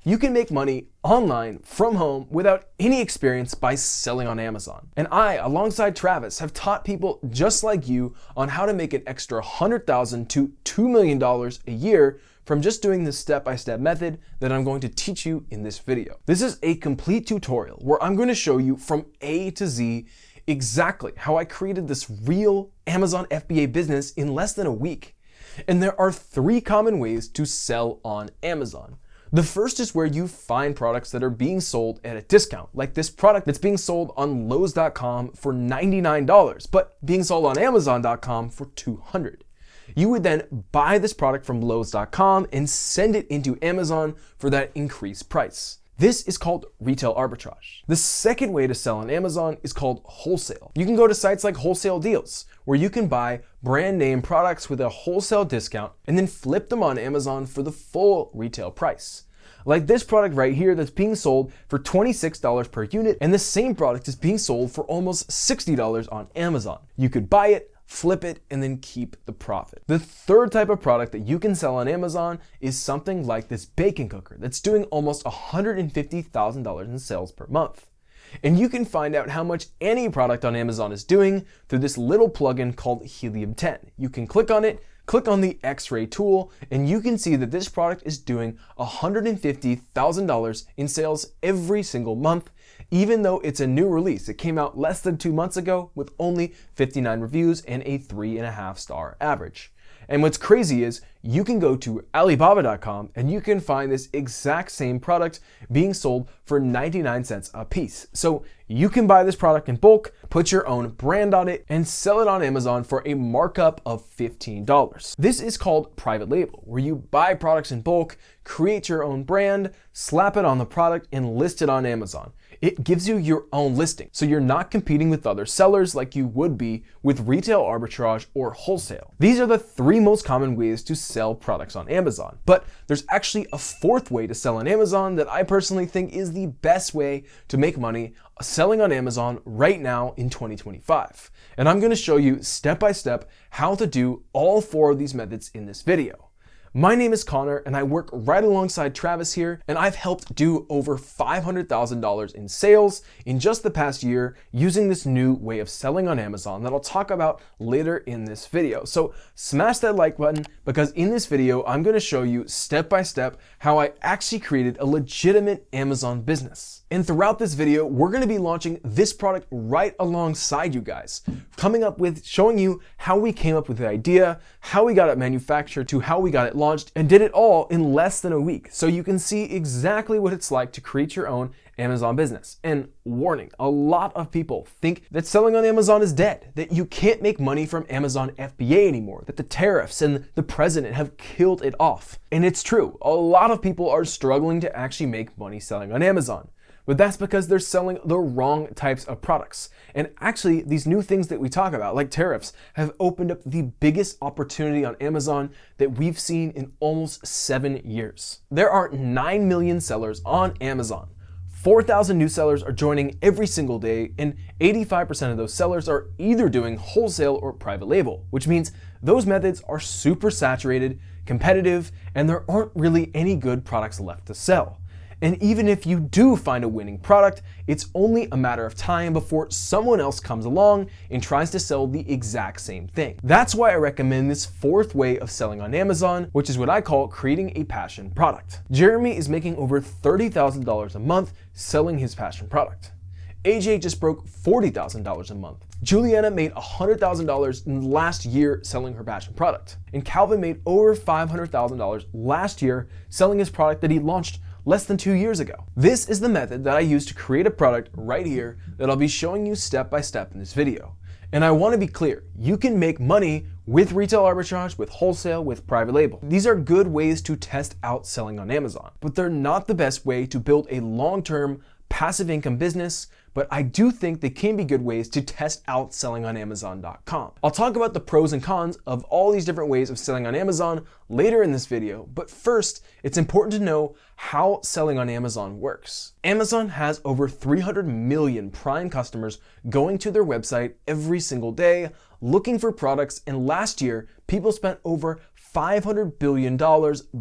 You can make money online from home without any experience by selling on Amazon. And I, alongside Travis, have taught people just like you on how to make an extra $100,000 to $2 million a year from just doing this step-by-step method that I'm going to teach you in this video. This is a complete tutorial where I'm going to show you from A to Z exactly how I created this real Amazon FBA business in less than a week. And there are 3 common ways to sell on Amazon. The first is where you find products that are being sold at a discount, like this product that's being sold on Lowes.com for $99, but being sold on Amazon.com for $200. You would then buy this product from Lowes.com and send it into Amazon for that increased price. This is called retail arbitrage. The second way to sell on Amazon is called wholesale. You can go to sites like Wholesale Deals, where you can buy brand name products with a wholesale discount and then flip them on Amazon for the full retail price. Like this product right here that's being sold for $26 per unit, and the same product is being sold for almost $60 on Amazon. You could buy it, flip it, and then keep the profit. The third type of product that you can sell on Amazon is something like this bacon cooker that's doing almost $150,000 in sales per month. And you can find out how much any product on Amazon is doing through this little plugin called Helium 10. You can click on it, click on the X-ray tool, and you can see that this product is doing $150,000 in sales every single month, even though it's a new release. It came out less than 2 months ago with only 59 reviews and a 3.5 star average. And what's crazy is you can go to Alibaba.com and you can find this exact same product being sold for 99 cents a piece. So you can buy this product in bulk, put your own brand on it, and sell it on Amazon for a markup of $15. This is called private label, where you buy products in bulk, create your own brand, slap it on the product, and list it on Amazon. It gives you your own listing, so you're not competing with other sellers like you would be with retail arbitrage or wholesale. These are the 3 most common ways to sell products on Amazon. But there's actually a 4th way to sell on Amazon that I personally think is the best way to make money selling on Amazon right now in 2025. And I'm going to show you step by step how to do all 4 of these methods in this video. My name is Connor and I work right alongside Travis here, and I've helped do over $500,000 in sales in just the past year using this new way of selling on Amazon that I'll talk about later in this video. So smash that like button, because in this video I'm going to show you step by step how I actually created a legitimate Amazon business. And throughout this video, we're going to be launching this product right alongside you guys, coming up with showing you how we came up with the idea, how we got it manufactured to how we got it launched, and did it all in less than a week. So you can see exactly what it's like to create your own Amazon business. And warning, a lot of people think that selling on Amazon is dead, that you can't make money from Amazon FBA anymore, that the tariffs and the president have killed it off. And it's true, a lot of people are struggling to actually make money selling on Amazon. But that's because they're selling the wrong types of products. And actually, these new things that we talk about, like tariffs, have opened up the biggest opportunity on Amazon that we've seen in almost 7 years. There are 9 million sellers on Amazon. 4,000 new sellers are joining every single day, and 85% of those sellers are either doing wholesale or private label, which means those methods are super saturated, competitive, and there aren't really any good products left to sell. And even if you do find a winning product, it's only a matter of time before someone else comes along and tries to sell the exact same thing. That's why I recommend this 4th way of selling on Amazon, which is what I call creating a passion product. Jeremy is making over $30,000 a month selling his passion product. AJ just broke $40,000 a month. Juliana made $100,000 in last year selling her passion product. And Calvin made over $500,000 last year selling his product that he launched less than 2 years ago. This is the method that I use to create a product right here that I'll be showing you step by step in this video. And I want to be clear, you can make money with retail arbitrage, with wholesale, with private label. These are good ways to test out selling on Amazon, but they're not the best way to build a long-term passive income business, but I do think they can be good ways to test out selling on Amazon.com. I'll talk about the pros and cons of all these different ways of selling on Amazon later in this video, but first, it's important to know how selling on Amazon works. Amazon has over 300 million Prime customers going to their website every single day looking for products, and last year, people spent over $500 billion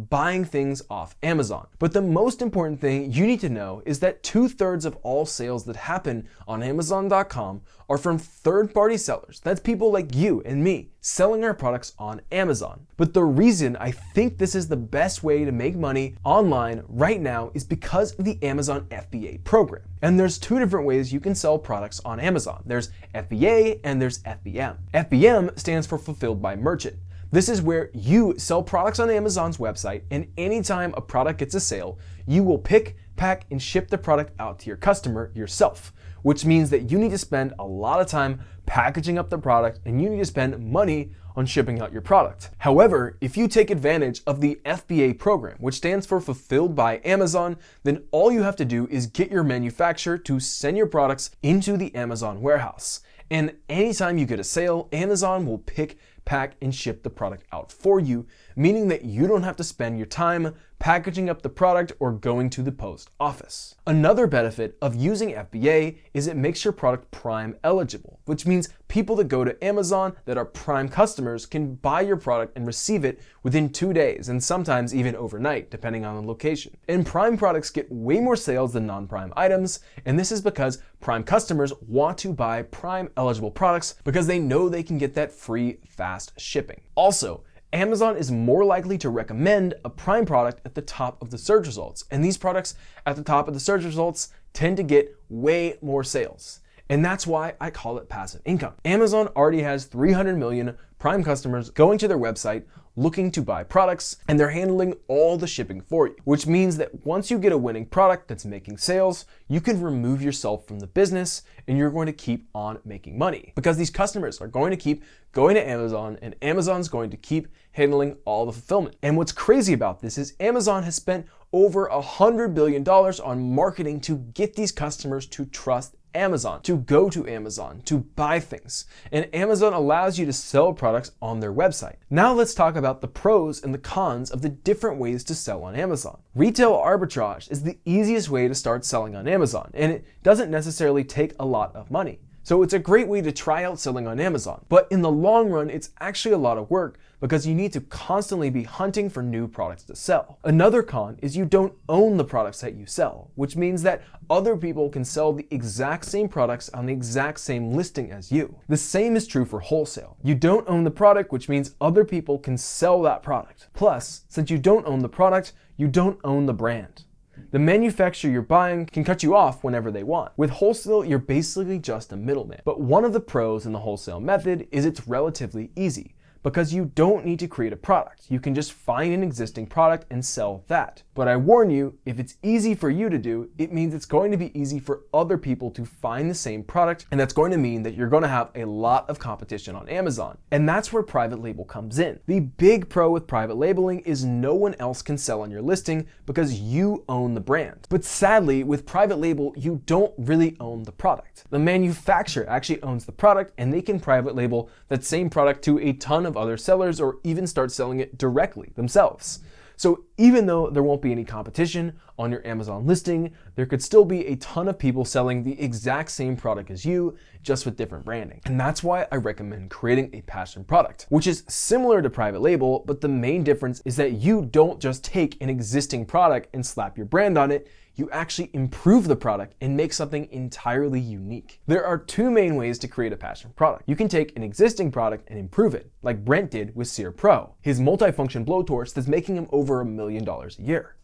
buying things off Amazon. But the most important thing you need to know is that 2/3 of all sales that happen on Amazon.com are from third-party sellers. That's people like you and me selling our products on Amazon. But the reason I think this is the best way to make money online right now is because of the Amazon FBA program. And there's two different ways you can sell products on Amazon. There's FBA and there's FBM. FBM stands for Fulfilled by Merchant. This is where you sell products on Amazon's website, and anytime a product gets a sale, you will pick, pack, and ship the product out to your customer yourself, which means that you need to spend a lot of time packaging up the product and you need to spend money on shipping out your product. However, if you take advantage of the FBA program, which stands for Fulfilled by Amazon, then all you have to do is get your manufacturer to send your products into the Amazon warehouse. And anytime you get a sale, Amazon will pick, pack, and ship the product out for you, meaning that you don't have to spend your time packaging up the product or going to the post office. Another benefit of using FBA is it makes your product Prime eligible, which means people that go to Amazon that are Prime customers can buy your product and receive it within 2 days, and sometimes even overnight, depending on the location. And Prime products get way more sales than non-Prime items, and this is because Prime customers want to buy Prime eligible products because they know they can get that free, fast shipping. Also, Amazon is more likely to recommend a Prime product at the top of the search results, and these products at the top of the search results tend to get way more sales. And that's why I call it passive income. Amazon already has 300 million Prime customers going to their website looking to buy products, and they're handling all the shipping for you, which means that once you get a winning product that's making sales, you can remove yourself from the business and you're going to keep on making money because these customers are going to keep going to Amazon and Amazon's going to keep handling all the fulfillment. And what's crazy about this is Amazon has spent over $100 billion on marketing to get these customers to trust Amazon, to go to Amazon, to buy things. And Amazon allows you to sell products on their website. Now let's talk about the pros and the cons of the different ways to sell on Amazon. Retail arbitrage is the easiest way to start selling on Amazon, and it doesn't necessarily take a lot of money. So it's a great way to try out selling on Amazon. But in the long run, it's actually a lot of work because you need to constantly be hunting for new products to sell. Another con is you don't own the products that you sell, which means that other people can sell the exact same products on the exact same listing as you. The same is true for wholesale. You don't own the product, which means other people can sell that product. Plus, since you don't own the product, you don't own the brand. The manufacturer you're buying can cut you off whenever they want. With wholesale, you're basically just a middleman. But one of the pros in the wholesale method is it's relatively easy, because you don't need to create a product. You can just find an existing product and sell that. But I warn you, if it's easy for you to do, it means it's going to be easy for other people to find the same product, and that's going to mean that you're going to have a lot of competition on Amazon. And that's where private label comes in. The big pro with private labeling is no one else can sell on your listing because you own the brand. But sadly, with private label, you don't really own the product. The manufacturer actually owns the product, and they can private label that same product to a ton of other sellers or even start selling it directly themselves. So even though there won't be any competition on your Amazon listing, there could still be a ton of people selling the exact same product as you, just with different branding. And that's why I recommend creating a passion product, which is similar to private label, but the main difference is that you don't just take an existing product and slap your brand on it. You actually improve the product and make something entirely unique. There are two main ways to create a passion product. You can take an existing product and improve it, like Brent did with Sear Pro, his multifunction blowtorch that's making him over $1 million a year.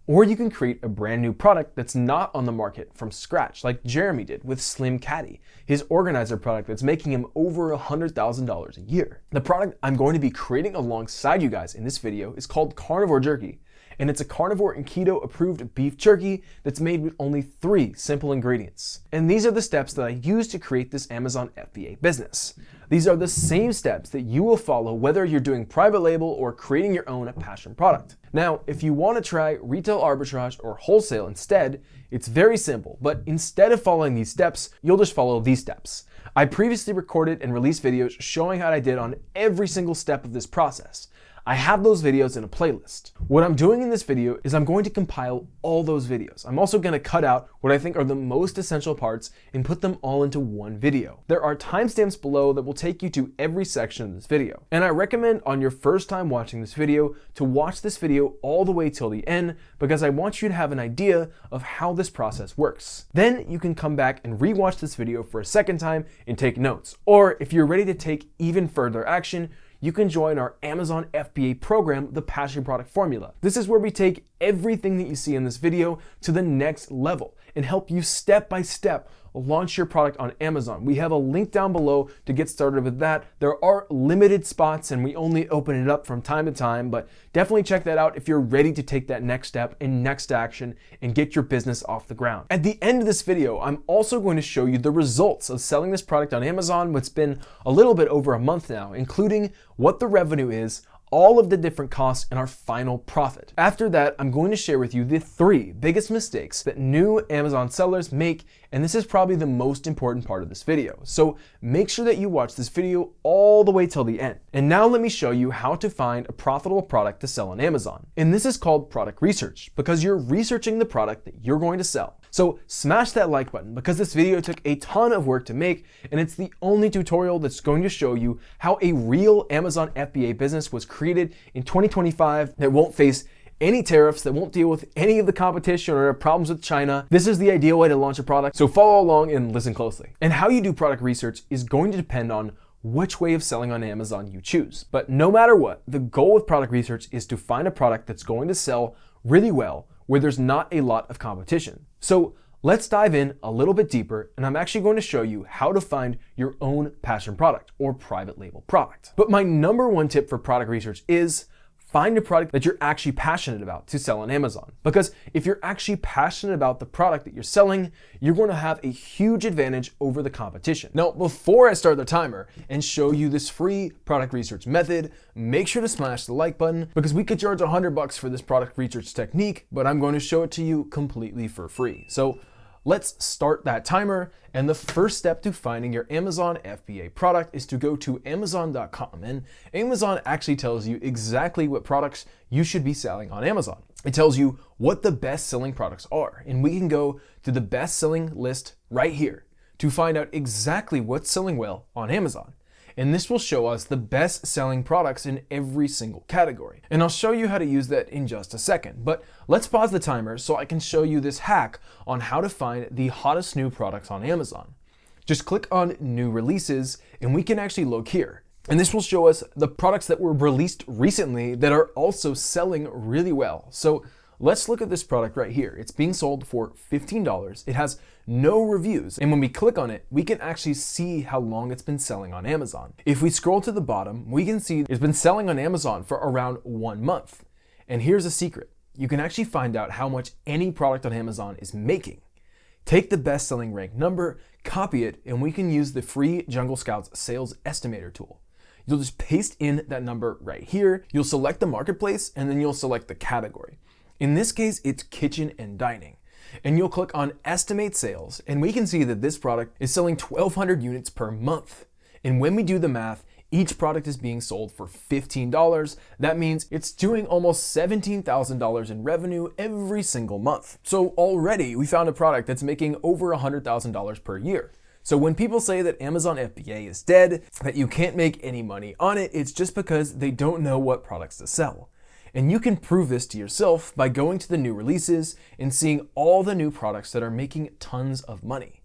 Or you can create a brand new product that's not on the market from scratch, like Jeremy did with Slim Caddy, his organizer product that's making him over $100,000 a year. The product I'm going to be creating alongside you guys in this video is called Carnivore Jerky, and it's a carnivore and keto approved beef jerky that's made with only 3 simple ingredients. And these are the steps that I use to create this Amazon FBA business. These are the same steps that you will follow whether you're doing private label or creating your own passion product. Now, if you want to try retail arbitrage or wholesale instead, it's very simple, but instead of following these steps, you'll just follow these steps. I previously recorded and released videos showing how I did on every single step of this process. I have those videos in a playlist. What I'm doing in this video is I'm going to compile all those videos. I'm also going to cut out what I think are the most essential parts and put them all into one video. There are timestamps below that will take you to every section of this video. And I recommend on your first time watching this video to watch this video all the way till the end, because I want you to have an idea of how this process works. Then you can come back and rewatch this video for a second time and take notes. Or if you're ready to take even further action, you can join our Amazon FBA program, the Passion Product Formula. This is where we take everything that you see in this video to the next level and help you step by step launch your product on Amazon. We have a link down below to get started with that. There are limited spots and we only open it up from time to time, but definitely check that out if you're ready to take that next step and next action and get your business off the ground. At the end of this video, I'm also going to show you the results of selling this product on Amazon, which has been a little bit over a month now, including what the revenue is, all of the different costs, and our final profit. After that, I'm going to share with you the 3 biggest mistakes that new Amazon sellers make, and this is probably the most important part of this video. So make sure that you watch this video all the way till the end. And now let me show you how to find a profitable product to sell on Amazon. And this is called product research, because you're researching the product that you're going to sell. So smash that like button, because this video took a ton of work to make, and it's the only tutorial that's going to show you how a real Amazon FBA business was created in 2025 that won't face any tariffs, that won't deal with any of the competition or problems with China. This is the ideal way to launch a product, so follow along and listen closely. And how you do product research is going to depend on which way of selling on Amazon you choose. But no matter what, the goal with product research is to find a product that's going to sell really well, where there's not a lot of competition. So let's dive in a little bit deeper, and I'm actually going to show you how to find your own passion product or private label product. But my number 1 tip for product research is find a product that you're actually passionate about to sell on Amazon. Because if you're actually passionate about the product that you're selling, you're going to have a huge advantage over the competition. Now, before I start the timer and show you this free product research method, make sure to smash the like button, because we could charge $100 for this product research technique, but I'm going to show it to you completely for free. So let's start that timer. And the first step to finding your Amazon FBA product is to go to Amazon.com. And Amazon actually tells you exactly what products you should be selling on Amazon. It tells you what the best selling products are. And we can go to the best selling list right here to find out exactly what's selling well on Amazon. And this will show us the best selling products in every single category. And I'll show you how to use that in just a second. But let's pause the timer so I can show you this hack on how to find the hottest new products on Amazon. Just click on new releases and we can actually look here. And this will show us the products that were released recently that are also selling really well. So let's look at this product right here. It's being sold for $15. It has no reviews. And when we click on it, we can actually see how long it's been selling on Amazon. If we scroll to the bottom, we can see it's been selling on Amazon for around 1 month. And here's a secret. You can actually find out how much any product on Amazon is making. Take the best selling rank number, copy it, and we can use the free Jungle Scouts sales estimator tool. You'll just paste in that number right here. You'll select the marketplace and then you'll select the category. In this case, it's kitchen and dining. And you'll click on estimate sales, and we can see that this product is selling 1,200 units per month. And when we do the math, each product is being sold for $15. That means it's doing almost $17,000 in revenue every single month. So already we found a product that's making over $100,000 per year. So when people say that Amazon FBA is dead, that you can't make any money on it, it's just because they don't know what products to sell. And you can prove this to yourself by going to the new releases and seeing all the new products that are making tons of money.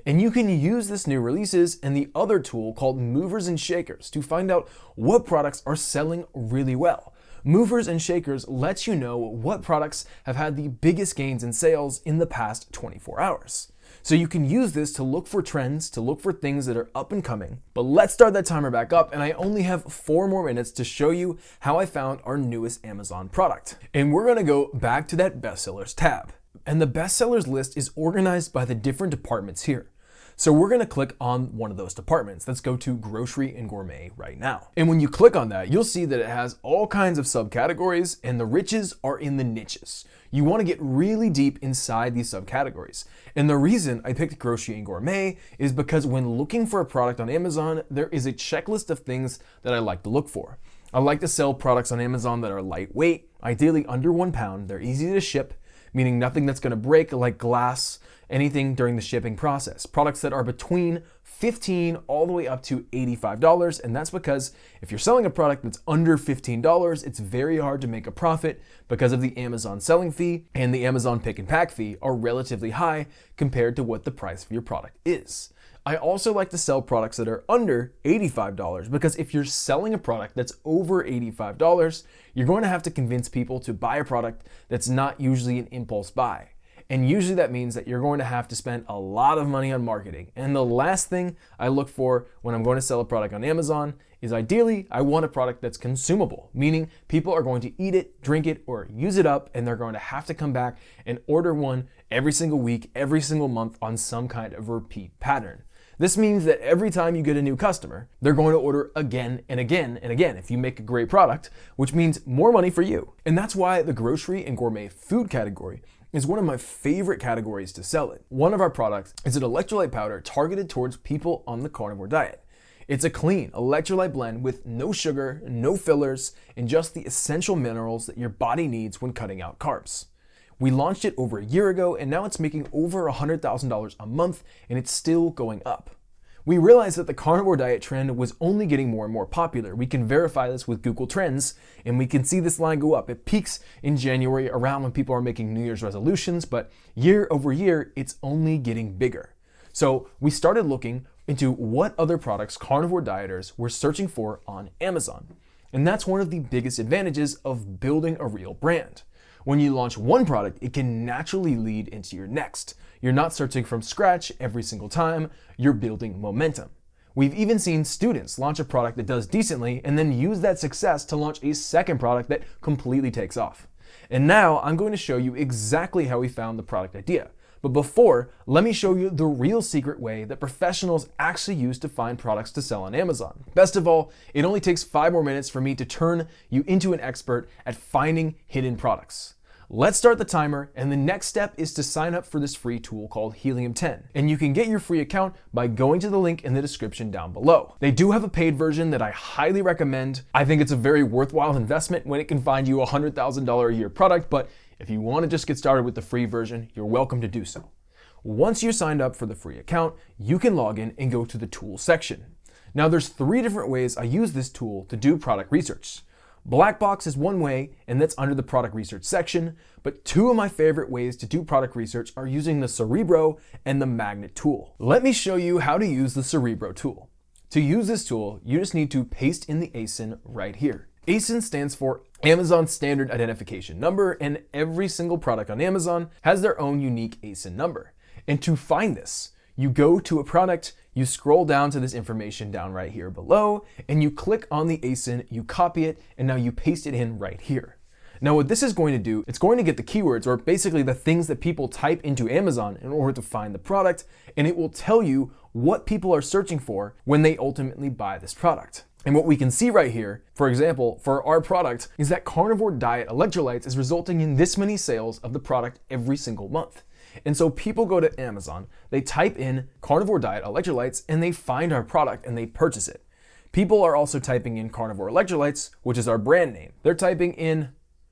And you can use this new releases and the other tool called Movers and Shakers to find out what products are selling really well. Movers and Shakers lets you know what products have had the biggest gains in sales in the past 24 hours. So you can use this to look for trends, to look for things that are up and coming. But let's start that timer back up, and I only have 4 more minutes to show you how I found our newest Amazon product. And we're gonna go back to that bestsellers tab. And the bestsellers list is organized by the different departments here. So we're gonna click on one of those departments. Let's go to grocery and gourmet right now. And when you click on that, you'll see that it has all kinds of subcategories, and the riches are in the niches. You wanna get really deep inside these subcategories. And the reason I picked grocery and gourmet is because when looking for a product on Amazon, there is a checklist of things that I like to look for. I like to sell products on Amazon that are lightweight, ideally under 1 pound. They're easy to ship, meaning nothing that's going to break like glass, anything during the shipping process. Products that are between $15 all the way up to $85. And that's because if you're selling a product that's under $15, it's very hard to make a profit because of the Amazon selling fee, and the Amazon pick and pack fee are relatively high compared to what the price of your product is. I also like to sell products that are under $85 because if you're selling a product that's over $85, you're going to have to convince people to buy a product that's not usually an impulse buy. And usually that means that you're going to have to spend a lot of money on marketing. And the last thing I look for when I'm going to sell a product on Amazon is ideally I want a product that's consumable, meaning people are going to eat it, drink it, or use it up, and they're going to have to come back and order one every single week, every single month on some kind of repeat pattern. This means that every time you get a new customer, they're going to order again and again and again if you make a great product, which means more money for you. And that's why the grocery and gourmet food category is one of my favorite categories to sell in. One of our products is an electrolyte powder targeted towards people on the carnivore diet. It's a clean electrolyte blend with no sugar, no fillers, and just the essential minerals that your body needs when cutting out carbs. We launched it over a year ago, and now it's making over $100,000 a month, and it's still going up. We realized that the carnivore diet trend was only getting more and more popular. We can verify this with Google Trends, and we can see this line go up. It peaks in January around when people are making New Year's resolutions, but year over year, it's only getting bigger. So we started looking into what other products carnivore dieters were searching for on Amazon. And that's one of the biggest advantages of building a real brand. When you launch one product, it can naturally lead into your next. You're not searching from scratch every single time, you're building momentum. We've even seen students launch a product that does decently and then use that success to launch a second product that completely takes off. And now I'm going to show you exactly how we found the product idea. But before, let me show you the real secret way that professionals actually use to find products to sell on Amazon. Best of all, it only takes 5 more minutes for me to turn you into an expert at finding hidden products. Let's start the timer, and the next step is to sign up for this free tool called Helium 10. And you can get your free account by going to the link in the description down below. They do have a paid version that I highly recommend. I think it's a very worthwhile investment when it can find you a $100,000 a year product, but if you want to just get started with the free version, you're welcome to do so. Once you're signed up for the free account, you can log in and go to the tools section. Now there's 3 different ways I use this tool to do product research. Black box is one way, and that's under the product research section, but 2 of my favorite ways to do product research are using the Cerebro and the Magnet tool. Let me show you how to use the Cerebro tool. To use this tool, you just need to paste in the ASIN right here. ASIN stands for Amazon Standard Identification Number, and every single product on Amazon has their own unique ASIN number. And to find this, you go to a product, you scroll down to this information down right here below, and you click on the ASIN, you copy it, and now you paste it in right here. Now what this is going to do, it's going to get the keywords, or basically the things that people type into Amazon in order to find the product, and it will tell you what people are searching for when they ultimately buy this product. And what we can see right here, for example, for our product, is that carnivore diet electrolytes is resulting in this many sales of the product every single month. And so people go to Amazon, they type in carnivore diet electrolytes, and they find our product and they purchase it. People are also typing in carnivore electrolytes, which is our brand name. They're typing in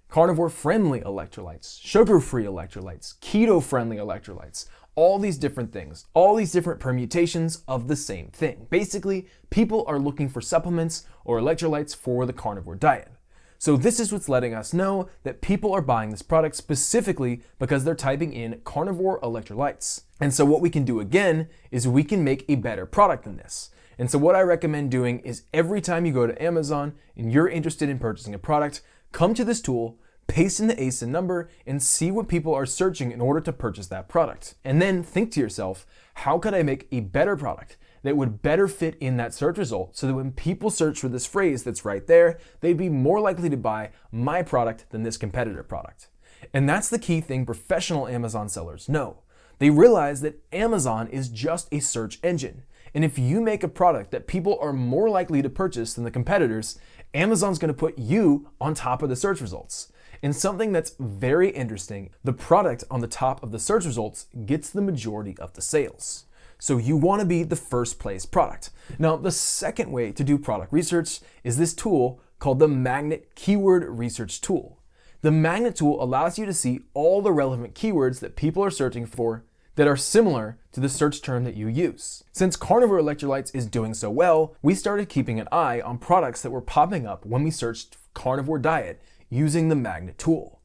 carnivore friendly electrolytes, sugar free electrolytes, keto friendly electrolytes, all these different things, all these different permutations of the same thing. Basically, people are looking for supplements or electrolytes for the carnivore diet. So this is what's letting us know that people are buying this product specifically because they're typing in carnivore electrolytes. And so what we can do again is we can make a better product than this. And so what I recommend doing is every time you go to Amazon and you're interested in purchasing a product, come to this tool, paste in the ASIN number, and see what people are searching in order to purchase that product. And then think to yourself, how could I make a better product that would better fit in that search result so that when people search for this phrase that's right there, they'd be more likely to buy my product than this competitor product. And that's the key thing professional Amazon sellers know. They realize that Amazon is just a search engine. And if you make a product that people are more likely to purchase than the competitors, Amazon's going to put you on top of the search results. And something that's very interesting, the product on the top of the search results gets the majority of the sales. So you want to be the first place product. Now, the second way to do product research is this tool called the Magnet Keyword Research Tool. The Magnet tool allows you to see all the relevant keywords that people are searching for that are similar to the search term that you use. Since carnivore electrolytes is doing so well, we started keeping an eye on products that were popping up when we searched carnivore diet using the Magnet tool.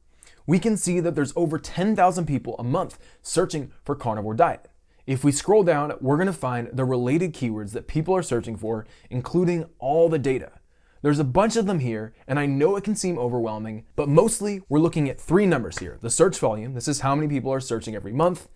We can see that there's over 10,000 people a month searching for carnivore diet. If we scroll down, we're going to find the related keywords that people are searching for, including all the data. There's a bunch of them here, and I know it can seem overwhelming, but mostly we're looking at three numbers here. The search volume, this is how many people are searching every month.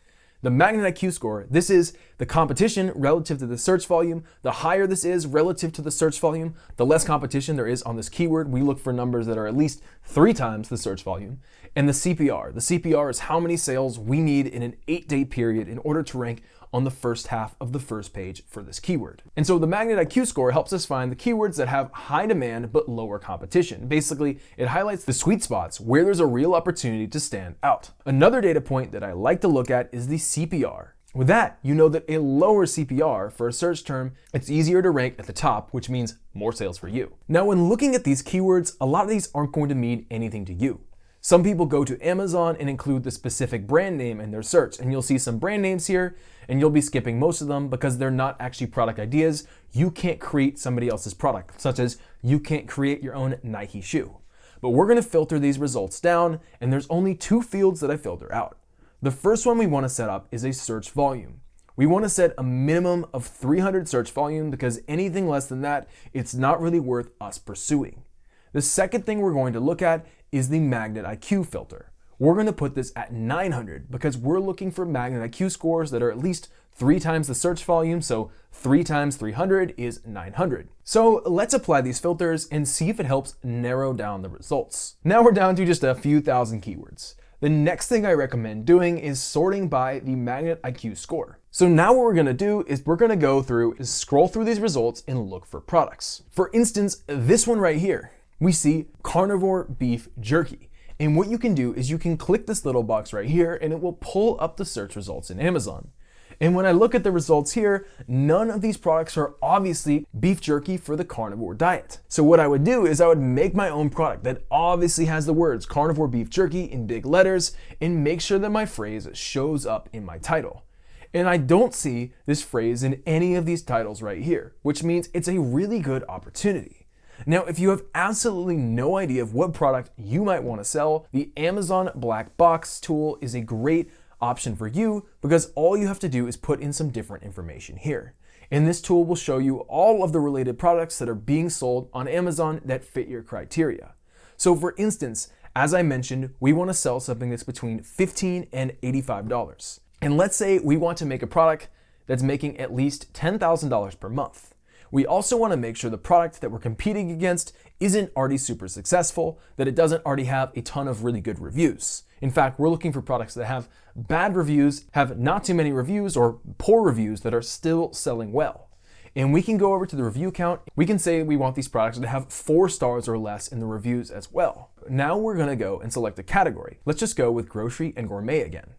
The Magnet IQ score, this is the competition relative to the search volume. The higher this is relative to the search volume, the less competition there is on this keyword. We look for numbers that are at least 3 times the search volume. And the CPR. The CPR is how many sales we need in an 8-day period in order to rank on the first half of the first page for this keyword. And so the Magnet IQ score helps us find the keywords that have high demand but lower competition. Basically, it highlights the sweet spots where there's a real opportunity to stand out. Another data point that I like to look at is the CPR. With that, you know that a lower CPR for a search term, it's easier to rank at the top, which means more sales for you. Now, when looking at these keywords, a lot of these aren't going to mean anything to you. Some people go to Amazon and include the specific brand name in their search, and you'll see some brand names here, and you'll be skipping most of them because they're not actually product ideas. You can't create somebody else's product, such as you can't create your own Nike shoe. But we're going to filter these results down, and there's only 2 fields that I filter out. The first one we want to set up is a search volume. We want to set a minimum of 300 search volume because anything less than that, it's not really worth us pursuing. The second thing we're going to look at is the Magnet IQ filter. We're going to put this at 900 because we're looking for Magnet IQ scores that are at least 3 times the search volume, so 3 times 300 is 900. So let's apply these filters and see if it helps narrow down the results. Now we're down to just a few thousand keywords. The next thing I recommend doing is sorting by the Magnet IQ score. So now what we're going to do is we're going to go through is scroll through these results and look for products. For instance, this one right here, we see carnivore beef jerky. And what you can do is you can click this little box right here and it will pull up the search results in Amazon. And when I look at the results here, none of these products are obviously beef jerky for the carnivore diet. So what I would do is I would make my own product that obviously has the words carnivore beef jerky in big letters and make sure that my phrase shows up in my title. And I don't see this phrase in any of these titles right here, which means it's a really good opportunity. Now, if you have absolutely no idea of what product you might want to sell, the Amazon Black Box tool is a great option for you because all you have to do is put in some different information here. And this tool will show you all of the related products that are being sold on Amazon that fit your criteria. So for instance, as I mentioned, we want to sell something that's between $15 and $85. And let's say we want to make a product that's making at least $10,000 per month. We also want to make sure the product that we're competing against isn't already super successful, that it doesn't already have a ton of really good reviews. In fact, we're looking for products that have bad reviews, have not too many reviews, or poor reviews that are still selling well. And we can go over to the review count. We can say we want these products to have 4 stars or less in the reviews as well. Now we're going to go and select a category. Let's just go with grocery and gourmet again.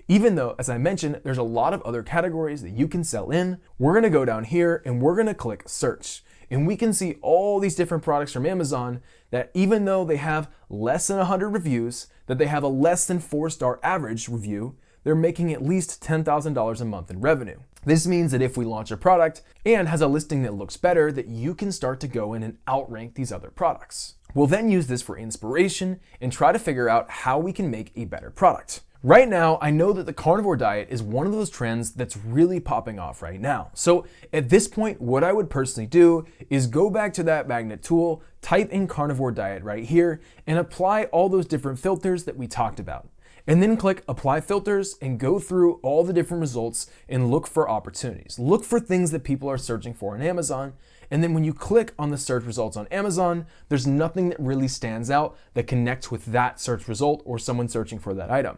Even though, as I mentioned, there's a lot of other categories that you can sell in, we're going to go down here and we're going to click search. And we can see all these different products from Amazon that even though they have less than 100 reviews, that they have a less than 4-star average review, they're making at least $10,000 a month in revenue. This means that if we launch a product and has a listing that looks better, that you can start to go in and outrank these other products. We'll then use this for inspiration and try to figure out how we can make a better product. Right now, I know that the carnivore diet is one of those trends that's really popping off right now. So at this point, what I would personally do is go back to that magnet tool, type in carnivore diet right here, and apply all those different filters that we talked about. And then click apply filters and go through all the different results and look for opportunities. Look for things that people are searching for on Amazon. And then when you click on the search results on Amazon, there's nothing that really stands out that connects with that search result or someone searching for that item.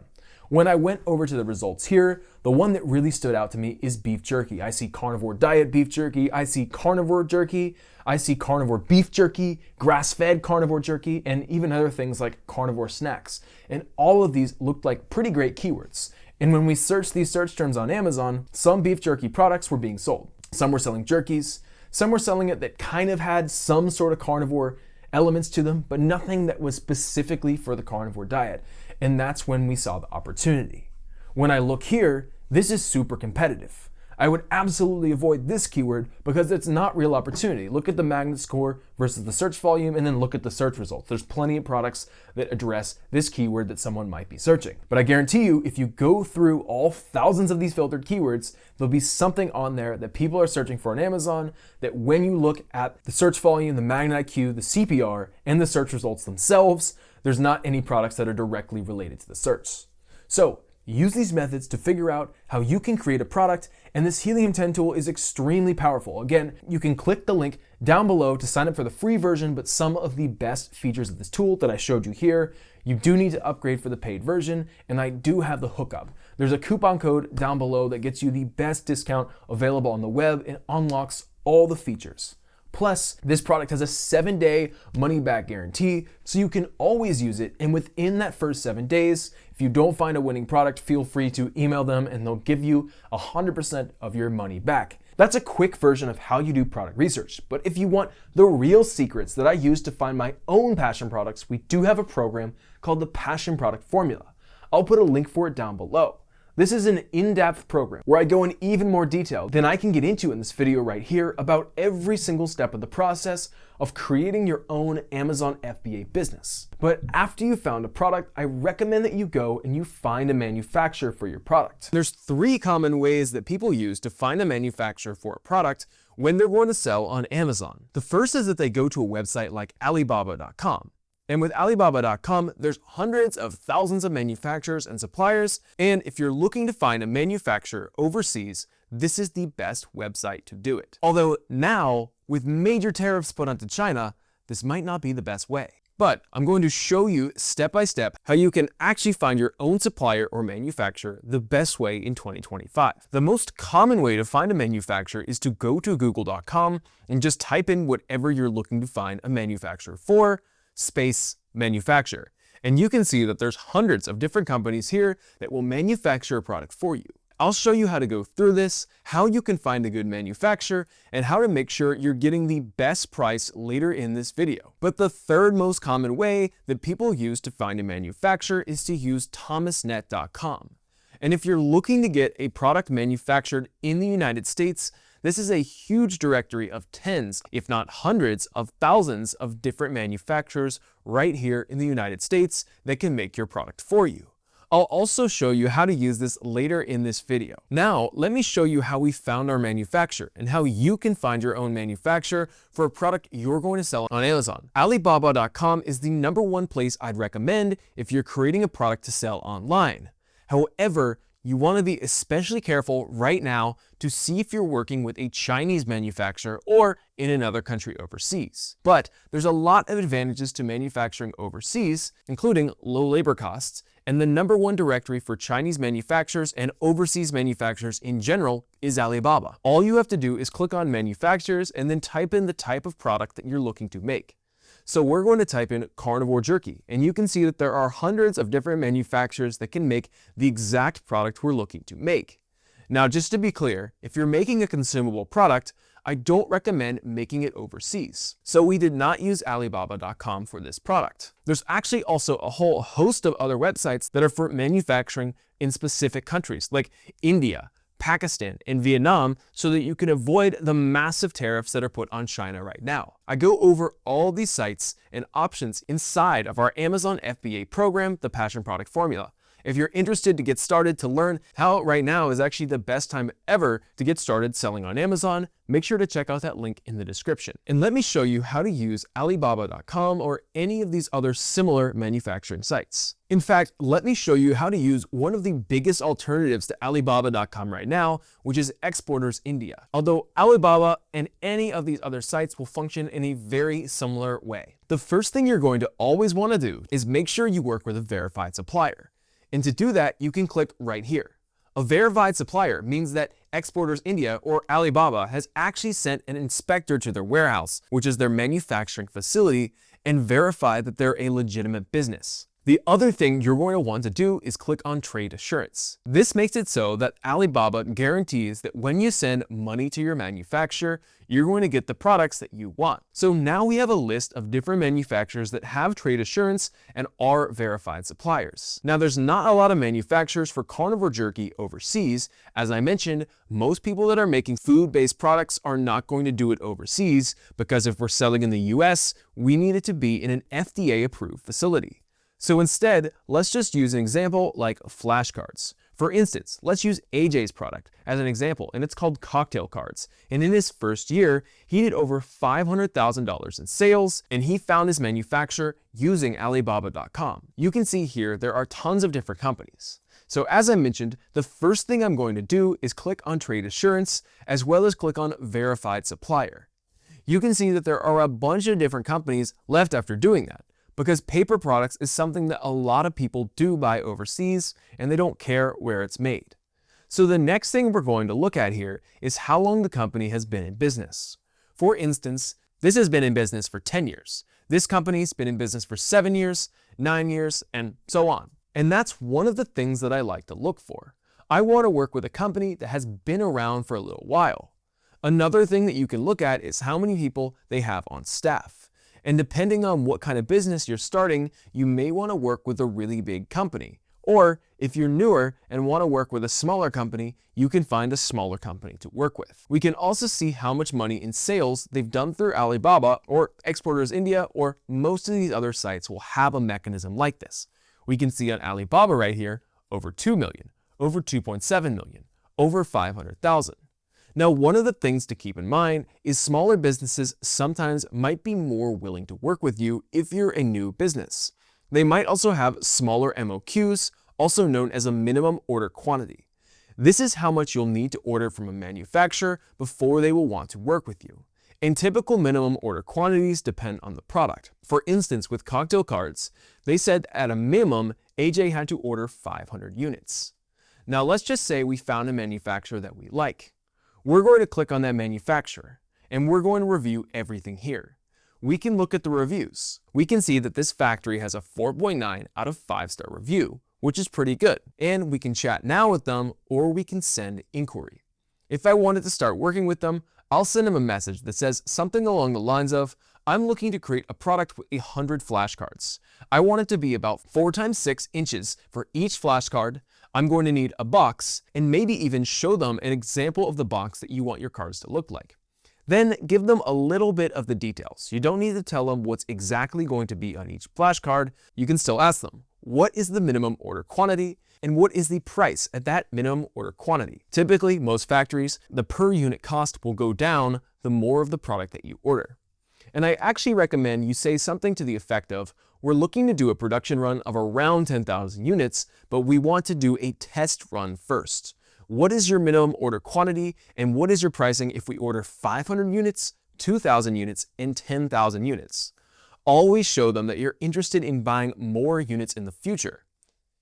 When I went over to the results here, the one that really stood out to me is beef jerky. I see carnivore diet beef jerky, I see carnivore jerky, I see carnivore beef jerky, grass-fed carnivore jerky, and even other things like carnivore snacks. And all of these looked like pretty great keywords. And when we searched these search terms on Amazon, some beef jerky products were being sold. Some were selling jerkies, some were selling it that kind of had some sort of carnivore elements to them, but nothing that was specifically for the carnivore diet. And that's when we saw the opportunity. When I look here, this is super competitive. I would absolutely avoid this keyword because it's not real opportunity. Look at the magnet score versus the search volume, and then look at the search results. There's plenty of products that address this keyword that someone might be searching. But I guarantee you, if you go through all thousands of these filtered keywords, there'll be something on there that people are searching for on Amazon that when you look at the search volume, the magnet IQ, the CPR, and the search results themselves, there's not any products that are directly related to the search. So use these methods to figure out how you can create a product, and this Helium 10 tool is extremely powerful. Again, you can click the link down below to sign up for the free version, but some of the best features of this tool that I showed you here, you do need to upgrade for the paid version, and I do have the hookup. There's a coupon code down below that gets you the best discount available on the web and unlocks all the features. Plus, this product has a 7-day money-back guarantee, so you can always use it, and within that first 7 days, if you don't find a winning product, feel free to email them and they'll give you 100% of your money back. That's a quick version of how you do product research, but if you want the real secrets that I use to find my own passion products, we do have a program called the Passion Product Formula. I'll put a link for it down below. This is an in-depth program where I go in even more detail than I can get into in this video right here about every single step of the process of creating your own Amazon FBA business. But after you've found a product, I recommend that you go and you find a manufacturer for your product. There's 3 common ways that people use to find a manufacturer for a product when they're going to sell on Amazon. The first is that they go to a website like Alibaba.com. And with Alibaba.com, there's hundreds of thousands of manufacturers and suppliers, and if you're looking to find a manufacturer overseas, this is the best website to do it. Although now, with major tariffs put onto China, this might not be the best way. But I'm going to show you step by step how you can actually find your own supplier or manufacturer the best way in 2025. The most common way to find a manufacturer is to go to google.com and just type in whatever you're looking to find a manufacturer for, space manufacturer. And you can see that there's hundreds of different companies here that will manufacture a product for you. I'll show you how to go through this, how you can find a good manufacturer, and how to make sure you're getting the best price later in this video. But the third most common way that people use to find a manufacturer is to use thomasnet.com. And if you're looking to get a product manufactured in the United States, this is a huge directory of tens, if not hundreds of thousands of different manufacturers right here in the United States that can make your product for you. I'll also show you how to use this later in this video. Now, let me show you how we found our manufacturer and how you can find your own manufacturer for a product you're going to sell on Amazon. Alibaba.com is the #1 place I'd recommend if you're creating a product to sell online. However, you want to be especially careful right now to see if you're working with a Chinese manufacturer or in another country overseas. But there's a lot of advantages to manufacturing overseas, including low labor costs, and the #1 directory for Chinese manufacturers and overseas manufacturers in general is Alibaba. All you have to do is click on manufacturers and then type in the type of product that you're looking to make. So we're going to type in carnivore jerky, and you can see that there are hundreds of different manufacturers that can make the exact product we're looking to make. Now, just to be clear, if you're making a consumable product, I don't recommend making it overseas. So we did not use Alibaba.com for this product. There's actually also a whole host of other websites that are for manufacturing in specific countries like India, Pakistan, and Vietnam so that you can avoid the massive tariffs that are put on China right now. I go over all these sites and options inside of our Amazon FBA program, the Passion Product Formula. If you're interested to get started to learn how right now is actually the best time ever to get started selling on Amazon, make sure to check out that link in the description. And let me show you how to use Alibaba.com or any of these other similar manufacturing sites. In fact, let me show you how to use one of the biggest alternatives to Alibaba.com right now, which is Exporters India. Although Alibaba and any of these other sites will function in a very similar way. The first thing you're going to always want to do is make sure you work with a verified supplier. And to do that, you can click right here. A verified supplier means that Exporters India or Alibaba has actually sent an inspector to their warehouse, which is their manufacturing facility, and verified that they're a legitimate business. The other thing you're going to want to do is click on Trade Assurance. This makes it so that Alibaba guarantees that when you send money to your manufacturer, you're going to get the products that you want. So now we have a list of different manufacturers that have trade assurance and are verified suppliers. Now there's not a lot of manufacturers for carnivore jerky overseas. As I mentioned, most people that are making food-based products are not going to do it overseas because if we're selling in the US, we need it to be in an FDA approved facility. So instead, let's just use an example like flashcards. For instance, let's use AJ's product as an example, and it's called Cocktail Cards. And in his first year, he did over $500,000 in sales, and he found his manufacturer using Alibaba.com. You can see here there are tons of different companies. So as I mentioned, the first thing I'm going to do is click on Trade Assurance, as well as click on Verified Supplier. You can see that there are a bunch of different companies left after doing that, because paper products is something that a lot of people do buy overseas and they don't care where it's made. So the next thing we're going to look at here is how long the company has been in business. For instance, this has been in business for 10 years. This company's been in business for 7 years, 9 years, and so on. And that's one of the things that I like to look for. I want to work with a company that has been around for a little while. Another thing that you can look at is how many people they have on staff. And depending on what kind of business you're starting, you may want to work with a really big company. Or if you're newer and want to work with a smaller company, you can find a smaller company to work with. We can also see how much money in sales they've done through Alibaba or Exporters India, or most of these other sites will have a mechanism like this. We can see on Alibaba right here, over 2 million, over 2.7 million, over 500,000. Now, one of the things to keep in mind is smaller businesses sometimes might be more willing to work with you if you're a new business. They might also have smaller MOQs, also known as a minimum order quantity. This is how much you'll need to order from a manufacturer before they will want to work with you. And typical minimum order quantities depend on the product. For instance, with Cocktail Cards, they said at a minimum, AJ had to order 500 units. Now, let's just say we found a manufacturer that we like. We're going to click on that manufacturer, and we're going to review everything here. We can look at the reviews. We can see that this factory has a 4.9 out of 5-star review, which is pretty good. And we can chat now with them, or we can send inquiry. If I wanted to start working with them, I'll send them a message that says something along the lines of, I'm looking to create a product with 100 flashcards. I want it to be about 4 × 6 inches for each flashcard. I'm going to need a box, and maybe even show them an example of the box that you want your cards to look like. Then give them a little bit of the details. You don't need to tell them what's exactly going to be on each flashcard. You can still ask them, what is the minimum order quantity, and what is the price at that minimum order quantity? Typically, most factories, the per unit cost will go down the more of the product that you order. And I actually recommend you say something to the effect of, we're looking to do a production run of around 10,000 units, but we want to do a test run first. What is your minimum order quantity, and what is your pricing if we order 500 units, 2,000 units, and 10,000 units? Always show them that you're interested in buying more units in the future.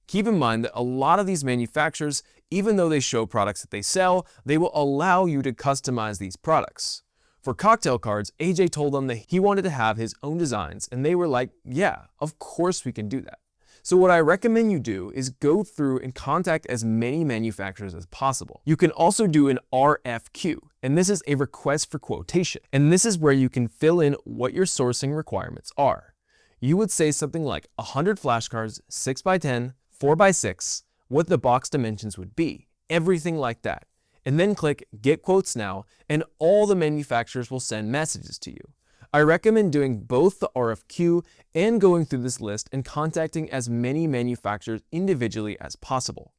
Keep in mind that a lot of these manufacturers, even though they show products that they sell, they will allow you to customize these products. For Cocktail Cards, AJ told them that he wanted to have his own designs, and they were like, yeah, of course we can do that. So what I recommend you do is go through and contact as many manufacturers as possible. You can also do an RFQ, and this is a request for quotation. And this is where you can fill in what your sourcing requirements are. You would say something like 100 flashcards, 6x10, 4x6, what the box dimensions would be, everything like that. And then click Get Quotes Now, and all the manufacturers will send messages to you. I recommend doing both the RFQ and going through this list and contacting as many manufacturers individually as possible.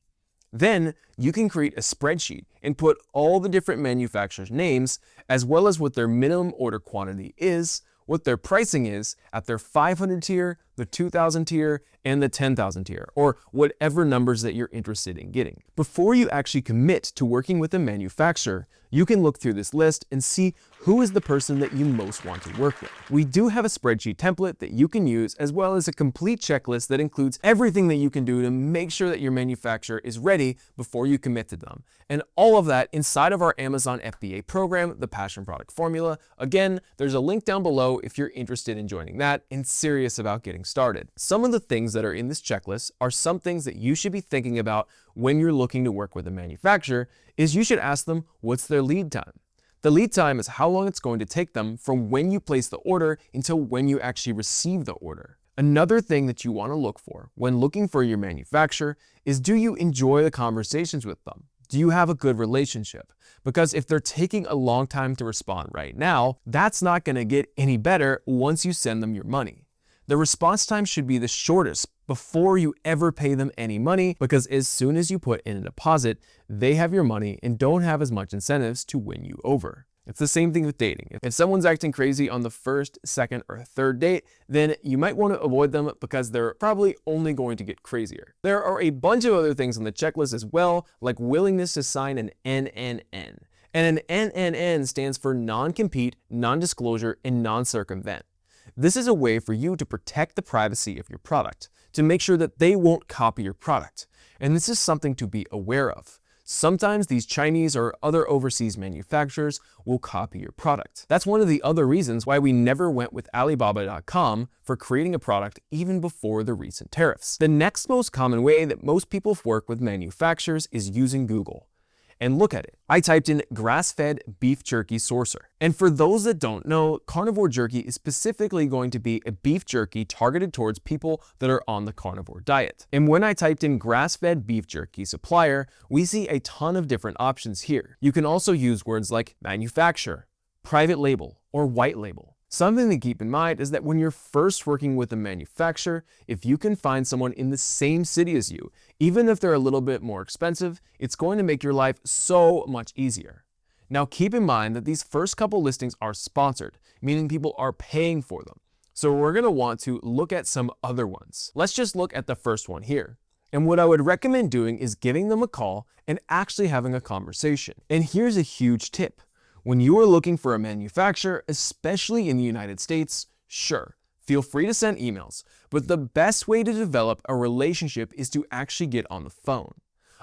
Then you can create a spreadsheet and put all the different manufacturers' names, as well as what their minimum order quantity is, what their pricing is at their 500 tier, the 2,000 tier, and the 10,000 tier, or whatever numbers that you're interested in getting. Before you actually commit to working with a manufacturer, you can look through this list and see who is the person that you most want to work with. We do have a spreadsheet template that you can use, as well as a complete checklist that includes everything that you can do to make sure that your manufacturer is ready before you commit to them. And all of that inside of our Amazon FBA program, the Passion Product Formula. Again, there's a link down below if you're interested in joining that and serious about getting started. Some of the things that are in this checklist are some things that you should be thinking about when you're looking to work with a manufacturer. Is you should ask them, what's their lead time? The lead time is how long it's going to take them from when you place the order until when you actually receive the order. Another thing that you want to look for when looking for your manufacturer is, do you enjoy the conversations with them? Do you have a good relationship? Because if they're taking a long time to respond right now, that's not going to get any better once you send them your money. The response time should be the shortest before you ever pay them any money, because as soon as you put in a deposit, they have your money and don't have as much incentives to win you over. It's the same thing with dating. If someone's acting crazy on the first, second, or third date, then you might want to avoid them because they're probably only going to get crazier. There are a bunch of other things on the checklist as well, like willingness to sign an NNN. And an NNN stands for non-compete, non-disclosure, and non-circumvent. This is a way for you to protect the privacy of your product, to make sure that they won't copy your product. And this is something to be aware of. Sometimes these Chinese or other overseas manufacturers will copy your product. That's one of the other reasons why we never went with Alibaba.com for creating a product even before the recent tariffs. The next most common way that most people work with manufacturers is using Google. And look at it. I typed in grass-fed beef jerky sourcer. And for those that don't know, carnivore jerky is specifically going to be a beef jerky targeted towards people that are on the carnivore diet. And when I typed in grass-fed beef jerky supplier, we see a ton of different options here. You can also use words like manufacturer, private label, or white label. Something to keep in mind is that when you're first working with a manufacturer, if you can find someone in the same city as you, even if they're a little bit more expensive, it's going to make your life so much easier. Now keep in mind that these first couple listings are sponsored, meaning people are paying for them. So we're going to want to look at some other ones. Let's just look at the first one here. And what I would recommend doing is giving them a call and actually having a conversation. And here's a huge tip. When you are looking for a manufacturer, especially in the United States, sure, feel free to send emails, but the best way to develop a relationship is to actually get on the phone.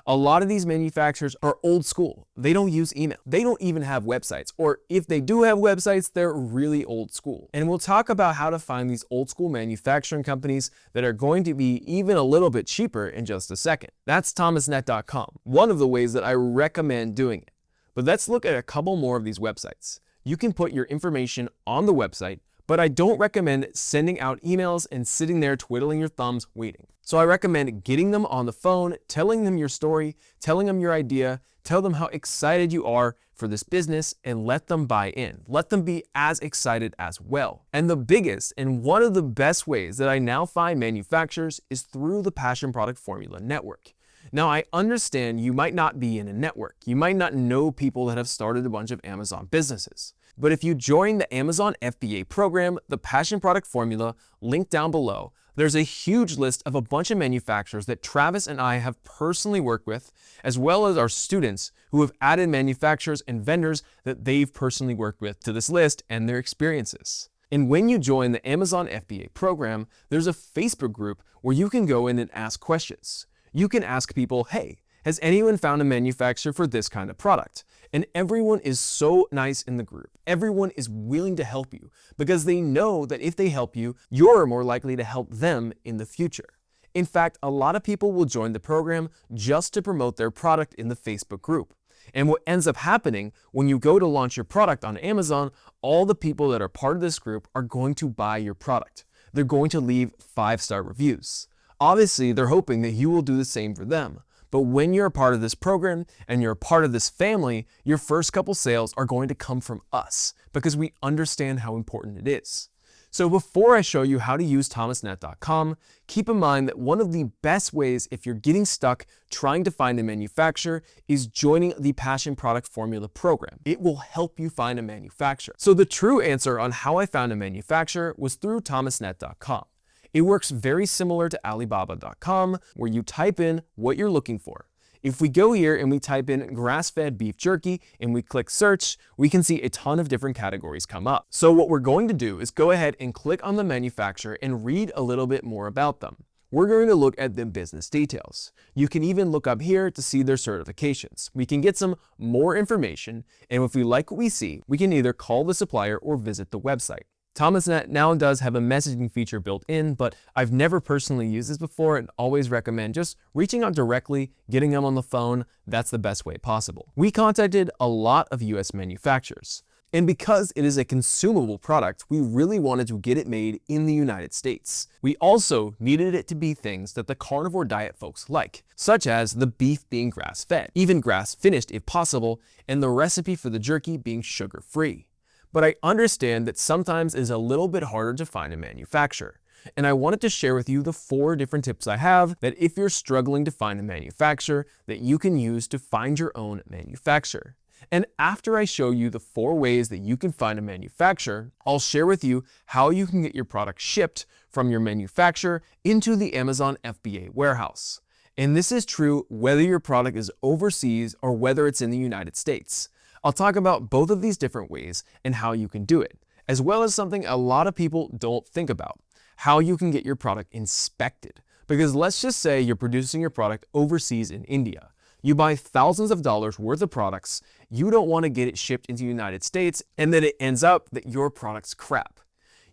A lot of these manufacturers are old school. They don't use email. They don't even have websites, or if they do have websites, they're really old school. And we'll talk about how to find these old school manufacturing companies that are going to be even a little bit cheaper in just a second. That's thomasnet.com, one of the ways that I recommend doing it. But let's look at a couple more of these websites. You can put your information on the website, but I don't recommend sending out emails and sitting there twiddling your thumbs waiting. So I recommend getting them on the phone, telling them your story, telling them your idea, tell them how excited you are for this business, and let them buy in. Let them be as excited as well. And the biggest and one of the best ways that I now find manufacturers is through the Passion Product Formula Network. Now, I understand you might not be in a network. You might not know people that have started a bunch of Amazon businesses. But if you join the Amazon FBA program, the Passion Product Formula, linked down below, there's a huge list of a bunch of manufacturers that Travis and I have personally worked with, as well as our students who have added manufacturers and vendors that they've personally worked with to this list and their experiences. And when you join the Amazon FBA program, there's a Facebook group where you can go in and ask questions. You can ask people, hey, has anyone found a manufacturer for this kind of product? And everyone is so nice in the group. Everyone is willing to help you because they know that if they help you, you're more likely to help them in the future. In fact, a lot of people will join the program just to promote their product in the Facebook group. And what ends up happening when you go to launch your product on Amazon, all the people that are part of this group are going to buy your product. They're going to leave 5-star reviews. Obviously, they're hoping that you will do the same for them. But when you're a part of this program and you're a part of this family, your first couple sales are going to come from us because we understand how important it is. So before I show you how to use thomasnet.com, keep in mind that one of the best ways if you're getting stuck trying to find a manufacturer is joining the Passion Product Formula program. It will help you find a manufacturer. So the true answer on how I found a manufacturer was through thomasnet.com. It works very similar to Alibaba.com, where you type in what you're looking for. If we go here and we type in grass-fed beef jerky and we click search, we can see a ton of different categories come up. So what we're going to do is go ahead and click on the manufacturer and read a little bit more about them. We're going to look at the business details. You can even look up here to see their certifications. We can get some more information, and if we like what we see, we can either call the supplier or visit the website. ThomasNet now does have a messaging feature built in, but I've never personally used this before and always recommend just reaching out directly, getting them on the phone. That's the best way possible. We contacted a lot of US manufacturers, and because it is a consumable product, we really wanted to get it made in the United States. We also needed it to be things that the carnivore diet folks like, such as the beef being grass-fed, even grass-finished if possible, and the recipe for the jerky being sugar-free. But I understand that sometimes it's a little bit harder to find a manufacturer. And I wanted to share with you the 4 different tips I have that if you're struggling to find a manufacturer that you can use to find your own manufacturer. And after I show you the 4 ways that you can find a manufacturer, I'll share with you how you can get your product shipped from your manufacturer into the Amazon FBA warehouse. And this is true whether your product is overseas or whether it's in the United States. I'll talk about both of these different ways and how you can do it, as well as something a lot of people don't think about, how you can get your product inspected. Because let's just say you're producing your product overseas in India. You buy thousands of dollars worth of products, you don't want to get it shipped into the United States and then it ends up that your product's crap.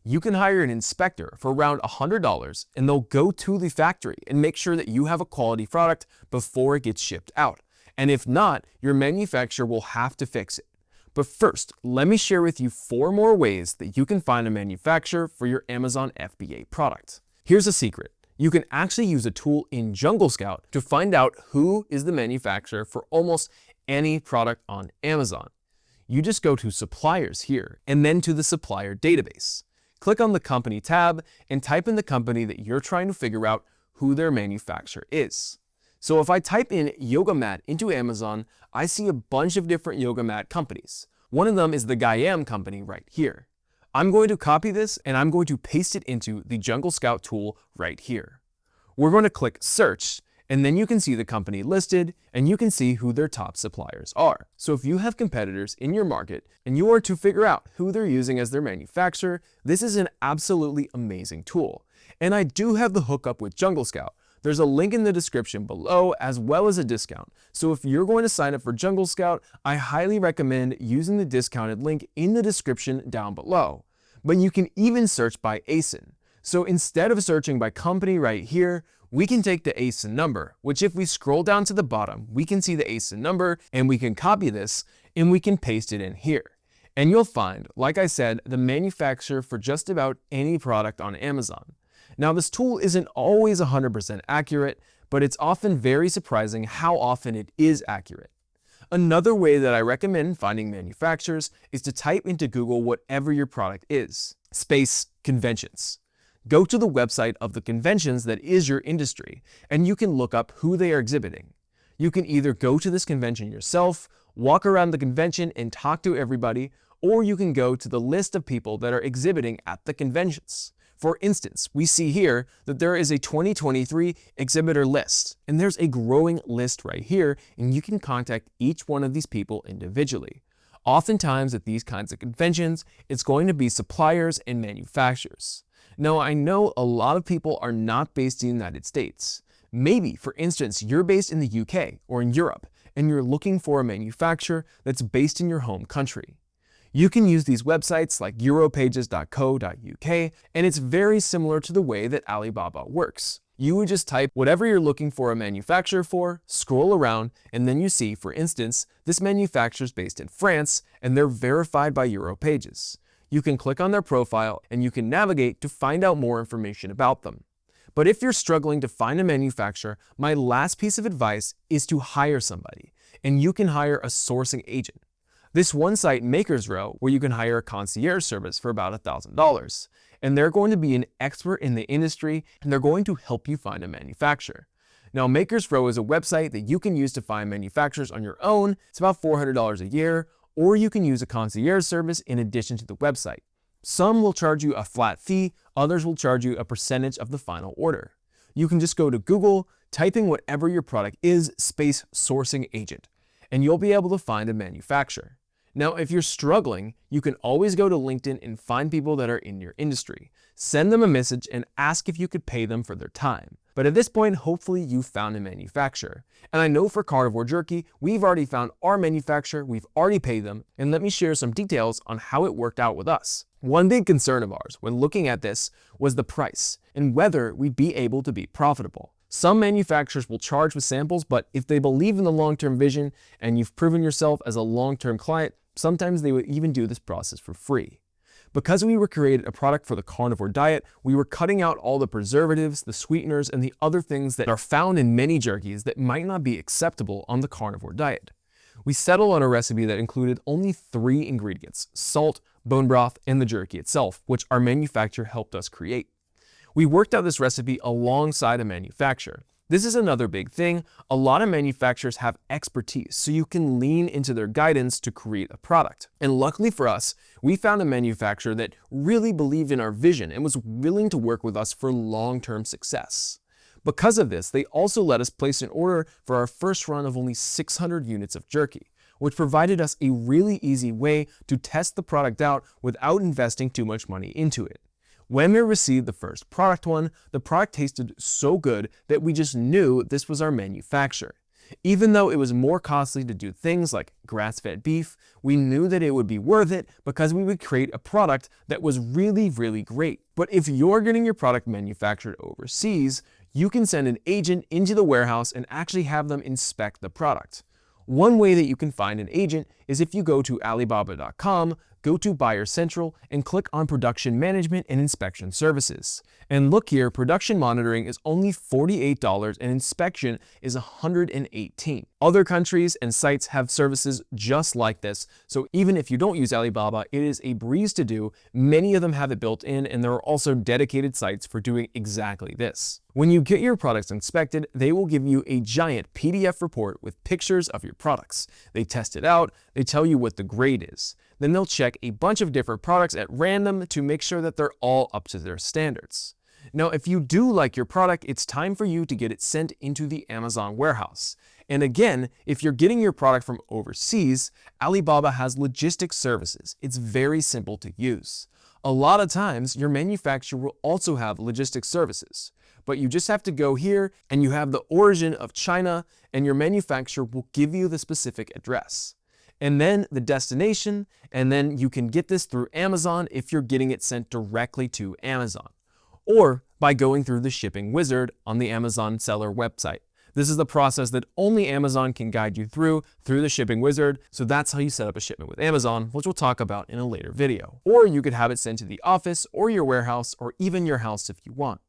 You can hire an inspector for around $100 and they'll go to the factory and make sure that you have a quality product before it gets shipped out. And if not, your manufacturer will have to fix it. But first, let me share with you 4 more ways that you can find a manufacturer for your Amazon FBA product. Here's a secret. You can actually use a tool in Jungle Scout to find out who is the manufacturer for almost any product on Amazon. You just go to suppliers here and then to the supplier database. Click on the company tab and type in the company that you're trying to figure out who their manufacturer is. So if I type in yoga mat into Amazon, I see a bunch of different yoga mat companies. One of them is the Gayam company right here. I'm going to copy this and I'm going to paste it into the Jungle Scout tool right here. We're going to click search and then you can see the company listed and you can see who their top suppliers are. So if you have competitors in your market and you are to figure out who they're using as their manufacturer, this is an absolutely amazing tool. And I do have the hookup with Jungle Scout. There's a link in the description below as well as a discount. So if you're going to sign up for Jungle Scout, I highly recommend using the discounted link in the description down below. But you can even search by ASIN. So instead of searching by company right here, we can take the ASIN number, which if we scroll down to the bottom, we can see the ASIN number and we can copy this and we can paste it in here. And you'll find, like I said, the manufacturer for just about any product on Amazon. Now this tool isn't always 100% accurate, but it's often very surprising how often it is accurate. Another way that I recommend finding manufacturers is to type into Google whatever your product is, space conventions. Go to the website of the conventions that is your industry, and you can look up who they are exhibiting. You can either go to this convention yourself, walk around the convention and talk to everybody, or you can go to the list of people that are exhibiting at the conventions. For instance, we see here that there is a 2023 exhibitor list, and there's a growing list right here, and you can contact each one of these people individually. Oftentimes at these kinds of conventions, it's going to be suppliers and manufacturers. Now, I know a lot of people are not based in the United States. Maybe, for instance, you're based in the UK or in Europe, and you're looking for a manufacturer that's based in your home country. You can use these websites like europages.co.uk, and it's very similar to the way that Alibaba works. You would just type whatever you're looking for a manufacturer for, scroll around, and then you see, for instance, this manufacturer is based in France, and they're verified by Europages. You can click on their profile, and you can navigate to find out more information about them. But if you're struggling to find a manufacturer, my last piece of advice is to hire somebody, and you can hire a sourcing agent. This one site, Makers Row, where you can hire a concierge service for about $1,000. And they're going to be an expert in the industry, and they're going to help you find a manufacturer. Now, Makers Row is a website that you can use to find manufacturers on your own. It's about $400 a year, or you can use a concierge service in addition to the website. Some will charge you a flat fee, others will charge you a percentage of the final order. You can just go to Google, Type in whatever your product is space sourcing agent, and you'll be able to find a manufacturer. Now, if you're struggling, you can always go to LinkedIn and find people that are in your industry. Send them a message and ask if you could pay them for their time. But at this point, hopefully you've found a manufacturer. And I know for carnivore jerky, we've already found our manufacturer, we've already paid them, and let me share some details on how it worked out with us. One big concern of ours when looking at this was the price and whether we'd be able to be profitable. Some manufacturers will charge with samples, but if they believe in the long-term vision and you've proven yourself as a long-term client, sometimes they would even do this process for free. Because we were created a product for the carnivore diet, we were cutting out all the preservatives, the sweeteners, and the other things that are found in many jerkies that might not be acceptable on the carnivore diet. We settled on a recipe that included only 3 ingredients: salt, bone broth, and the jerky itself, which our manufacturer helped us create. We worked out this recipe alongside a manufacturer. This is another big thing. A lot of manufacturers have expertise, so you can lean into their guidance to create a product. And luckily for us, we found a manufacturer that really believed in our vision and was willing to work with us for long-term success. Because of this, they also let us place an order for our first run of only 600 units of jerky, which provided us a really easy way to test the product out without investing too much money into it. When we received the first product one, the product tasted so good that we just knew this was our manufacturer. Even though it was more costly to do things like grass-fed beef, we knew that it would be worth it because we would create a product that was really, really great. But if you're getting your product manufactured overseas, you can send an agent into the warehouse and actually have them inspect the product. One way that you can find an agent is if you go to Alibaba.com, go to Buyer Central, and click on Production Management and Inspection Services. And look here, production monitoring is only $48 and inspection is $118. Other countries and sites have services just like this, so even if you don't use Alibaba, it is a breeze to do. Many of them have it built in, and there are also dedicated sites for doing exactly this. When you get your products inspected, they will give you a giant PDF report with pictures of your products. They test it out, they tell you what the grade is. Then they'll check a bunch of different products at random to make sure that they're all up to their standards. Now, if you do like your product, it's time for you to get it sent into the Amazon warehouse. And again, if you're getting your product from overseas, Alibaba has logistics services. It's very simple to use. A lot of times, your manufacturer will also have logistics services, but you just have to go here and you have the origin of China, and your manufacturer will give you the specific address. And then the destination, and then you can get this through Amazon if you're getting it sent directly to Amazon, or by going through the shipping wizard on the Amazon seller website. This is the process that only Amazon can guide you through the shipping wizard, so that's how you set up a shipment with Amazon, which we'll talk about in a later video. Or you could have it sent to the office or your warehouse or even your house if you want.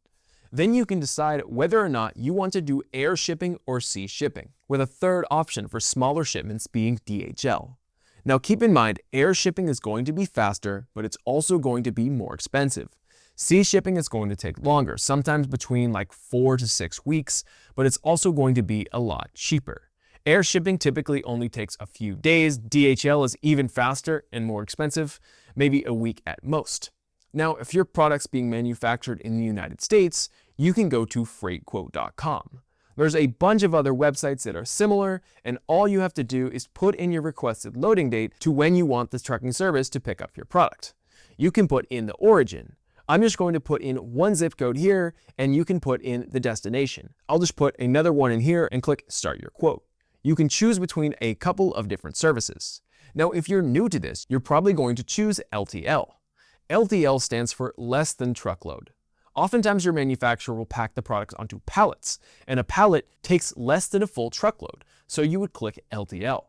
Then you can decide whether or not you want to do air shipping or sea shipping, with a third option for smaller shipments being DHL. Now keep in mind, air shipping is going to be faster, but it's also going to be more expensive. Sea shipping is going to take longer, sometimes between like 4 to 6 weeks, but it's also going to be a lot cheaper. Air shipping typically only takes a few days. DHL is even faster and more expensive, maybe a week at most. Now, if your product's being manufactured in the United States, you can go to freightquote.com. There's a bunch of other websites that are similar, and all you have to do is put in your requested loading date to when you want this trucking service to pick up your product. You can put in the origin. I'm just going to put in one zip code here, and you can put in the destination. I'll just put another one in here and click Start Your Quote. You can choose between a couple of different services. Now, if you're new to this, you're probably going to choose LTL. LTL stands for less than truckload. Oftentimes your manufacturer will pack the products onto pallets, and a pallet takes less than a full truckload, so you would click LTL.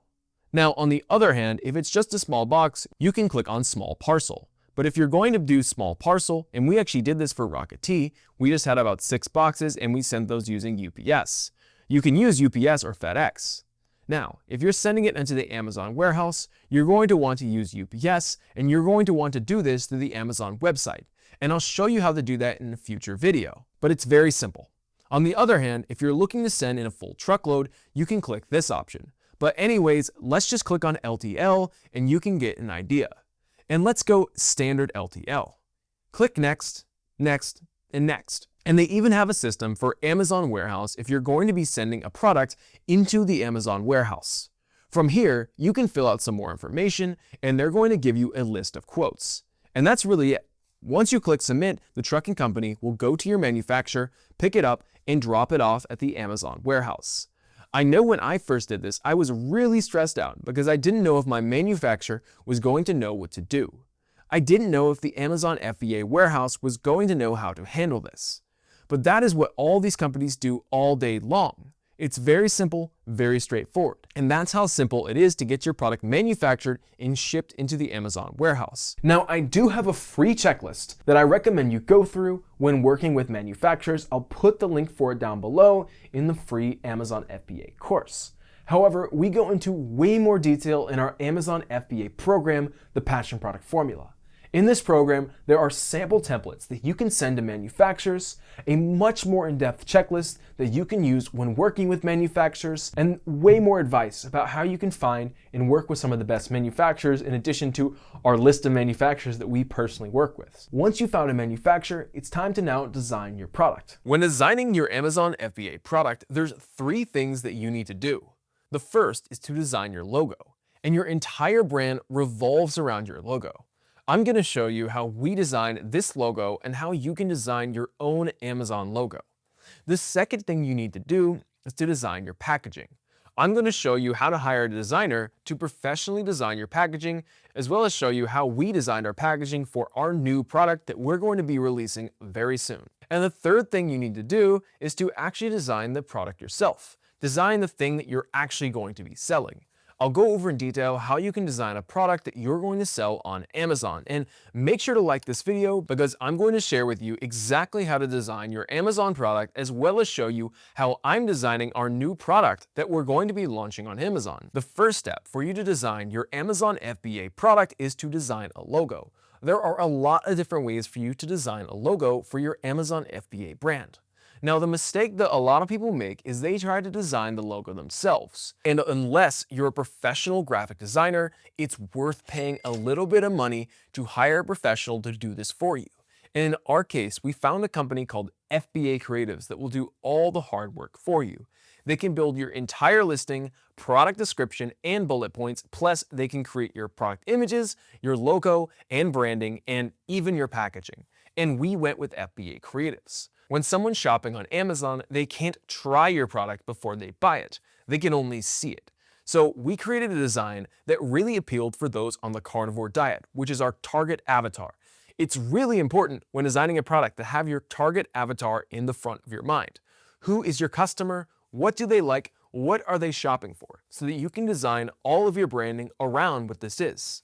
Now, on the other hand, if it's just a small box, you can click on small parcel. But if you're going to do small parcel, and we actually did this for Rocket Tea, we just had about 6 boxes and we sent those using UPS. You can use UPS or FedEx. Now, if you're sending it into the Amazon warehouse, you're going to want to use UPS, and you're going to want to do this through the Amazon website. And I'll show you how to do that in a future video, but it's very simple. On the other hand, if you're looking to send in a full truckload, you can click this option. But anyways, let's just click on LTL and you can get an idea. And let's go standard LTL. Click next, next, and next. And they even have a system for Amazon Warehouse if you're going to be sending a product into the Amazon warehouse. From here, you can fill out some more information and they're going to give you a list of quotes. And that's really it. Once you click submit, the trucking company will go to your manufacturer, pick it up, and drop it off at the Amazon warehouse. I know when I first did this, I was really stressed out because I didn't know if my manufacturer was going to know what to do. I didn't know if the Amazon FBA warehouse was going to know how to handle this. But that is what all these companies do all day long. It's very simple, very straightforward. And that's how simple it is to get your product manufactured and shipped into the Amazon warehouse. Now, I do have a free checklist that I recommend you go through when working with manufacturers. I'll put the link for it down below in the free Amazon FBA course. However, we go into way more detail in our Amazon FBA program, the Passion Product Formula. In this program, there are sample templates that you can send to manufacturers, a much more in-depth checklist that you can use when working with manufacturers, and way more advice about how you can find and work with some of the best manufacturers in addition to our list of manufacturers that we personally work with. Once you found a manufacturer, it's time to now design your product. When designing your Amazon FBA product, there's 3 things that you need to do. The first is to design your logo, and your entire brand revolves around your logo. I'm going to show you how we design this logo and how you can design your own Amazon logo. The second thing you need to do is to design your packaging. I'm going to show you how to hire a designer to professionally design your packaging, as well as show you how we designed our packaging for our new product that we're going to be releasing very soon. And the third thing you need to do is to actually design the product yourself. Design the thing that you're actually going to be selling. I'll go over in detail how you can design a product that you're going to sell on Amazon, and make sure to like this video because I'm going to share with you exactly how to design your Amazon product, as well as show you how I'm designing our new product that we're going to be launching on Amazon. The first step for you to design your Amazon FBA product is to design a logo. There are a lot of different ways for you to design a logo for your Amazon FBA brand. Now, the mistake that a lot of people make is they try to design the logo themselves. And unless you're a professional graphic designer, it's worth paying a little bit of money to hire a professional to do this for you. And in our case, we found a company called FBA Creatives that will do all the hard work for you. They can build your entire listing, product description, and bullet points, plus they can create your product images, your logo, and branding, and even your packaging. And we went with FBA Creatives. When someone's shopping on Amazon, they can't try your product before they buy it. They can only see it. So we created a design that really appealed for those on the carnivore diet, which is our target avatar. It's really important when designing a product to have your target avatar in the front of your mind. Who is your customer? What do they like? What are they shopping for? So that you can design all of your branding around what this is.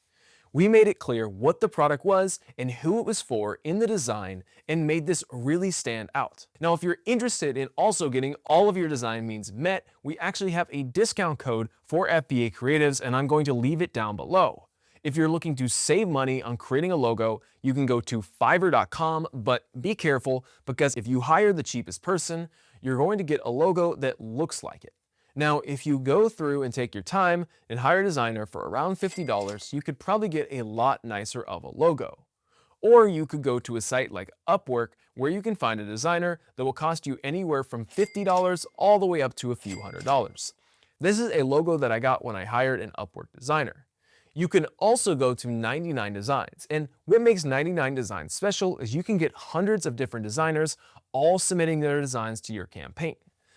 We made it clear what the product was and who it was for in the design and made this really stand out. Now, if you're interested in also getting all of your design needs met, we actually have a discount code for FBA Creatives, and I'm going to leave it down below. If you're looking to save money on creating a logo, you can go to fiverr.com, but be careful because if you hire the cheapest person, you're going to get a logo that looks like it. Now, if you go through and take your time and hire a designer for around $50, you could probably get a lot nicer of a logo. Or you could go to a site like Upwork where you can find a designer that will cost you anywhere from $50 all the way up to a few $100s. This is a logo that I got when I hired an Upwork designer. You can also go to 99 Designs, and what makes 99 Designs special is you can get hundreds of different designers all submitting their designs to your campaign.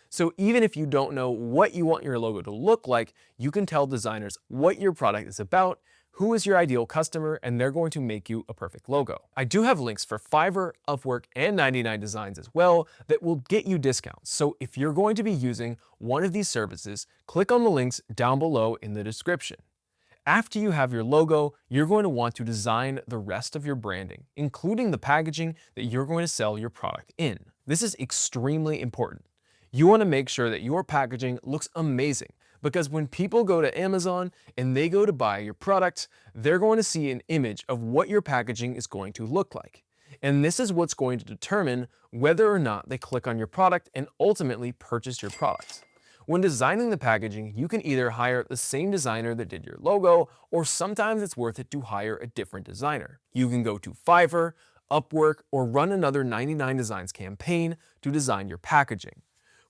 So even if you don't know what you want your logo to look like, you can tell designers what your product is about, who is your ideal customer, and they're going to make you a perfect logo. I do have links for Fiverr, Upwork, and 99 Designs as well that will get you discounts. So if you're going to be using one of these services, click on the links down below in the description. After you have your logo, you're going to want to design the rest of your branding, including the packaging that you're going to sell your product in. This is extremely important. You want to make sure that your packaging looks amazing, because when people go to Amazon and they go to buy your product, they're going to see an image of what your packaging is going to look like. And this is what's going to determine whether or not they click on your product and ultimately purchase your product. When designing the packaging, you can either hire the same designer that did your logo, or sometimes it's worth it to hire a different designer. You can go to Fiverr, Upwork, or run another 99 Designs campaign to design your packaging.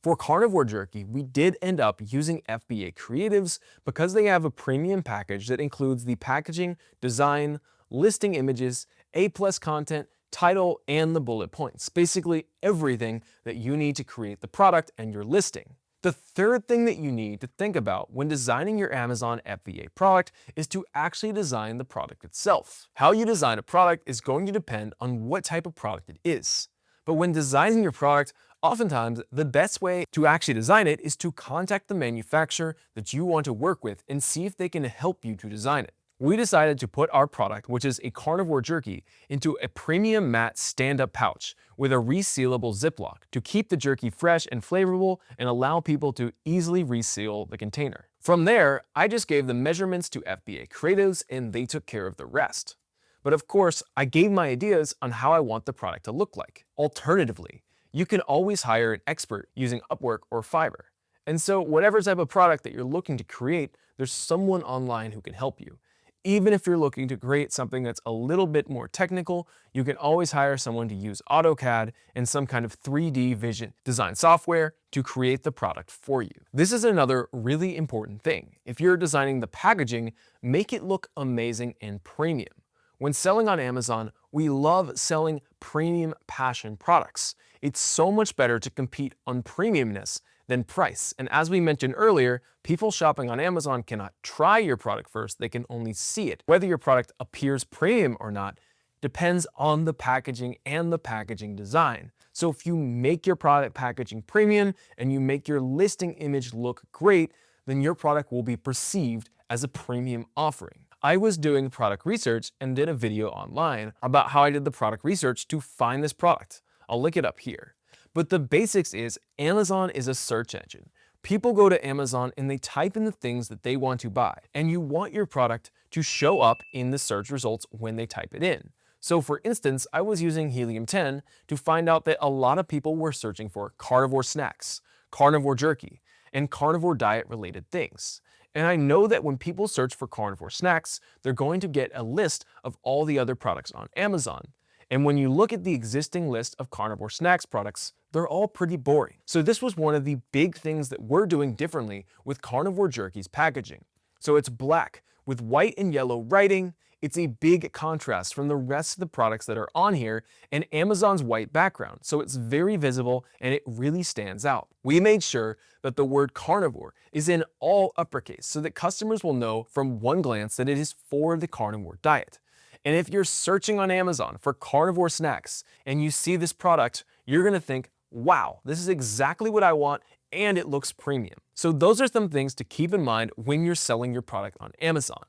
For carnivore jerky, we did end up using FBA creatives because they have a premium package that includes the packaging, design, listing images, A+ content, title, and the bullet points. Basically everything that you need to create the product and your listing. The third thing that you need to think about when designing your Amazon FBA product is to actually design the product itself. How you design a product is going to depend on what type of product it is. But when designing your product, oftentimes the best way to actually design it is to contact the manufacturer that you want to work with and see if they can help you to design it. We decided to put our product, which is a carnivore jerky, into a premium matte stand-up pouch with a resealable Ziploc to keep the jerky fresh and flavorful and allow people to easily reseal the container. From there, I just gave the measurements to FBA creatives and they took care of the rest. But of course, I gave my ideas on how I want the product to look like. Alternatively, you can always hire an expert using Upwork or Fiverr. And so whatever type of product that you're looking to create, there's someone online who can help you. Even if you're looking to create something that's a little bit more technical, you can always hire someone to use AutoCAD and some kind of 3D vision design software to create the product for you. This is another really important thing. If you're designing the packaging, make it look amazing and premium. When selling on Amazon, we love selling premium passion products. It's so much better to compete on premiumness than price. And as we mentioned earlier, people shopping on Amazon cannot try your product first, they can only see it. Whether your product appears premium or not depends on the packaging and the packaging design. So if you make your product packaging premium and you make your listing image look great, then your product will be perceived as a premium offering. I was doing product research and did a video online about how I did the product research to find this product. I'll link it up here. But the basics is Amazon is a search engine. People go to Amazon and they type in the things that they want to buy, and you want your product to show up in the search results when they type it in. So for instance, I was using Helium-10 to find out that a lot of people were searching for carnivore snacks, carnivore jerky, and carnivore diet related things. And I know that when people search for carnivore snacks, they're going to get a list of all the other products on Amazon. And when you look at the existing list of carnivore snacks products, they're all pretty boring. So this was one of the big things that we're doing differently with carnivore jerky's packaging. So it's black with white and yellow writing. It's a big contrast from the rest of the products that are on here and Amazon's white background. So it's very visible and it really stands out. We made sure that the word carnivore is in all uppercase so that customers will know from one glance that it is for the carnivore diet. And if you're searching on Amazon for carnivore snacks and you see this product, you're gonna think, wow, this is exactly what I want and it looks premium. So those are some things to keep in mind when you're selling your product on Amazon.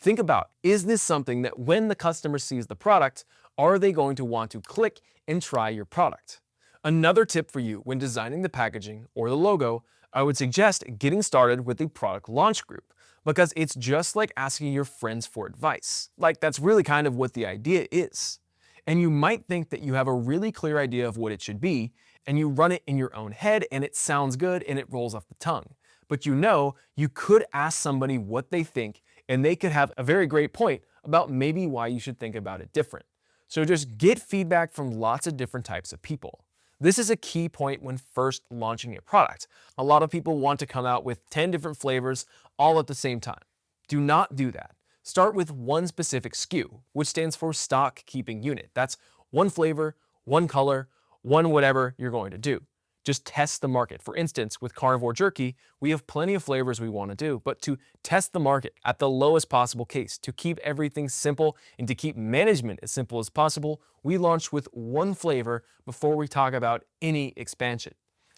Think about, is this something that when the customer sees the product, are they going to want to click and try your product? Another tip for you when designing the packaging or the logo, I would suggest getting started with a product launch group, because it's just like asking your friends for advice. Like that's really kind of what the idea is. And you might think that you have a really clear idea of what it should be, and you run it in your own head and it sounds good and it rolls off the tongue. But you could ask somebody what they think and they could have a very great point about maybe why you should think about it different. So just get feedback from lots of different types of people. This is a key point when first launching a product. A lot of people want to come out with 10 different flavors all at the same time. Do not do that. Start with one specific SKU, which stands for stock keeping unit. That's one flavor, one color, one whatever you're going to do. Just test the market. For instance, with carnivore jerky, we have plenty of flavors we want to do, but to test the market at the lowest possible case, to keep everything simple and to keep management as simple as possible, we launched with one flavor before we talk about any expansion.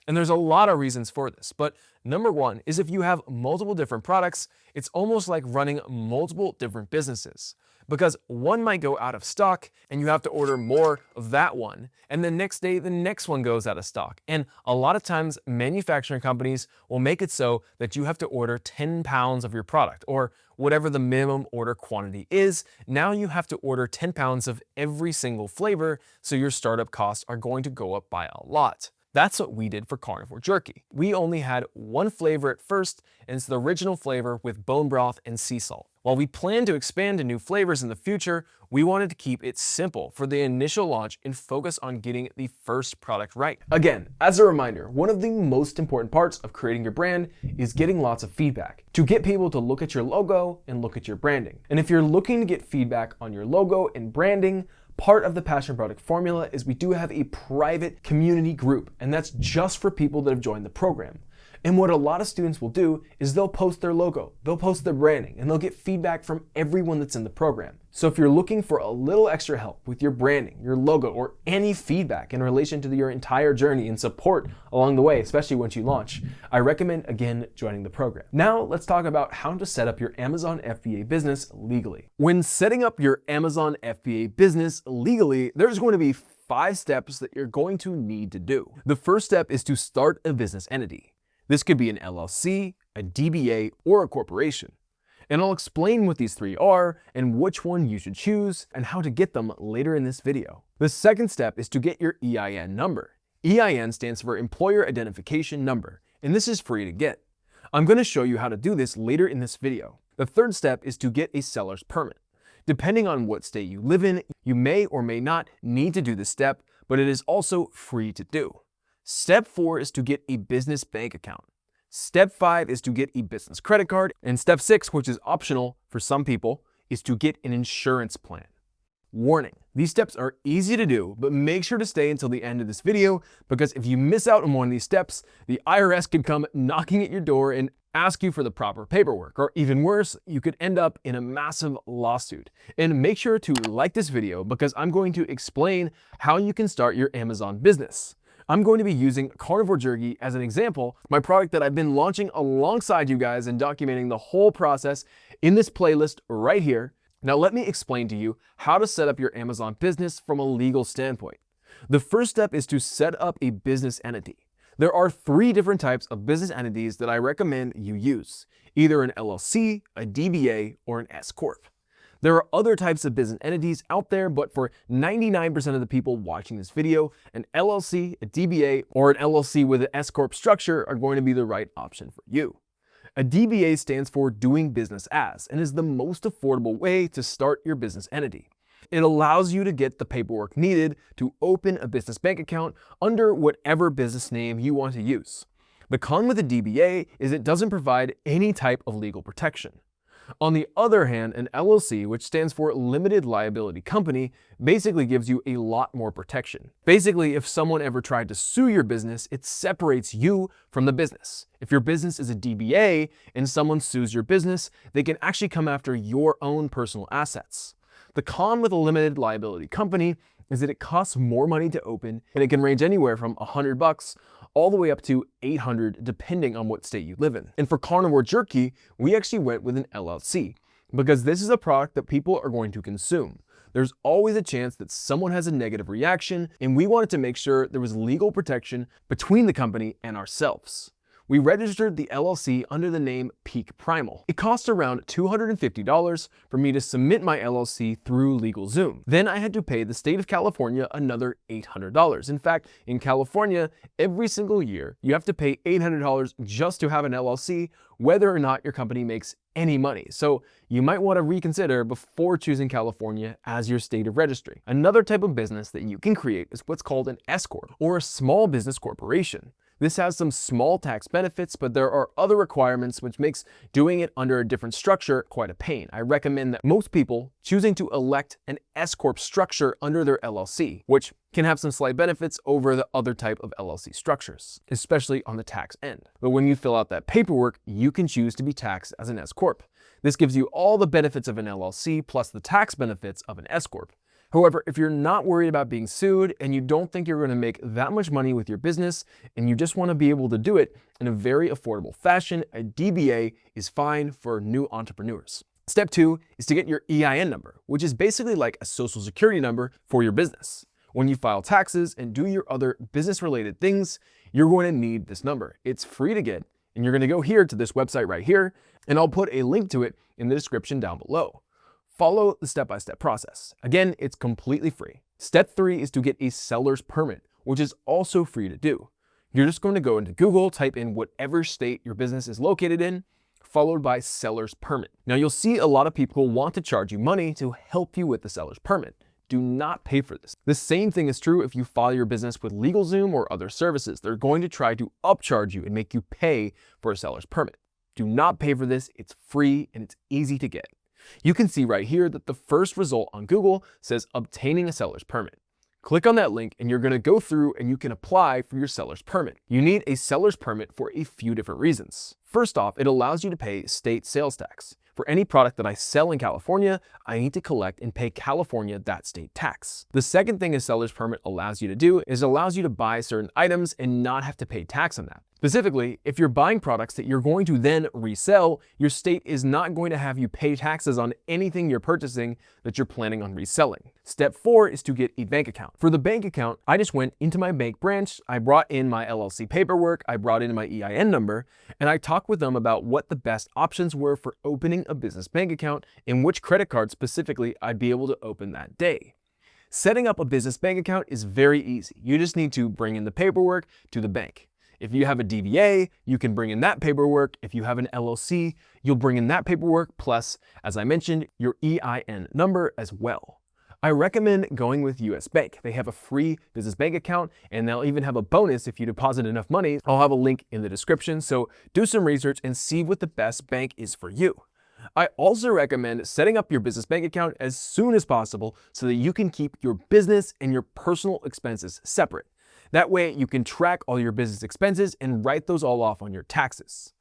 And there's a lot of reasons for this, but number one is if you have multiple different products, it's almost like running multiple different businesses. Because one might go out of stock and you have to order more of that one, and the next day the next one goes out of stock. And a lot of times manufacturing companies will make it so that you have to order 10 pounds of your product or whatever the minimum order quantity is. Now you have to order 10 pounds of every single flavor, so your startup costs are going to go up by a lot. That's what we did for carnivore jerky. We only had one flavor at first, and it's the original flavor with bone broth and sea salt. While we plan to expand to new flavors in the future, we wanted to keep it simple for the initial launch and focus on getting the first product right. Again, as a reminder, one of the most important parts of creating your brand is getting lots of feedback to get people to look at your logo and look at your branding. And if you're looking to get feedback on your logo and branding, part of the Passion Product Formula is we do have a private community group, and that's just for people that have joined the program. And what a lot of students will do is they'll post their logo, they'll post their branding, and they'll get feedback from everyone that's in the program. So if you're looking for a little extra help with your branding, your logo, or any feedback in relation to your entire journey and support along the way, especially once you launch, I recommend again joining the program. Now let's talk about how to set up your Amazon FBA business legally. When setting up your Amazon FBA business legally, there's going to be 5 steps that you're going to need to do. The first step is to start a business entity. This could be an LLC, a DBA, or a corporation. And I'll explain what these 3 are and which one you should choose and how to get them later in this video. The second step is to get your EIN number. EIN stands for Employer Identification Number, and this is free to get. I'm going to show you how to do this later in this video. The third step is to get a seller's permit. Depending on what state you live in, you may or may not need to do this step, but it is also free to do. Step 4 is to get a business bank account. Step 5 is to get a business credit card. And step 6, which is optional for some people, is to get an insurance plan. Warning, these steps are easy to do, but make sure to stay until the end of this video because if you miss out on one of these steps, the IRS could come knocking at your door and ask you for the proper paperwork, or even worse, you could end up in a massive lawsuit. And make sure to like this video because I'm going to explain how you can start your Amazon business. I'm going to be using carnivore jerky as an example, my product that I've been launching alongside you guys and documenting the whole process in this playlist right here. Now let me explain to you how to set up your Amazon business from a legal standpoint. The first step is to set up a business entity. There are 3 different types of business entities that I recommend you use, either an LLC, a DBA, or an S Corp. There are other types of business entities out there, but for 99% of the people watching this video, an LLC, a DBA, or an LLC with an S Corp structure are going to be the right option for you. A DBA stands for Doing Business As and is the most affordable way to start your business entity. It allows you to get the paperwork needed to open a business bank account under whatever business name you want to use. The con with a DBA is it doesn't provide any type of legal protection. On the other hand, an LLC, which stands for Limited Liability Company, basically gives you a lot more protection. Basically, if someone ever tried to sue your business, it separates you from the business. If your business is a DBA and someone sues your business, they can actually come after your own personal assets. The con with a limited liability company is that it costs more money to open, and it can range anywhere from $100 all the way up to $800 depending on what state you live in. And for carnivore jerky, we actually went with an LLC because this is a product that people are going to consume. There's always a chance that someone has a negative reaction, and we wanted to make sure there was legal protection between the company and ourselves. We registered the LLC under the name Peak Primal. It cost around $250 for me to submit my LLC through LegalZoom. Then I had to pay the state of California another $800. In fact, in California, every single year, you have to pay $800 just to have an LLC, whether or not your company makes any money. So you might want to reconsider before choosing California as your state of registry. Another type of business that you can create is what's called an S Corp, or a small business corporation. This has some small tax benefits, but there are other requirements which makes doing it under a different structure quite a pain. I recommend that most people choosing to elect an S Corp structure under their LLC, which can have some slight benefits over the other type of LLC structures, especially on the tax end. But when you fill out that paperwork, you can choose to be taxed as an S Corp. This gives you all the benefits of an LLC plus the tax benefits of an S Corp. However, if you're not worried about being sued and you don't think you're going to make that much money with your business and you just want to be able to do it in a very affordable fashion, a DBA is fine for new entrepreneurs. Step 2 is to get your EIN number, which is basically like a social security number for your business. When you file taxes and do your other business-related things, you're going to need this number. It's free to get, and you're going to go here to this website right here, and I'll put a link to it in the description down below. Follow the step-by-step process. Again, it's completely free. Step 3 is to get a seller's permit, which is also free to do. You're just going to go into Google, type in whatever state your business is located in, followed by seller's permit. Now you'll see a lot of people want to charge you money to help you with the seller's permit. Do not pay for this. The same thing is true if you file your business with LegalZoom or other services. They're going to try to upcharge you and make you pay for a seller's permit. Do not pay for this. It's free and it's easy to get. You can see right here that the first result on Google says obtaining a seller's permit. Click on that link and you're going to go through and you can apply for your seller's permit. You need a seller's permit for a few different reasons. First off, it allows you to pay state sales tax. For any product that I sell in California, I need to collect and pay California that state tax. The second thing a seller's permit allows you to do is it allows you to buy certain items and not have to pay tax on that. Specifically, if you're buying products that you're going to then resell, your state is not going to have you pay taxes on anything you're purchasing that you're planning on reselling. Step 4 is to get a bank account. For the bank account, I just went into my bank branch, I brought in my LLC paperwork, I brought in my EIN number, and I talked with them about what the best options were for opening a business bank account and which credit card specifically I'd be able to open that day. Setting up a business bank account is very easy. You just need to bring in the paperwork to the bank. If you have a DBA, you can bring in that paperwork. If you have an LLC, you'll bring in that paperwork, plus, as I mentioned, your EIN number as well. I recommend going with US Bank. They have a free business bank account, and they'll even have a bonus if you deposit enough money. I'll have a link in the description, so do some research and see what the best bank is for you. I also recommend setting up your business bank account as soon as possible so that you can keep your business and your personal expenses separate. That way you can track all your business expenses and write those all off on your taxes.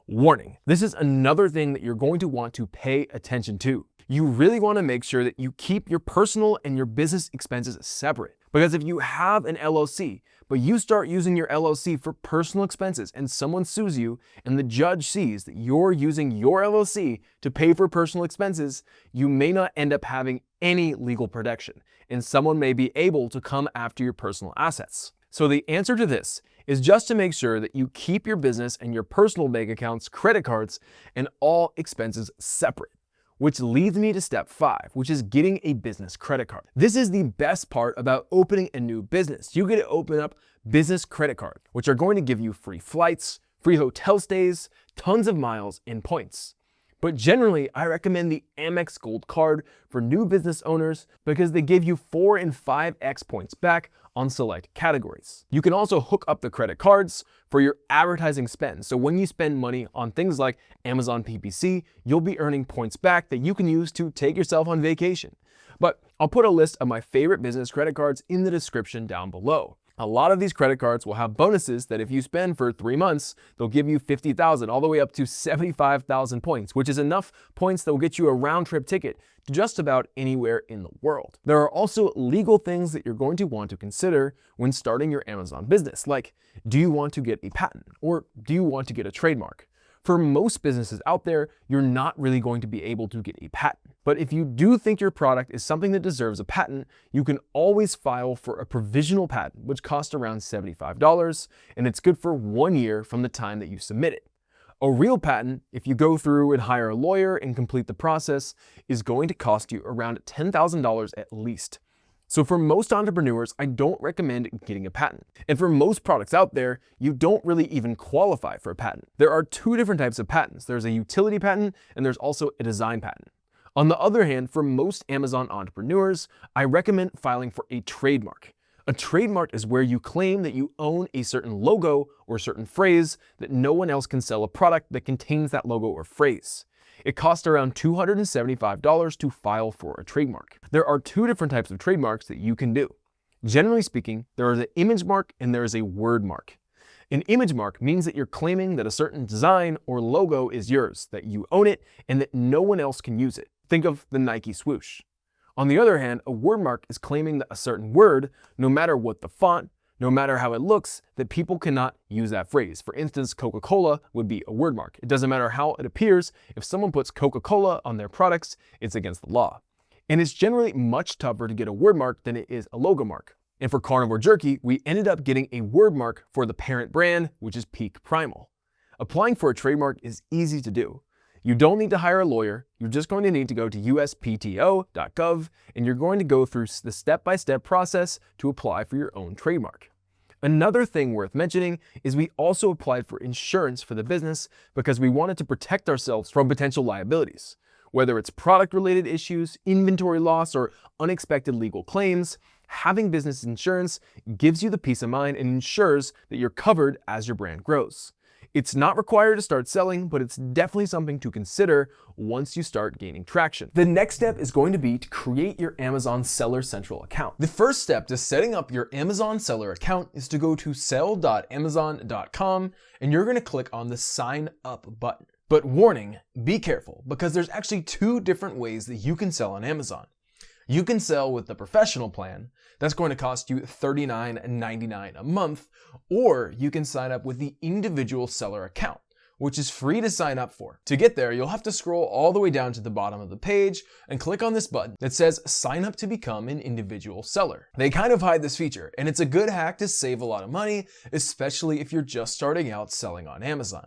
Warning, this is another thing that you're going to want to pay attention to. You really want to make sure that you keep your personal and your business expenses separate. Because if you have an LLC, but you start using your LLC for personal expenses and someone sues you and the judge sees that you're using your LLC to pay for personal expenses, you may not end up having any legal protection and someone may be able to come after your personal assets. So the answer to this is just to make sure that you keep your business and your personal bank accounts, credit cards, and all expenses separate. Which leads me to step 5, which is getting a business credit card. This is the best part about opening a new business. You get to open up business credit card, which are going to give you free flights, free hotel stays, tons of miles, and points. But generally, I recommend the Amex Gold Card for new business owners because they give you 4 and 5x points back on select categories. You can also hook up the credit cards for your advertising spend. So when you spend money on things like Amazon PPC, you'll be earning points back that you can use to take yourself on vacation. But I'll put a list of my favorite business credit cards in the description down below. A lot of these credit cards will have bonuses that if you spend for 3 months, they'll give you 50,000 all the way up to 75,000 points, which is enough points that will get you a round trip ticket to just about anywhere in the world. There are also legal things that you're going to want to consider when starting your Amazon business, like do you want to get a patent or do you want to get a trademark? For most businesses out there, you're not really going to be able to get a patent. But if you do think your product is something that deserves a patent, you can always file for a provisional patent, which costs around $75, and it's good for 1 year from the time that you submit it. A real patent, if you go through and hire a lawyer and complete the process, is going to cost you around $10,000 at least. So for most entrepreneurs, I don't recommend getting a patent. And for most products out there, you don't really even qualify for a patent. There are 2 different types of patents. There's a utility patent and there's also a design patent. On the other hand, for most Amazon entrepreneurs, I recommend filing for a trademark. A trademark is where you claim that you own a certain logo or certain phrase that no one else can sell a product that contains that logo or phrase. It costs around $275 to file for a trademark. There are 2 different types of trademarks that you can do. Generally speaking, there is an image mark and there is a word mark. An image mark means that you're claiming that a certain design or logo is yours, that you own it, and that no one else can use it. Think of the Nike swoosh. On the other hand, a word mark is claiming that a certain word, no matter what the font, no matter how it looks, that people cannot use that phrase. For instance, Coca-Cola would be a word mark. It doesn't matter how it appears. If someone puts Coca-Cola on their products, it's against the law. And it's generally much tougher to get a word mark than it is a logo mark. And for carnivore jerky, we ended up getting a word mark for the parent brand, which is Peak Primal. Applying for a trademark is easy to do. You don't need to hire a lawyer. You're just going to need to go to uspto.gov and you're going to go through the step-by-step process to apply for your own trademark. Another thing worth mentioning is we also applied for insurance for the business because we wanted to protect ourselves from potential liabilities. Whether it's product-related issues, inventory loss, or unexpected legal claims, having business insurance gives you the peace of mind and ensures that you're covered as your brand grows. It's not required to start selling, but it's definitely something to consider once you start gaining traction. The next step is going to be to create your Amazon Seller Central account. The first step to setting up your Amazon Seller account is to go to sell.amazon.com and you're going to click on the Sign Up button. But warning, be careful, because there's actually two different ways that you can sell on Amazon. You can sell with the professional plan. That's going to cost you $39.99 a month, or you can sign up with the individual seller account, which is free to sign up for. To get there, you'll have to scroll all the way down to the bottom of the page and click on this button that says sign up to become an individual seller. They kind of hide this feature, and it's a good hack to save a lot of money, especially if you're just starting out selling on Amazon.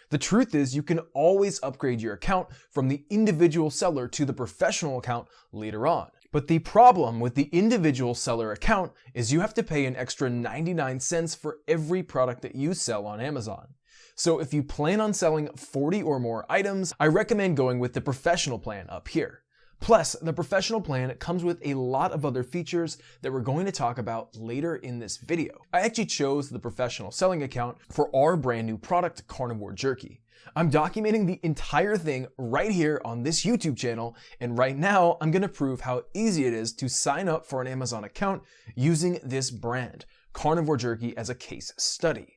The truth is, you can always upgrade your account from the individual seller to the professional account later on. But the problem with the individual seller account is you have to pay an extra 99 cents for every product that you sell on Amazon. So if you plan on selling 40 or more items, I recommend going with the professional plan up here. Plus, the professional plan comes with a lot of other features that we're going to talk about later in this video. I actually chose the professional selling account for our brand new product, Carnivore Jerky. I'm documenting the entire thing right here on this YouTube channel, and right now I'm going to prove how easy it is to sign up for an Amazon account using this brand, Carnivore Jerky, as a case study.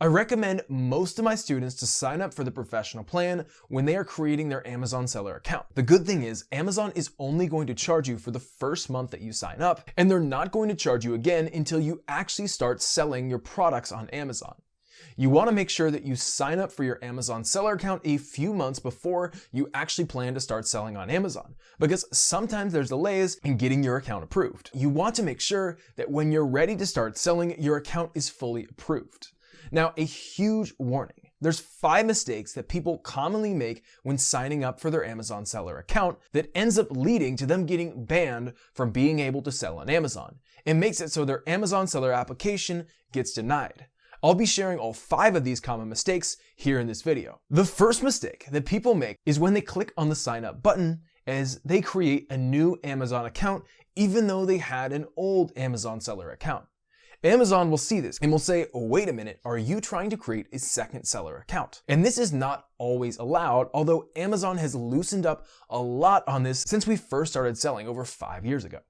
I recommend most of my students to sign up for the professional plan when they are creating their Amazon seller account. The good thing is Amazon is only going to charge you for the first month that you sign up, and they're not going to charge you again until you actually start selling your products on Amazon. You want to make sure that you sign up for your Amazon seller account a few months before you actually plan to start selling on Amazon, because sometimes there's delays in getting your account approved. You want to make sure that when you're ready to start selling, your account is fully approved. Now, a huge warning. There's 5 mistakes that people commonly make when signing up for their Amazon seller account that ends up leading to them getting banned from being able to sell on Amazon. It makes it so their Amazon seller application gets denied. I'll be sharing all 5 of these common mistakes here in this video. The first mistake that people make is when they click on the sign up button as they create a new Amazon account even though they had an old Amazon seller account. Amazon will see this and will say, oh, wait a minute, are you trying to create a second seller account? And this is not always allowed, although Amazon has loosened up a lot on this since we first started selling over 5 years ago.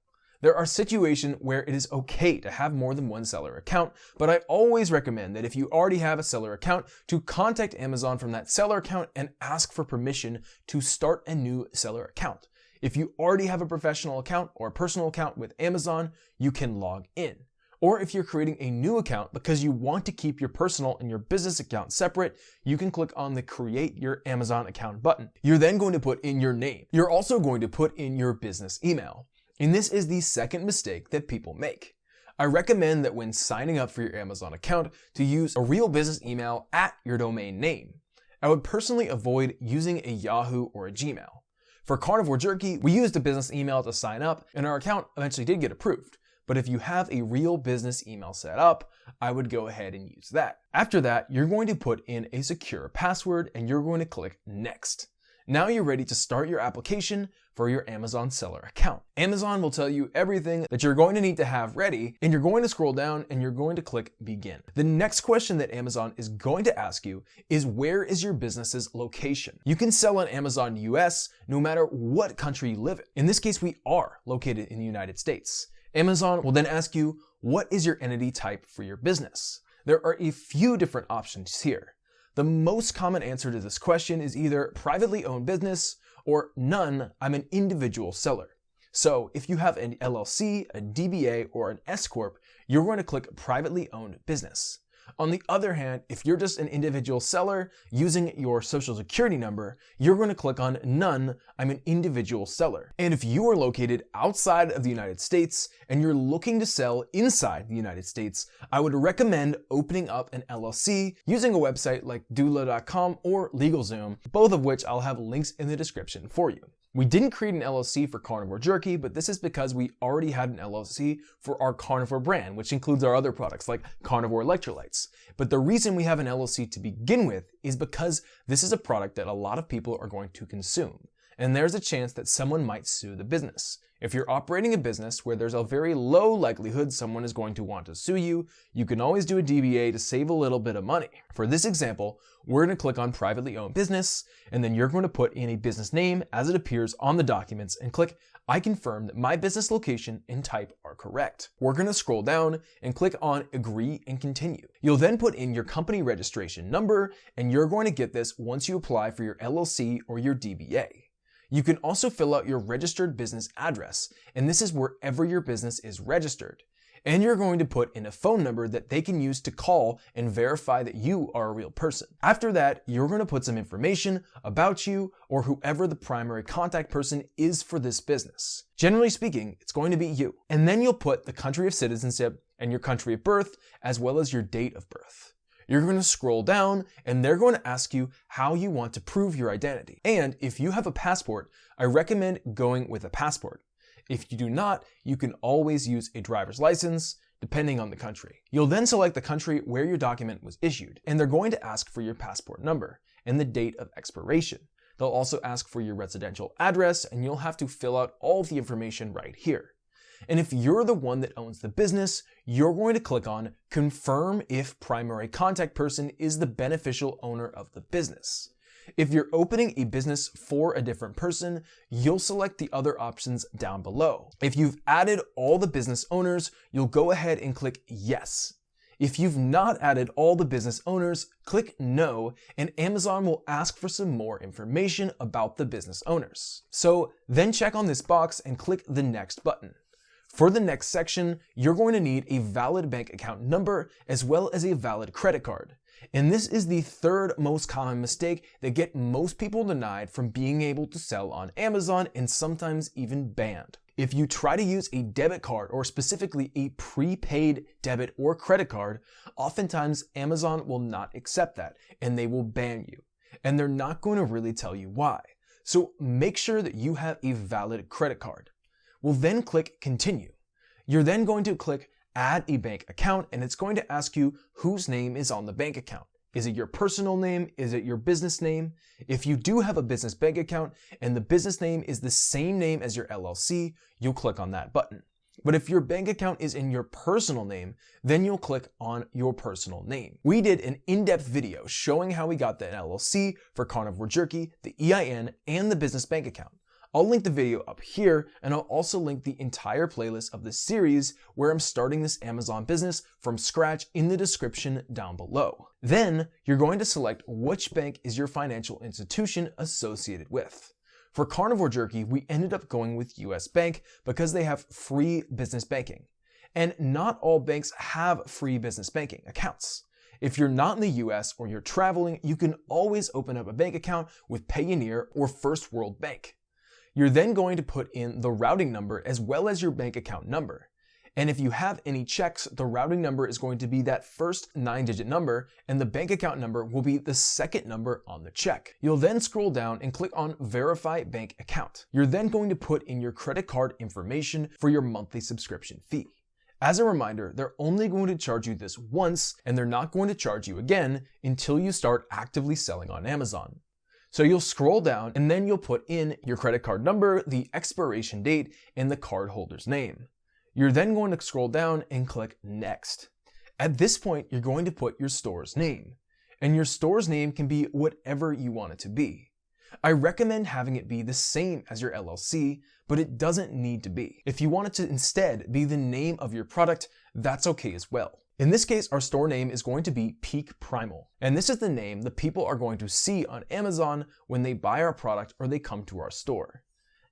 There are situations where it is okay to have more than one seller account, but I always recommend that if you already have a seller account, to contact Amazon from that seller account and ask for permission to start a new seller account. If you already have a professional account or a personal account with Amazon, you can log in. Or if you're creating a new account because you want to keep your personal and your business account separate, you can click on the Create Your Amazon Account button. You're then going to put in your name. You're also going to put in your business email. And this is the second mistake that people make. I recommend that when signing up for your Amazon account to use a real business email at your domain name. I would personally avoid using a Yahoo or a Gmail. For Carnivore Jerky, we used a business email to sign up, and our account eventually did get approved. But if you have a real business email set up, I would go ahead and use that. After that, you're going to put in a secure password and you're going to click Next. Now you're ready to start your application for your Amazon seller account. Amazon will tell you everything that you're going to need to have ready, and you're going to scroll down and you're going to click Begin. The next question that Amazon is going to ask you is, where is your business's location? You can sell on Amazon US no matter what country you live in. In this case, we are located in the United States. Amazon will then ask you, what is your entity type for your business? There are a few different options here. The most common answer to this question is either privately owned business or none, I'm an individual seller. So if you have an LLC, a DBA, or an S Corp, you're going to click privately owned business. On the other hand, if you're just an individual seller using your social security number, you're going to click on None, I'm an individual seller. And if you are located outside of the United States and you're looking to sell inside the United States, I would recommend opening up an LLC using a website like doula.com or LegalZoom, both of which I'll have links in the description for you. We didn't create an LLC for Carnivore Jerky, but this is because we already had an LLC for our Carnivore brand, which includes our other products like Carnivore Electrolytes. But the reason we have an LLC to begin with is because this is a product that a lot of people are going to consume. And there's a chance that someone might sue the business. If you're operating a business where there's a very low likelihood someone is going to want to sue you, you can always do a DBA to save a little bit of money. For this example, we're going to click on privately owned business, and then you're going to put in a business name as it appears on the documents and click I confirm that my business location and type are correct. We're going to scroll down and click on agree and continue. You'll then put in your company registration number, and you're going to get this once you apply for your LLC or your DBA. You can also fill out your registered business address, and this is wherever your business is registered. And you're going to put in a phone number that they can use to call and verify that you are a real person. After that, you're going to put some information about you or whoever the primary contact person is for this business. Generally speaking, it's going to be you. And then you'll put the country of citizenship and your country of birth, as well as your date of birth. You're going to scroll down and they're going to ask you how you want to prove your identity. And if you have a passport, I recommend going with a passport. If you do not, you can always use a driver's license, depending on the country. You'll then select the country where your document was issued, and they're going to ask for your passport number and the date of expiration. They'll also ask for your residential address, and you'll have to fill out all the information right here. And if you're the one that owns the business, you're going to click on Confirm if primary contact person is the beneficial owner of the business. If you're opening a business for a different person, you'll select the other options down below. If you've added all the business owners, you'll go ahead and click Yes. If you've not added all the business owners, click No, and Amazon will ask for some more information about the business owners. So then check on this box and click the Next button. For the next section, you're going to need a valid bank account number as well as a valid credit card. And this is the third most common mistake that get most people denied from being able to sell on Amazon and sometimes even banned. If you try to use a debit card or specifically a prepaid debit or credit card, oftentimes Amazon will not accept that and they will ban you. And they're not going to really tell you why. So make sure that you have a valid credit card. We'll then click Continue. You're then going to click Add a bank account, and it's going to ask you whose name is on the bank account. Is it your personal name? Is it your business name? If you do have a business bank account and the business name is the same name as your LLC, you'll click on that button. But if your bank account is in your personal name, then you'll click on your personal name. We did an in-depth video showing how we got the LLC for Carnivore Jerky, the EIN, and the business bank account. I'll link the video up here, and I'll also link the entire playlist of this series where I'm starting this Amazon business from scratch in the description down below. Then you're going to select which bank is your financial institution associated with. For Carnivore Jerky, we ended up going with US Bank because they have free business banking. And not all banks have free business banking accounts. If you're not in the US or you're traveling, you can always open up a bank account with Payoneer or First World Bank. You're then going to put in the routing number as well as your bank account number. And if you have any checks, the routing number is going to be that first 9-digit number, and the bank account number will be the second number on the check. You'll then scroll down and click on Verify Bank Account. You're then going to put in your credit card information for your monthly subscription fee. As a reminder, they're only going to charge you this once, and they're not going to charge you again until you start actively selling on Amazon. So you'll scroll down and then you'll put in your credit card number, the expiration date, and the cardholder's name. You're then going to scroll down and click Next. At this point, you're going to put your store's name. And your store's name can be whatever you want it to be. I recommend having it be the same as your LLC, but it doesn't need to be. If you want it to instead be the name of your product, that's okay as well. In this case, our store name is going to be Peak Primal, and this is the name the people are going to see on Amazon when they buy our product or they come to our store.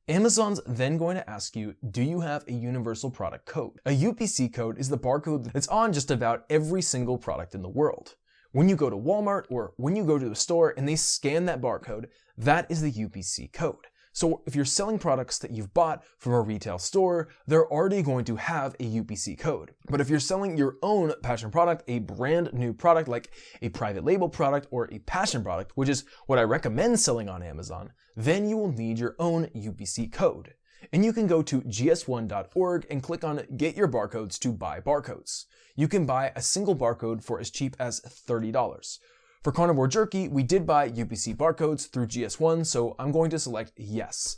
Amazon's then going to ask you, do you have a universal product code? A UPC code is the barcode that's on just about every single product in the world. When you go to Walmart or when you go to the store and they scan that barcode, that is the UPC code. So if you're selling products that you've bought from a retail store, they're already going to have a UPC code. But if you're selling your own passion product, a brand new product like a private label product or a passion product, which is what I recommend selling on Amazon, then you will need your own UPC code. And you can go to gs1.org and click on Get Your Barcodes to buy barcodes. You can buy a single barcode for as cheap as $30. For carnivore jerky, we did buy UPC barcodes through GS1, so I'm going to select yes.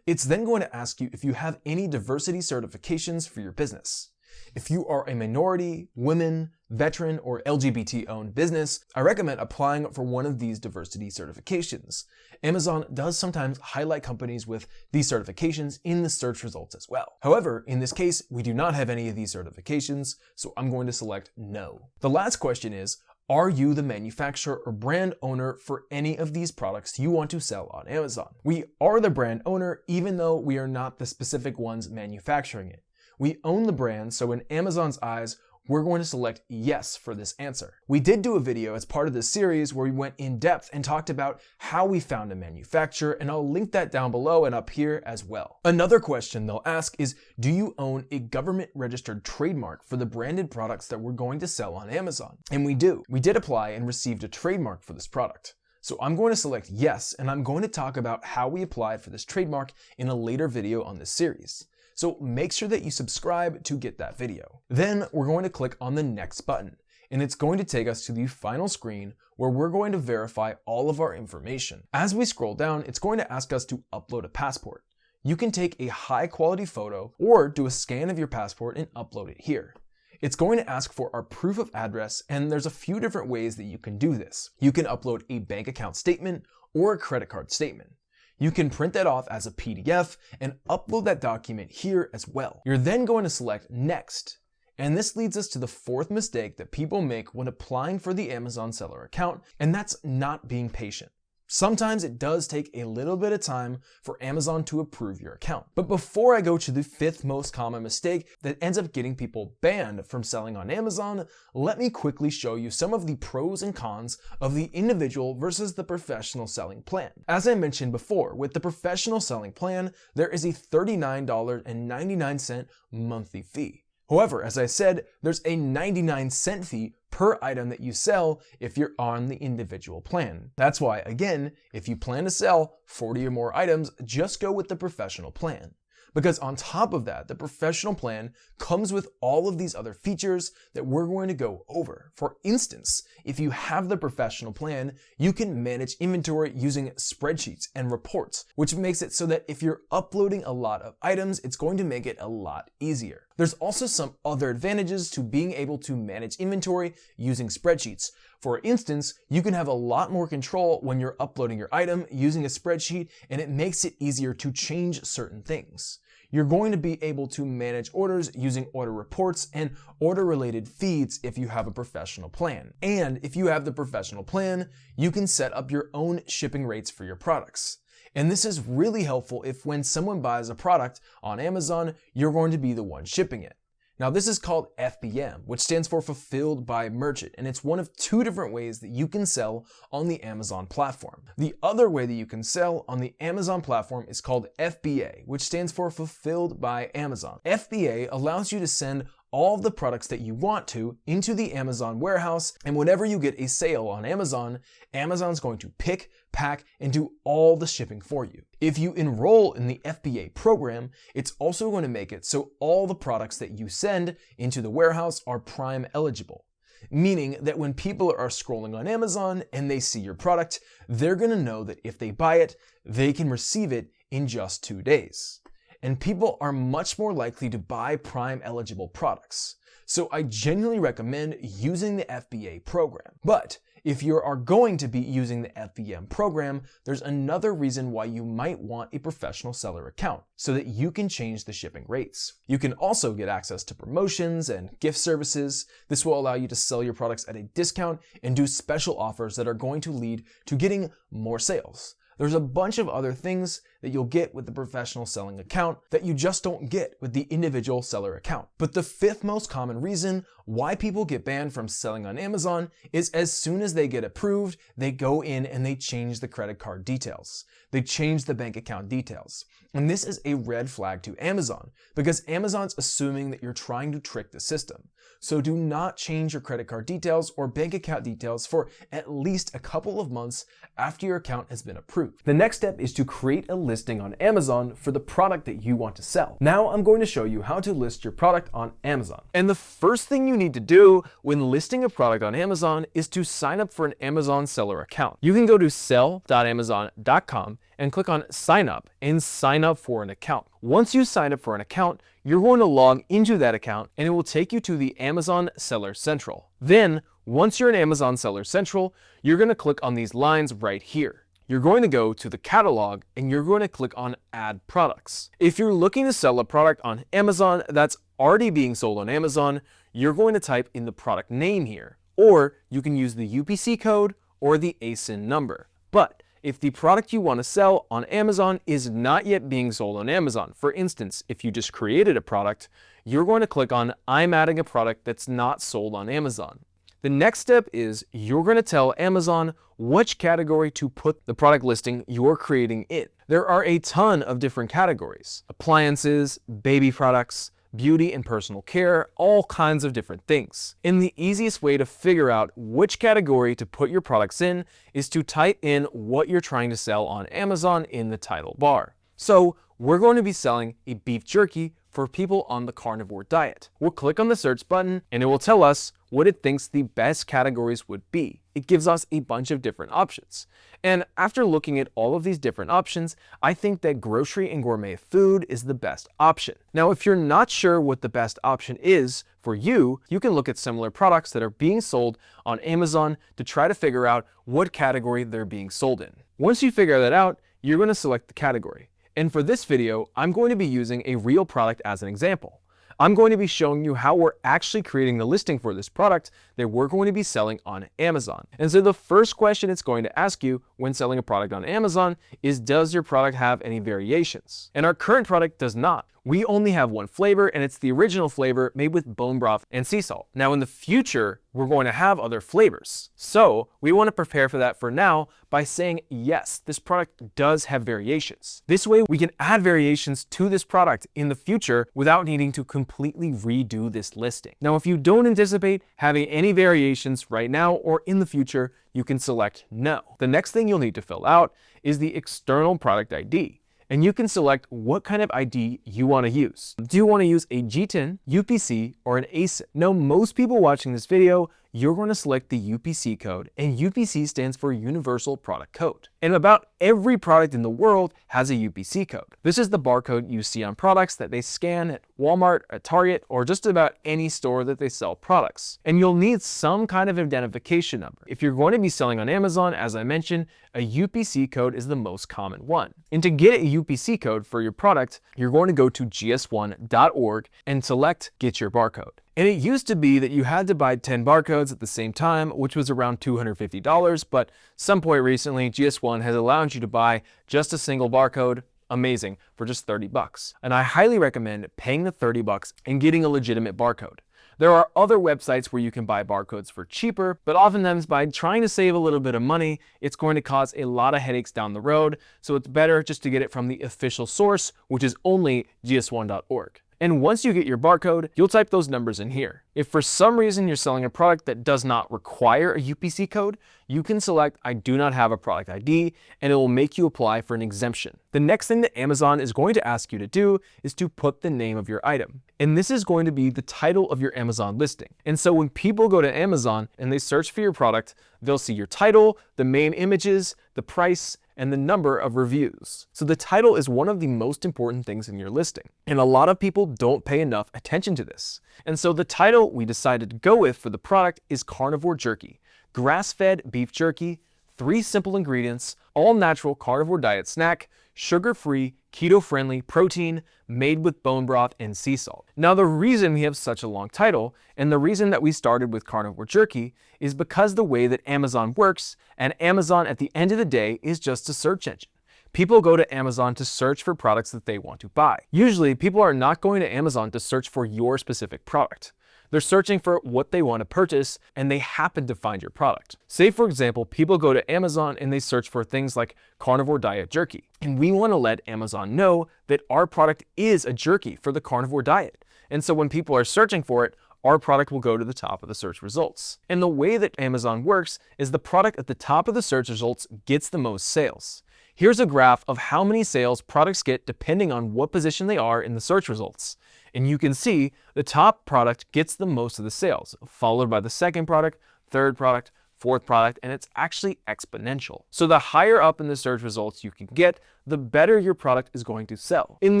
It's then going to ask you if you have any diversity certifications for your business. If you are a minority, women, veteran, or LGBT-owned business, I recommend applying for one of these diversity certifications. Amazon does sometimes highlight companies with these certifications in the search results as well. However, in this case, we do not have any of these certifications, so I'm going to select no. The last question is, are you the manufacturer or brand owner for any of these products you want to sell on Amazon? We are the brand owner, even though we are not the specific ones manufacturing it. We own the brand, so in Amazon's eyes, we're going to select yes for this answer. We did do a video as part of this series where we went in depth and talked about how we found a manufacturer, and I'll link that down below and up here as well. Another question they'll ask is, do you own a government registered trademark for the branded products that we're going to sell on Amazon? And we do. We did apply and received a trademark for this product. So I'm going to select yes, and I'm going to talk about how we applied for this trademark in a later video on this series. So make sure that you subscribe to get that video. Then we're going to click on the next button, and it's going to take us to the final screen where we're going to verify all of our information. As we scroll down, it's going to ask us to upload a passport. You can take a high quality photo or do a scan of your passport and upload it here. It's going to ask for our proof of address, and there's a few different ways that you can do this. You can upload a bank account statement or a credit card statement. You can print that off as a PDF and upload that document here as well. You're then going to select Next. And this leads us to the fourth mistake that people make when applying for the Amazon seller account, and that's not being patient. Sometimes it does take a little bit of time for Amazon to approve your account. But before I go to the fifth most common mistake that ends up getting people banned from selling on Amazon, let me quickly show you some of the pros and cons of the individual versus the professional selling plan. As I mentioned before, with the professional selling plan, there is a $39.99 monthly fee. However, as I said, there's a 99-cent fee per item that you sell if you're on the individual plan. That's why, again, if you plan to sell 40 or more items, just go with the professional plan. Because on top of that, the professional plan comes with all of these other features that we're going to go over. For instance, if you have the professional plan, you can manage inventory using spreadsheets and reports, which makes it so that if you're uploading a lot of items, it's going to make it a lot easier. There's also some other advantages to being able to manage inventory using spreadsheets. For instance, you can have a lot more control when you're uploading your item using a spreadsheet, and it makes it easier to change certain things. You're going to be able to manage orders using order reports and order-related feeds if you have a professional plan. And if you have the professional plan, you can set up your own shipping rates for your products. And this is really helpful if when someone buys a product on Amazon, you're going to be the one shipping it. Now this is called FBM, which stands for Fulfilled by Merchant, and it's one of two different ways that you can sell on the Amazon platform. The other way that you can sell on the Amazon platform is called FBA, which stands for Fulfilled by Amazon. FBA allows you to send all of the products that you want to into the Amazon warehouse, and whenever you get a sale on Amazon, Amazon's going to pick, pack, and do all the shipping for you. If you enroll in the FBA program, it's also going to make it so all the products that you send into the warehouse are Prime eligible, meaning that when people are scrolling on Amazon and they see your product, they're going to know that if they buy it, they can receive it in just 2 days. And people are much more likely to buy Prime eligible products. So I genuinely recommend using the FBA program. But if you are going to be using the FBM program, there's another reason why you might want a professional seller account, so that you can change the shipping rates. You can also get access to promotions and gift services. This will allow you to sell your products at a discount and do special offers that are going to lead to getting more sales. There's a bunch of other things that you'll get with the professional selling account that you just don't get with the individual seller account. But the fifth most common reason why people get banned from selling on Amazon is as soon as they get approved, they go in and they change the credit card details. They change the bank account details. And this is a red flag to Amazon because Amazon's assuming that you're trying to trick the system. So do not change your credit card details or bank account details for at least a couple of months after your account has been approved. The next step is to create a listing on Amazon for the product that you want to sell. Now I'm going to show you how to list your product on Amazon. And the first thing you need to do when listing a product on Amazon is to sign up for an Amazon seller account. You can go to sell.amazon.com and click on sign up and sign up for an account. Once you sign up for an account, you're going to log into that account and it will take you to the Amazon Seller Central. Then, once you're in Amazon Seller Central, you're going to click on these lines right here. You're going to go to the catalog and you're going to click on add products. If you're looking to sell a product on Amazon that's already being sold on Amazon, you're going to type in the product name here, or you can use the UPC code or the ASIN number. But if the product you want to sell on Amazon is not yet being sold on Amazon, for instance, if you just created a product, you're going to click on I'm adding a product that's not sold on Amazon. The next step is you're going to tell Amazon which category to put the product listing you're creating in. There are a ton of different categories: appliances, baby products, beauty and personal care, all kinds of different things. And the easiest way to figure out which category to put your products in is to type in what you're trying to sell on Amazon in the title bar. So we're going to be selling a beef jerky for people on the carnivore diet. We'll click on the search button and it will tell us what it thinks the best categories would be. It gives us a bunch of different options. And after looking at all of these different options, I think that grocery and gourmet food is the best option. Now, if you're not sure what the best option is for you, you can look at similar products that are being sold on Amazon to try to figure out what category they're being sold in. Once you figure that out, you're going to select the category. And for this video, I'm going to be using a real product as an example. I'm going to be showing you how we're actually creating the listing for this product that we're going to be selling on Amazon. And so the first question it's going to ask you when selling a product on Amazon is, does your product have any variations? And our current product does not. We only have one flavor, and it's the original flavor made with bone broth and sea salt. Now in the future, we're going to have other flavors. So we want to prepare for that for now by saying, yes, this product does have variations. This way we can add variations to this product in the future without needing to completely redo this listing. Now, if you don't anticipate having any variations right now or in the future, you can select no. The next thing you'll need to fill out is the external product ID. And you can select what kind of ID you want to use. Do you want to use a GTIN, UPC, or an ASIN? Now, most people watching this video, you're going to select the UPC code, and UPC stands for Universal Product Code. And about every product in the world has a UPC code. This is the barcode you see on products that they scan at Walmart, at Target, or just about any store that they sell products. And you'll need some kind of identification number. If you're going to be selling on Amazon, as I mentioned, a UPC code is the most common one. And to get a UPC code for your product, you're going to go to gs1.org and select Get Your Barcode. And it used to be that you had to buy 10 barcodes at the same time, which was around $250, but some point recently, GS1 has allowed you to buy just a single barcode, amazing, for just 30 bucks. And I highly recommend paying the 30 bucks and getting a legitimate barcode. There are other websites where you can buy barcodes for cheaper, but oftentimes by trying to save a little bit of money, it's going to cause a lot of headaches down the road, so it's better just to get it from the official source, which is only gs1.org. And once you get your barcode, you'll type those numbers in here. If for some reason you're selling a product that does not require a UPC code, you can select I do not have a product ID, and it will make you apply for an exemption. The next thing that Amazon is going to ask you to do is to put the name of your item. And this is going to be the title of your Amazon listing. And so when people go to Amazon and they search for your product, they'll see your title, the main images, the price, and the number of reviews. So the title is one of the most important things in your listing. And a lot of people don't pay enough attention to this. And so the title we decided to go with for the product is Carnivore Jerky. Grass-fed beef jerky, 3 simple ingredients, all-natural carnivore diet snack, sugar-free, keto-friendly protein, made with bone broth and sea salt. Now, the reason we have such a long title, and the reason that we started with Carnivore Jerky, is because the way that Amazon works, and Amazon at the end of the day is just a search engine. People go to Amazon to search for products that they want to buy. Usually, people are not going to Amazon to search for your specific product. They're searching for what they want to purchase, and they happen to find your product. Say, for example, people go to Amazon and they search for things like carnivore diet jerky. And we want to let Amazon know that our product is a jerky for the carnivore diet. And so when people are searching for it, our product will go to the top of the search results. And the way that Amazon works is the product at the top of the search results gets the most sales. Here's a graph of how many sales products get depending on what position they are in the search results. And you can see the top product gets the most of the sales, followed by the second product, third product, fourth product, and it's actually exponential. So the higher up in the search results you can get, the better your product is going to sell. And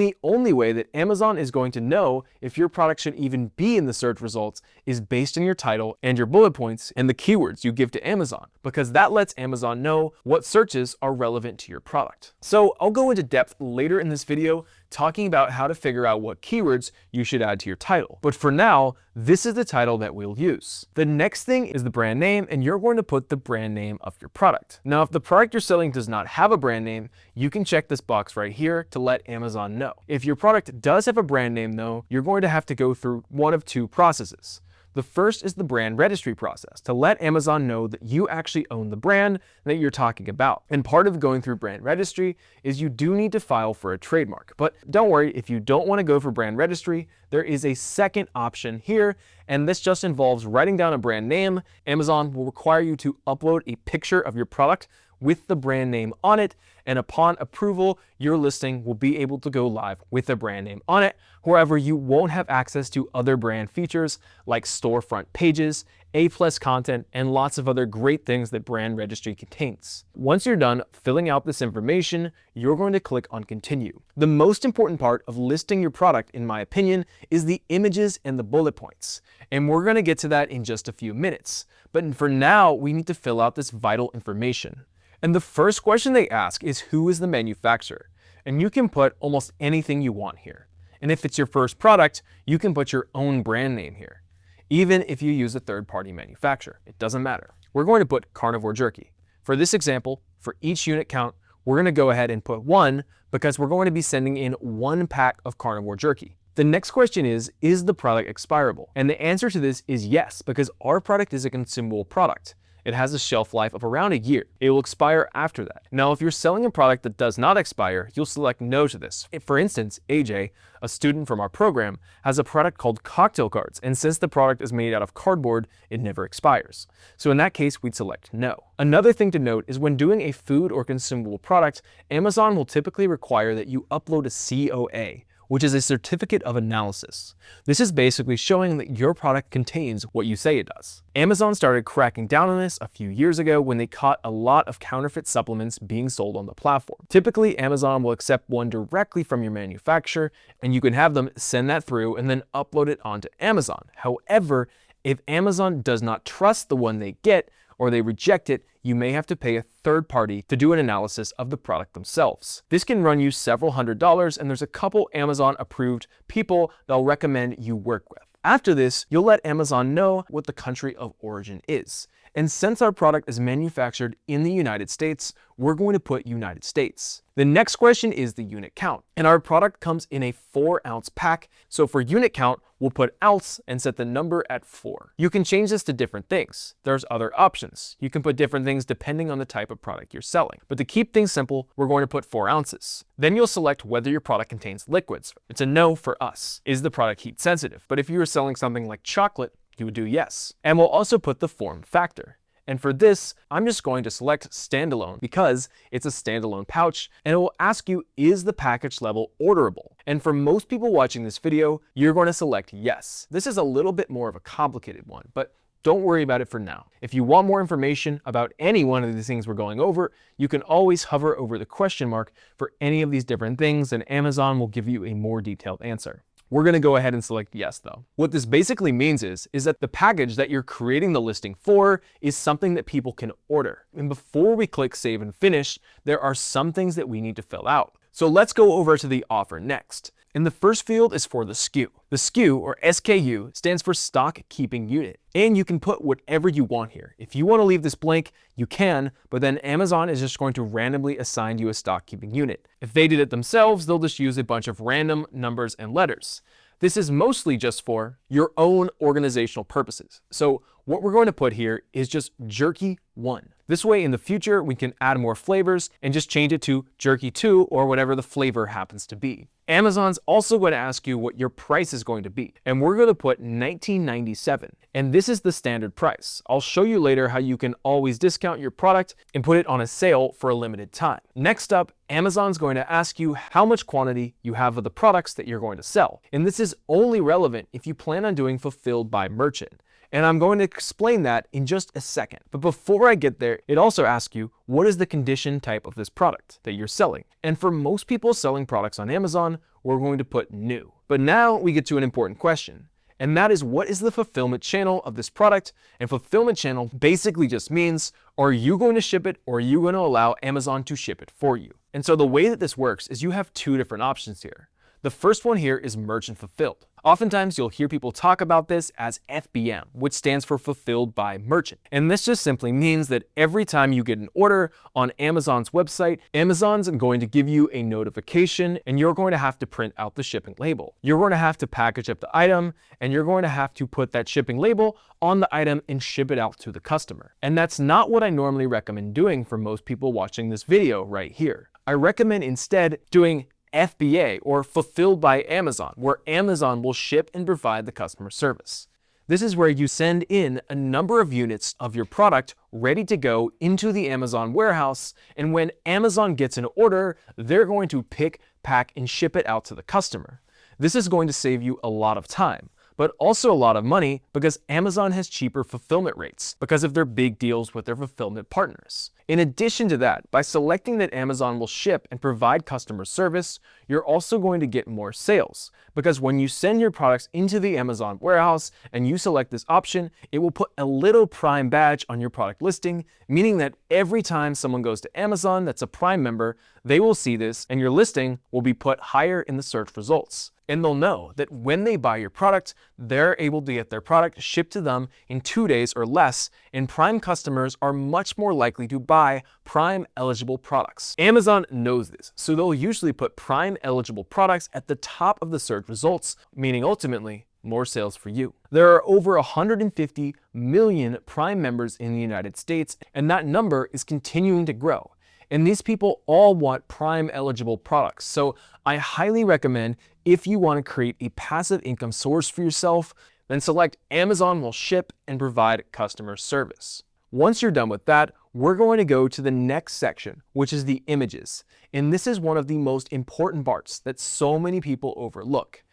the only way that Amazon is going to know if your product should even be in the search results is based on your title and your bullet points and the keywords you give to Amazon, because that lets Amazon know what searches are relevant to your product. So I'll go into depth later in this video talking about how to figure out what keywords you should add to your title. But for now, this is the title that we'll use. The next thing is the brand name, and you're going to put the brand name of your product. Now, if the product you're selling does not have a brand name, you can check this box right here to let Amazon know. If your product does have a brand name though, you're going to have to go through one of two processes. The first is the brand registry process to let Amazon know that you actually own the brand that you're talking about. And part of going through brand registry is you do need to file for a trademark. But don't worry, if you don't want to go for brand registry, there is a second option here, and this just involves writing down a brand name. Amazon will require you to upload a picture of your product with the brand name on it, and upon approval, your listing will be able to go live with a brand name on it. However, you won't have access to other brand features like storefront pages, A+ content, and lots of other great things that brand registry contains. Once you're done filling out this information, you're going to click on continue. The most important part of listing your product, in my opinion, is the images and the bullet points. And we're going to get to that in just a few minutes. But for now, we need to fill out this vital information. And the first question they ask is, who is the manufacturer? And you can put almost anything you want here. And if it's your first product, you can put your own brand name here. Even if you use a third-party manufacturer, it doesn't matter. We're going to put carnivore jerky. For this example, for each unit count, we're going to go ahead and put 1 because we're going to be sending in 1 pack of carnivore jerky. The next question is the product expirable? And the answer to this is yes, because our product is a consumable product. It has a shelf life of around a year. It will expire after that. Now, if you're selling a product that does not expire, you'll select no to this. For instance, AJ, a student from our program, has a product called cocktail cards, and since the product is made out of cardboard, it never expires. So in that case, we'd select no. Another thing to note is when doing a food or consumable product, Amazon will typically require that you upload a COA, which is a certificate of analysis. This is basically showing that your product contains what you say it does. Amazon started cracking down on this a few years ago when they caught a lot of counterfeit supplements being sold on the platform. Typically, Amazon will accept one directly from your manufacturer, and you can have them send that through and then upload it onto Amazon. However, if Amazon does not trust the one they get, or they reject it, you may have to pay a third party to do an analysis of the product themselves. This can run you several $100s, and there's a couple Amazon approved people they'll recommend you work with. After this, you'll let Amazon know what the country of origin is. And since our product is manufactured in the United States, we're going to put United States. The next question is the unit count. And our product comes in a 4-ounce pack. So for unit count, we'll put ounce and set the number at 4. You can change this to different things. There's other options. You can put different things depending on the type of product you're selling. But to keep things simple, we're going to put 4 ounces. Then you'll select whether your product contains liquids. It's a no for us. Is the product heat sensitive? But if you were selling something like chocolate, you would do yes. And we'll also put the form factor. And for this, I'm just going to select standalone because it's a standalone pouch, and it will ask you, is the package level orderable? And for most people watching this video, you're going to select yes. This is a little bit more of a complicated one, but don't worry about it for now. If you want more information about any one of these things we're going over, you can always hover over the question mark for any of these different things, and Amazon will give you a more detailed answer. We're going to go ahead and select yes though. What this basically means is that the package that you're creating the listing for is something that people can order. And before we click save and finish, there are some things that we need to fill out. So let's go over to the offer next. And the first field is for the SKU. The SKU, or SKU, stands for stock keeping unit. And you can put whatever you want here. If you want to leave this blank, you can, but then Amazon is just going to randomly assign you a stock keeping unit. If they did it themselves, they'll just use a bunch of random numbers and letters. This is mostly just for your own organizational purposes. So what we're going to put here is just jerky 1. This way in the future, we can add more flavors and just change it to jerky 2 or whatever the flavor happens to be. Amazon's also going to ask you what your price is going to be, and we're going to put $19.97, and this is the standard price. I'll show you later how you can always discount your product and put it on a sale for a limited time. Next up, Amazon's going to ask you how much quantity you have of the products that you're going to sell, and this is only relevant if you plan on doing fulfilled by merchant. And I'm going to explain that in just a second. But before I get there, it also asks you, what is the condition type of this product that you're selling? And for most people selling products on Amazon, we're going to put new. But now we get to an important question. And that is, what is the fulfillment channel of this product? And fulfillment channel basically just means, are you going to ship it or are you going to allow Amazon to ship it for you? And so the way that this works is you have two different options here. The first one here is merchant fulfilled. Oftentimes you'll hear people talk about this as FBM, which stands for fulfilled by merchant. And this just simply means that every time you get an order on Amazon's website, Amazon's going to give you a notification and you're going to have to print out the shipping label. You're going to have to package up the item and you're going to have to put that shipping label on the item and ship it out to the customer. And that's not what I normally recommend doing for most people watching this video right here. I recommend instead doing FBA, or fulfilled by Amazon, where Amazon will ship and provide the customer service. This is where you send in a number of units of your product ready to go into the Amazon warehouse, and when Amazon gets an order, they're going to pick, pack, and ship it out to the customer. This is going to save you a lot of time, but also a lot of money because Amazon has cheaper fulfillment rates because of their big deals with their fulfillment partners. In addition to that, by selecting that Amazon will ship and provide customer service, you're also going to get more sales because when you send your products into the Amazon warehouse and you select this option, it will put a little Prime badge on your product listing, meaning that every time someone goes to Amazon that's a Prime member, they will see this and your listing will be put higher in the search results. And they'll know that when they buy your product, they're able to get their product shipped to them in 2 days or less, and Prime customers are much more likely to buy Prime eligible products. Amazon knows this, so they'll usually put Prime eligible products at the top of the search results, meaning ultimately more sales for you. There are over 150 million Prime members in the United States, and that number is continuing to grow. And these people all want Prime eligible products. So I highly recommend, if you want to create a passive income source for yourself, then select Amazon will ship and provide customer service. Once you're done with that, we're going to go to the next section, which is the images. And this is one of the most important parts that so many people overlook.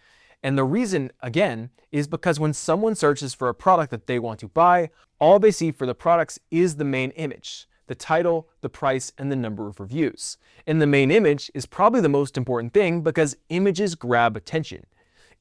And the reason, again, is because when someone searches for a product that they want to buy, all they see for the products is the main image. The title, the price, and the number of reviews. And the main image is probably the most important thing because images grab attention.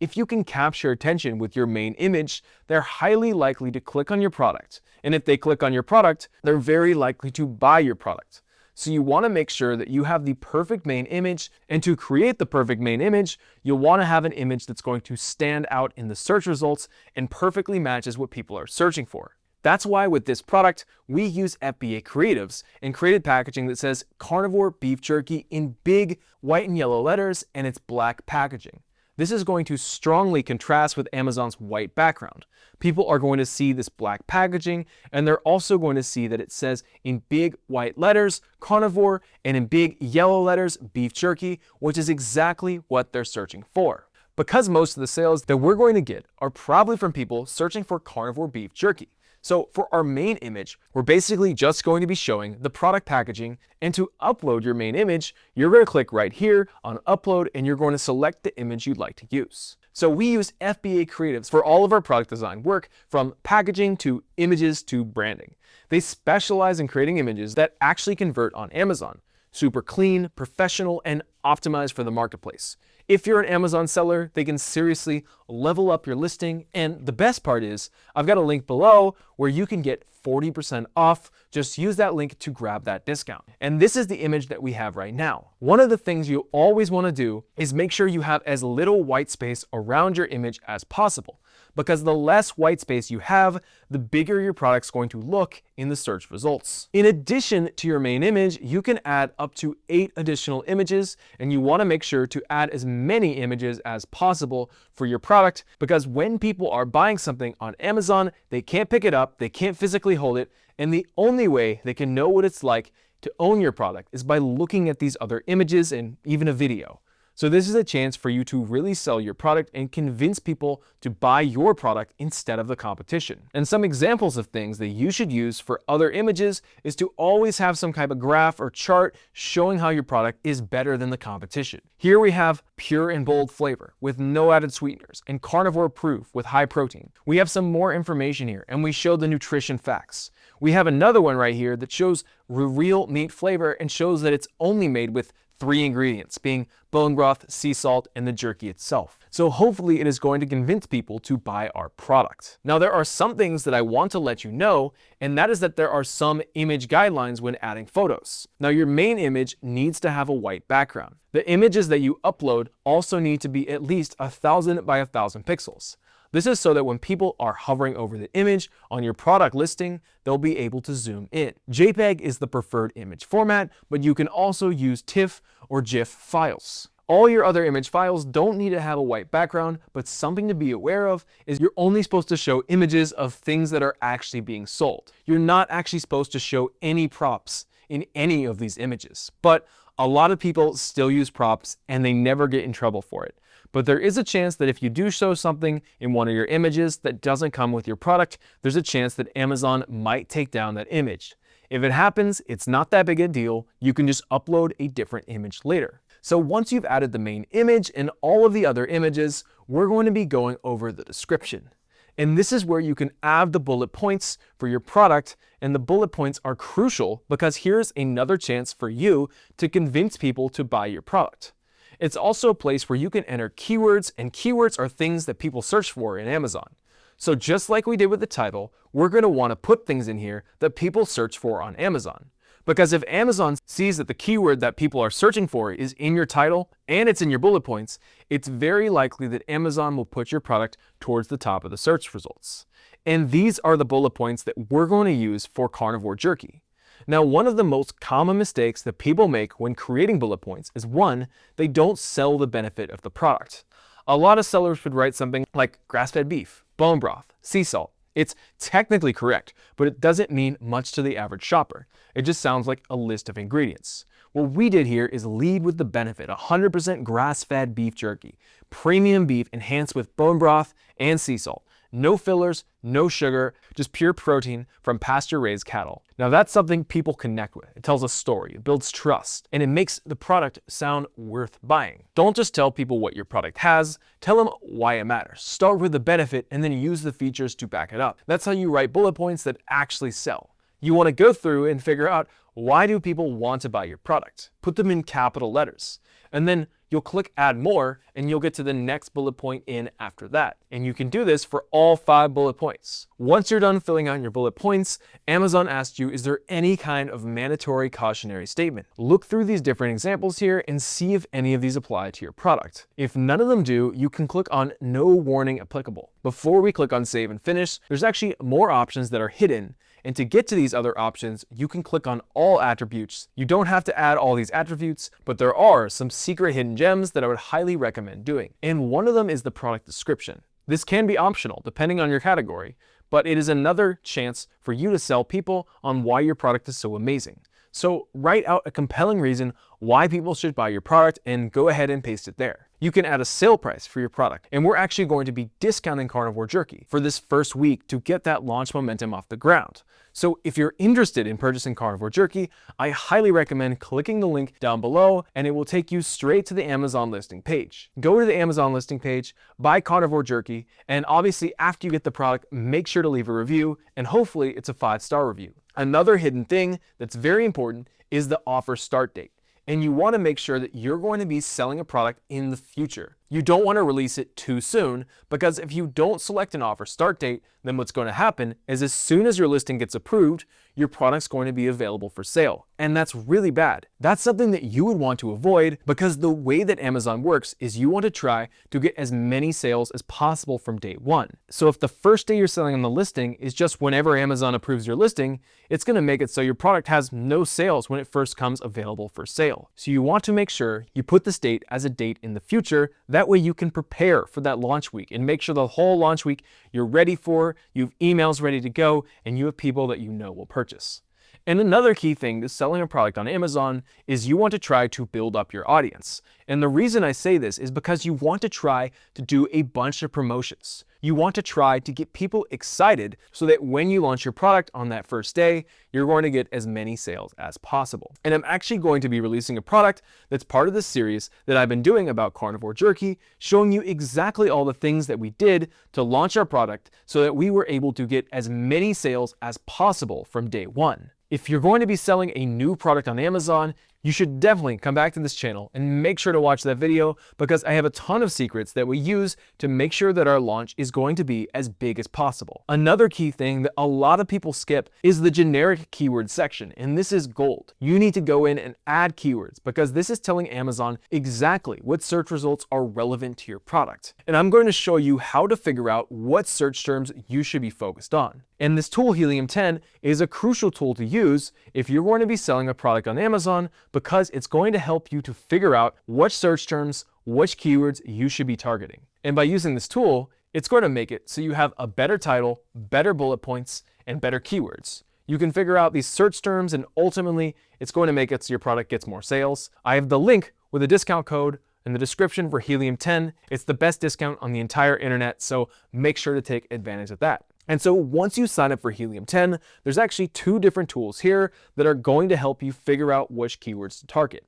If you can capture attention with your main image, they're highly likely to click on your product. And if they click on your product, they're very likely to buy your product. So you want to make sure that you have the perfect main image, and to create the perfect main image, you'll want to have an image that's going to stand out in the search results and perfectly matches what people are searching for. That's why with this product, we use FBA creatives and created packaging that says carnivore beef jerky in big white and yellow letters, and it's black packaging. This is going to strongly contrast with Amazon's white background. People are going to see this black packaging, and they're also going to see that it says in big white letters, carnivore, and in big yellow letters, beef jerky, which is exactly what they're searching for. Because most of the sales that we're going to get are probably from people searching for carnivore beef jerky. So for our main image, we're basically just going to be showing the product packaging, and to upload your main image, you're going to click right here on upload and you're going to select the image you'd like to use. So we use FBA creatives for all of our product design work, from packaging to images to branding. They specialize in creating images that actually convert on Amazon. Super clean, professional, and optimized for the marketplace. If you're an Amazon seller, they can seriously level up your listing. And the best part is, I've got a link below where you can get 40% off. Just use that link to grab that discount. And this is the image that we have right now. One of the things you always want to do is make sure you have as little white space around your image as possible, because the less white space you have, the bigger your product's going to look in the search results. In addition to your main image, you can add up to 8 additional images, and you want to make sure to add as many images as possible for your product, because when people are buying something on Amazon, they can't pick it up, they can't physically hold it, and the only way they can know what it's like to own your product is by looking at these other images and even a video. So this is a chance for you to really sell your product and convince people to buy your product instead of the competition. And some examples of things that you should use for other images is to always have some kind of graph or chart showing how your product is better than the competition. Here we have pure and bold flavor with no added sweeteners and carnivore proof with high protein. We have some more information here and we show the nutrition facts. We have another one right here that shows real meat flavor and shows that it's only made with 3 ingredients, being bone broth, sea salt, and the jerky itself. So hopefully it is going to convince people to buy our product. Now there are some things that I want to let you know, and that is that there are some image guidelines when adding photos. Now your main image needs to have a white background. The images that you upload also need to be at least 1,000 by 1,000 pixels. This is so that when people are hovering over the image on your product listing, they'll be able to zoom in. JPEG is the preferred image format, but you can also use TIFF or GIF files. All your other image files don't need to have a white background, but something to be aware of is you're only supposed to show images of things that are actually being sold. You're not actually supposed to show any props in any of these images, but a lot of people still use props and they never get in trouble for it. But there is a chance that if you do show something in one of your images that doesn't come with your product, there's a chance that Amazon might take down that image. If it happens, it's not that big a deal. You can just upload a different image later. So once you've added the main image and all of the other images, we're going to be going over the description. And this is where you can add the bullet points for your product, and the bullet points are crucial because here's another chance for you to convince people to buy your product. It's also a place where you can enter keywords, and keywords are things that people search for in Amazon. So just like we did with the title, we're going to want to put things in here that people search for on Amazon. Because if Amazon sees that the keyword that people are searching for is in your title and it's in your bullet points, it's very likely that Amazon will put your product towards the top of the search results. And these are the bullet points that we're going to use for carnivore jerky. Now, one of the most common mistakes that people make when creating bullet points is, one, they don't sell the benefit of the product. A lot of sellers would write something like grass-fed beef, bone broth, sea salt. It's technically correct, but it doesn't mean much to the average shopper. It just sounds like a list of ingredients. What we did here is lead with the benefit: 100% grass-fed beef jerky, premium beef enhanced with bone broth and sea salt. No fillers, no sugar, just pure protein from pasture-raised cattle. Now that's something people connect with. It tells a story, it builds trust, and it makes the product sound worth buying. Don't just tell people what your product has, tell them why it matters. Start with the benefit and then use the features to back it up. That's how you write bullet points that actually sell. You want to go through and figure out, why do people want to buy your product? Put them in capital letters. And then you'll click add more and you'll get to the next bullet point in after that. And you can do this for all 5 bullet points. Once you're done filling out your bullet points, Amazon asks you, is there any kind of mandatory cautionary statement? Look through these different examples here and see if any of these apply to your product. If none of them do, you can click on no warning applicable. Before we click on save and finish, there's actually more options that are hidden. And to get to these other options, you can click on all attributes. You don't have to add all these attributes, but there are some secret hidden gems that I would highly recommend doing. And one of them is the product description. This can be optional depending on your category, but it is another chance for you to sell people on why your product is so amazing. So write out a compelling reason why people should buy your product and go ahead and paste it there. You can add a sale price for your product, and we're actually going to be discounting carnivore jerky for this first week to get that launch momentum off the ground. So if you're interested in purchasing carnivore jerky, I highly recommend clicking the link down below and it will take you straight to the Amazon listing page. Go to the Amazon listing page, buy carnivore jerky, and obviously after you get the product, make sure to leave a review, and hopefully it's a 5-star review. Another hidden thing that's very important is the offer start date. And you want to make sure that you're going to be selling a product in the future. You don't want to release it too soon, because if you don't select an offer start date, then what's going to happen is as soon as your listing gets approved, your product's going to be available for sale. And that's really bad. That's something that you would want to avoid, because the way that Amazon works is you want to try to get as many sales as possible from day one. So if the first day you're selling on the listing is just whenever Amazon approves your listing, it's going to make it so your product has no sales when it first comes available for sale. So you want to make sure you put this date as a date in the future. That way you can prepare for that launch week and make sure the whole launch week you're ready for, you have emails ready to go, and you have people that you know will purchase. And another key thing to selling a product on Amazon is you want to try to build up your audience. And the reason I say this is because you want to try to do a bunch of promotions. You want to try to get people excited so that when you launch your product on that first day, you're going to get as many sales as possible. And I'm actually going to be releasing a product that's part of this series that I've been doing about carnivore jerky, showing you exactly all the things that we did to launch our product so that we were able to get as many sales as possible from day one. If you're going to be selling a new product on Amazon, you should definitely come back to this channel and make sure to watch that video, because I have a ton of secrets that we use to make sure that our launch is going to be as big as possible. Another key thing that a lot of people skip is the generic keyword section, and this is gold. You need to go in and add keywords, because this is telling Amazon exactly what search results are relevant to your product. And I'm going to show you how to figure out what search terms you should be focused on. And this tool, Helium 10, is a crucial tool to use if you're going to be selling a product on Amazon, because it's going to help you to figure out what search terms, which keywords you should be targeting. And by using this tool, it's going to make it so you have a better title, better bullet points, and better keywords. You can figure out these search terms, and ultimately, it's going to make it so your product gets more sales. I have the link with a discount code in the description for Helium 10. It's the best discount on the entire internet, so make sure to take advantage of that. And so once you sign up for Helium 10, there's actually two different tools here that are going to help you figure out which keywords to target.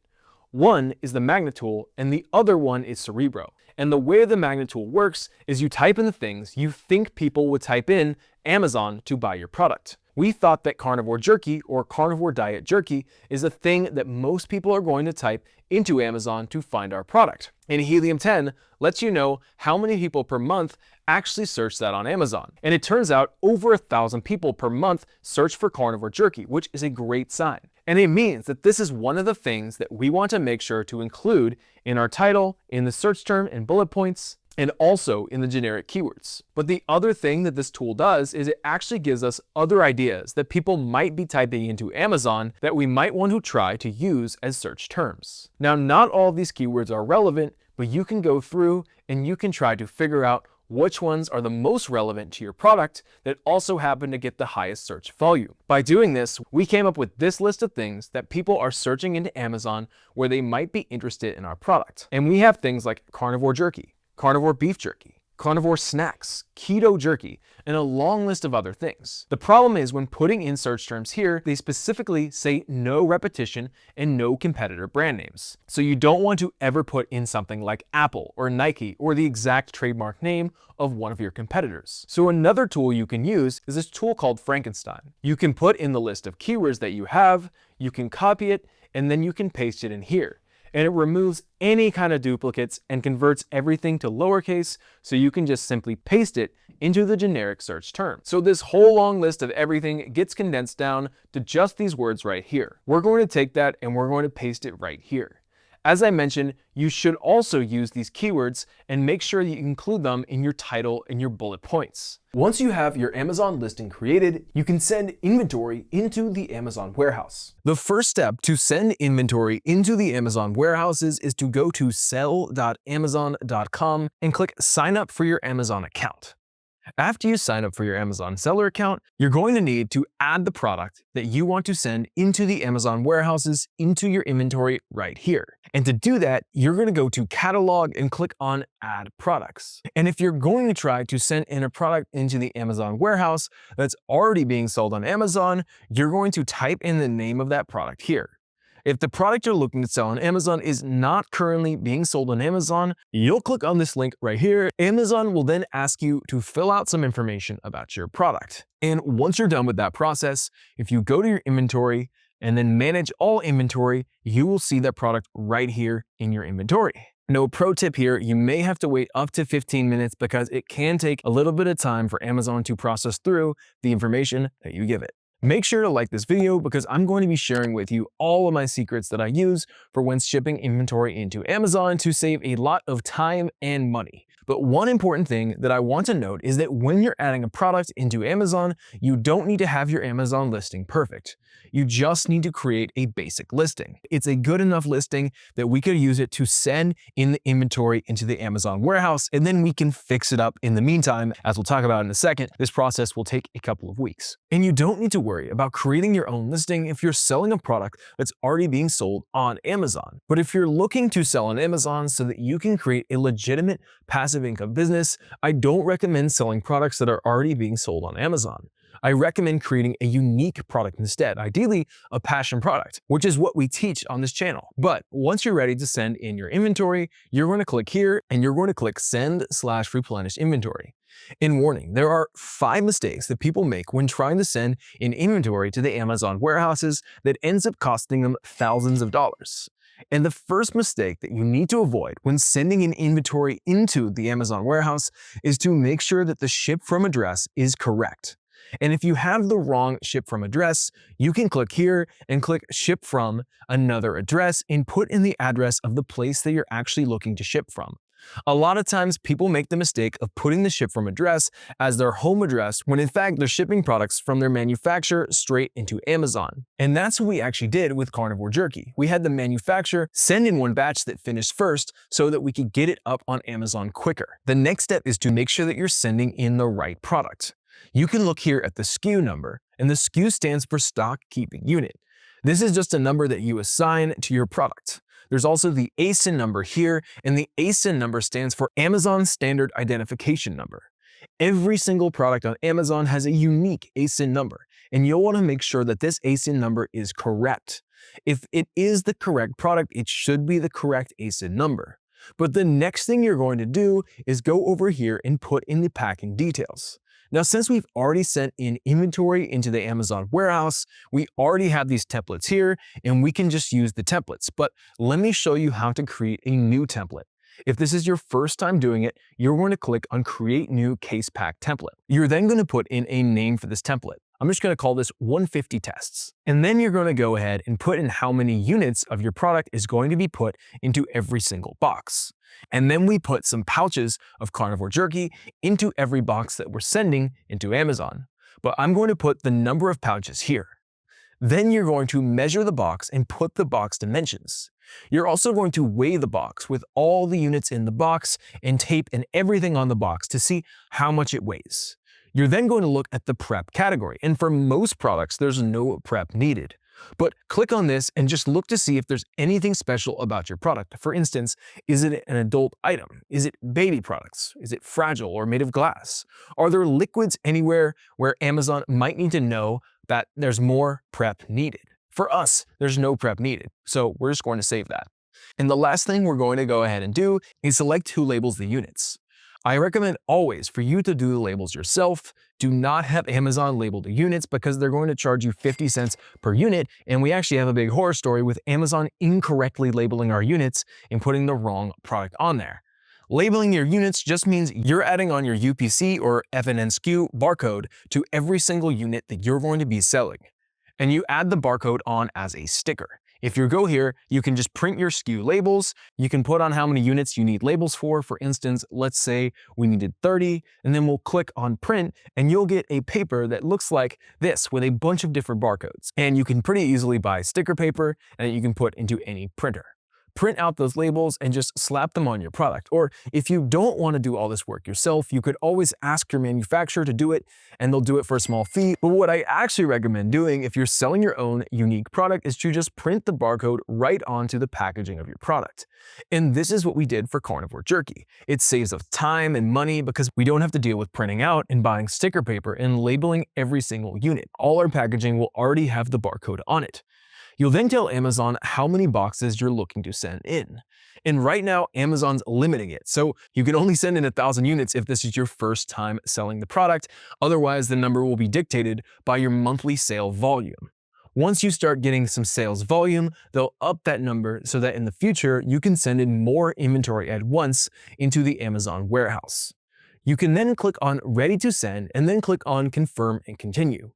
One is the Magnet tool, and the other one is Cerebro. And the way the Magnet tool works is you type in the things you think people would type in Amazon to buy your product. We thought that carnivore jerky or carnivore diet jerky is a thing that most people are going to type into Amazon to find our product. And Helium 10 lets you know how many people per month actually search that on Amazon. And it turns out over 1,000 people per month search for carnivore jerky, which is a great sign. And it means that this is one of the things that we want to make sure to include in our title, in the search term and bullet points, and also in the generic keywords. But the other thing that this tool does is it actually gives us other ideas that people might be typing into Amazon that we might want to try to use as search terms. Now, not all of these keywords are relevant, but you can go through and you can try to figure out which ones are the most relevant to your product that also happen to get the highest search volume. By doing this, we came up with this list of things that people are searching into Amazon where they might be interested in our product. And we have things like carnivore jerky, carnivore beef jerky, carnivore snacks, keto jerky, and a long list of other things. The problem is when putting in search terms here, they specifically say no repetition and no competitor brand names. So you don't want to ever put in something like Apple or Nike or the exact trademark name of one of your competitors. So another tool you can use is this tool called Frankenstein. You can put in the list of keywords that you have, you can copy it, and then you can paste it in here. And it removes any kind of duplicates and converts everything to lowercase, so you can just simply paste it into the generic search term. So this whole long list of everything gets condensed down to just these words right here. We're going to take that and we're going to paste it right here. As I mentioned, you should also use these keywords and make sure you include them in your title and your bullet points. Once you have your Amazon listing created, you can send inventory into the Amazon warehouse. The first step to send inventory into the Amazon warehouses is to go to sell.amazon.com and click sign up for your Amazon account. After you sign up for your Amazon seller account, you're going to need to add the product that you want to send into the Amazon warehouses into your inventory right here. And to do that, you're going to go to catalog and click on add products. And if you're going to try to send in a product into the Amazon warehouse that's already being sold on Amazon, you're going to type in the name of that product here. If the product you're looking to sell on Amazon is not currently being sold on Amazon, you'll click on this link right here. Amazon will then ask you to fill out some information about your product. And once you're done with that process, if you go to your inventory and then manage all inventory, you will see that product right here in your inventory. No pro tip here, you may have to wait up to 15 minutes because it can take a little bit of time for Amazon to process through the information that you give it. Make sure to like this video because I'm going to be sharing with you all of my secrets that I use for when shipping inventory into Amazon to save a lot of time and money. But one important thing that I want to note is that when you're adding a product into Amazon, you don't need to have your Amazon listing perfect. You just need to create a basic listing. It's a good enough listing that we could use it to send in the inventory into the Amazon warehouse, and then we can fix it up in the meantime. As we'll talk about in a second, this process will take a couple of weeks. And you don't need to worry about creating your own listing if you're selling a product that's already being sold on Amazon. But if you're looking to sell on Amazon so that you can create a legitimate passive income business, I don't recommend selling products that are already being sold on Amazon. I recommend creating a unique product instead, ideally a passion product, which is what we teach on this channel. But once you're ready to send in your inventory, you're going to click here and you're going to click Send/Replenish Inventory. And warning, there are 5 mistakes that people make when trying to send in inventory to the Amazon warehouses that ends up costing them thousands of dollars. And the first mistake that you need to avoid when sending an inventory into the Amazon warehouse is to make sure that the ship from address is correct. And if you have the wrong ship from address, you can click here and click ship from another address and put in the address of the place that you're actually looking to ship from. A lot of times people make the mistake of putting the ship from address as their home address when in fact they're shipping products from their manufacturer straight into Amazon. And that's what we actually did with Carnivore Jerky. We had the manufacturer send in one batch that finished first so that we could get it up on Amazon quicker. The next step is to make sure that you're sending in the right product. You can look here at the SKU number, and the SKU stands for stock keeping unit. This is just a number that you assign to your product. There's also the ASIN number here, and the ASIN number stands for Amazon Standard Identification Number. Every single product on Amazon has a unique ASIN number, and you'll want to make sure that this ASIN number is correct. If it is the correct product, it should be the correct ASIN number. But the next thing you're going to do is go over here and put in the packing details. Now, since we've already sent in inventory into the Amazon warehouse, we already have these templates here and we can just use the templates. But let me show you how to create a new template. If this is your first time doing it, you're going to click on Create New Case Pack Template. You're then going to put in a name for this template. I'm just going to call this 150 tests. And then you're going to go ahead and put in how many units of your product is going to be put into every single box. And then we put some pouches of Carnivore Jerky into every box that we're sending into Amazon. But I'm going to put the number of pouches here. Then you're going to measure the box and put the box dimensions. You're also going to weigh the box with all the units in the box and tape and everything on the box to see how much it weighs. You're then going to look at the prep category, and for most products, there's no prep needed. But click on this and just look to see if there's anything special about your product. For instance, is it an adult item? Is it baby products? Is it fragile or made of glass? Are there liquids anywhere where Amazon might need to know that there's more prep needed? For us, there's no prep needed, so we're just going to save that. And the last thing we're going to go ahead and do is select who labels the units. I recommend always for you to do the labels yourself. Do not have Amazon label the units because they're going to charge you 50 cents per unit, and we actually have a big horror story with Amazon incorrectly labeling our units and putting the wrong product on there. Labeling your units just means you're adding on your UPC or FNN SKU barcode to every single unit that you're going to be selling. And you add the barcode on as a sticker. If you go here, you can just print your SKU labels. You can put on how many units you need labels for. For instance, let's say we needed 30, and then we'll click on print, and you'll get a paper that looks like this with a bunch of different barcodes. And you can pretty easily buy sticker paper and you can put into any printer. Print out those labels and just slap them on your product. Or if you don't want to do all this work yourself, you could always ask your manufacturer to do it and they'll do it for a small fee. But what I actually recommend doing if you're selling your own unique product is to just print the barcode right onto the packaging of your product. And this is what we did for Carnivore Jerky. It saves us time and money because we don't have to deal with printing out and buying sticker paper and labeling every single unit. All our packaging will already have the barcode on it. You'll then tell Amazon how many boxes you're looking to send in. And right now, Amazon's limiting it. So you can only send in 1,000 units if this is your first time selling the product. Otherwise, the number will be dictated by your monthly sale volume. Once you start getting some sales volume, they'll up that number so that in the future, you can send in more inventory at once into the Amazon warehouse. You can then click on Ready to Send and then click on Confirm and Continue.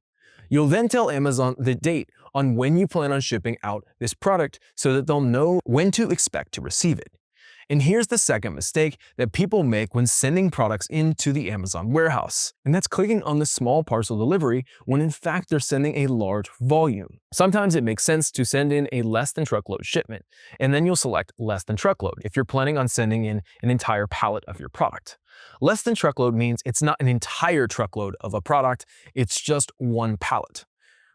You'll then tell Amazon the date on when you plan on shipping out this product so that they'll know when to expect to receive it. And here's the second mistake that people make when sending products into the Amazon warehouse, and that's clicking on the small parcel delivery when in fact they're sending a large volume. Sometimes it makes sense to send in a less than truckload shipment, and then you'll select less than truckload if you're planning on sending in an entire pallet of your product. Less than truckload means it's not an entire truckload of a product, it's just one pallet.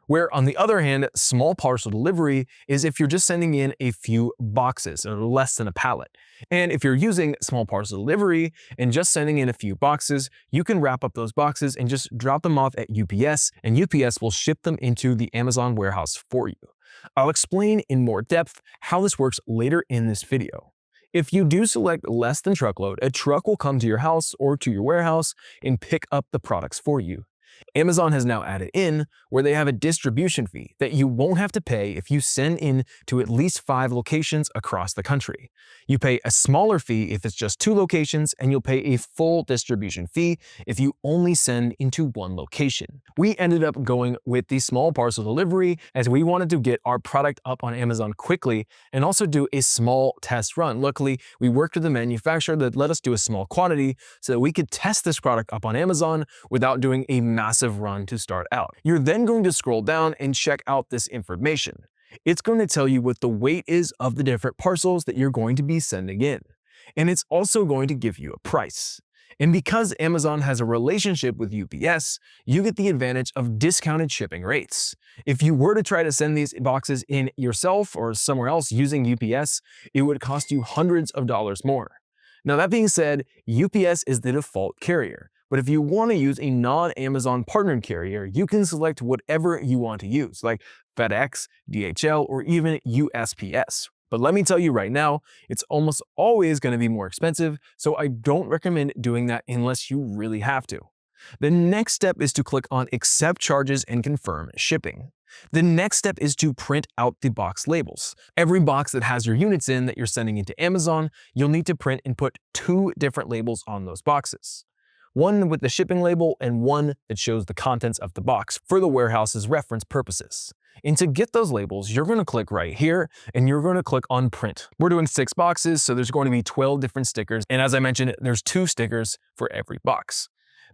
Where on the other hand, small parcel delivery is if you're just sending in a few boxes or less than a pallet. And if you're using small parcel delivery and just sending in a few boxes, you can wrap up those boxes and just drop them off at UPS, and UPS will ship them into the Amazon warehouse for you. I'll explain in more depth how this works later in this video. If you do select less than truckload, a truck will come to your house or to your warehouse and pick up the products for you. Amazon has now added in where they have a distribution fee that you won't have to pay if you send in to at least 5 locations across the country. You pay a smaller fee if it's just 2 locations, and you'll pay a full distribution fee if you only send into 1 location. We ended up going with the small parcel delivery as we wanted to get our product up on Amazon quickly and also do a small test run. Luckily, we worked with a manufacturer that let us do a small quantity so that we could test this product up on Amazon without doing a massive run to start out. You're then going to scroll down and check out this information. It's going to tell you what the weight is of the different parcels that you're going to be sending in. And it's also going to give you a price. And because Amazon has a relationship with UPS, you get the advantage of discounted shipping rates. If you were to try to send these boxes in yourself or somewhere else using UPS, it would cost you hundreds of dollars more. Now, that being said, UPS is the default carrier. But if you want to use a non-Amazon partnered carrier, you can select whatever you want to use, like FedEx, DHL, or even USPS. But let me tell you right now, it's almost always going to be more expensive, so I don't recommend doing that unless you really have to. The next step is to click on Accept Charges and Confirm Shipping. The next step is to print out the box labels. Every box that has your units in that you're sending into Amazon, you'll need to print and put 2 different labels on those boxes. One with the shipping label and one that shows the contents of the box for the warehouse's reference purposes. And to get those labels, you're going to click right here and you're going to click on Print. We're doing 6 boxes, so there's going to be 12 different stickers. And as I mentioned, there's 2 stickers for every box.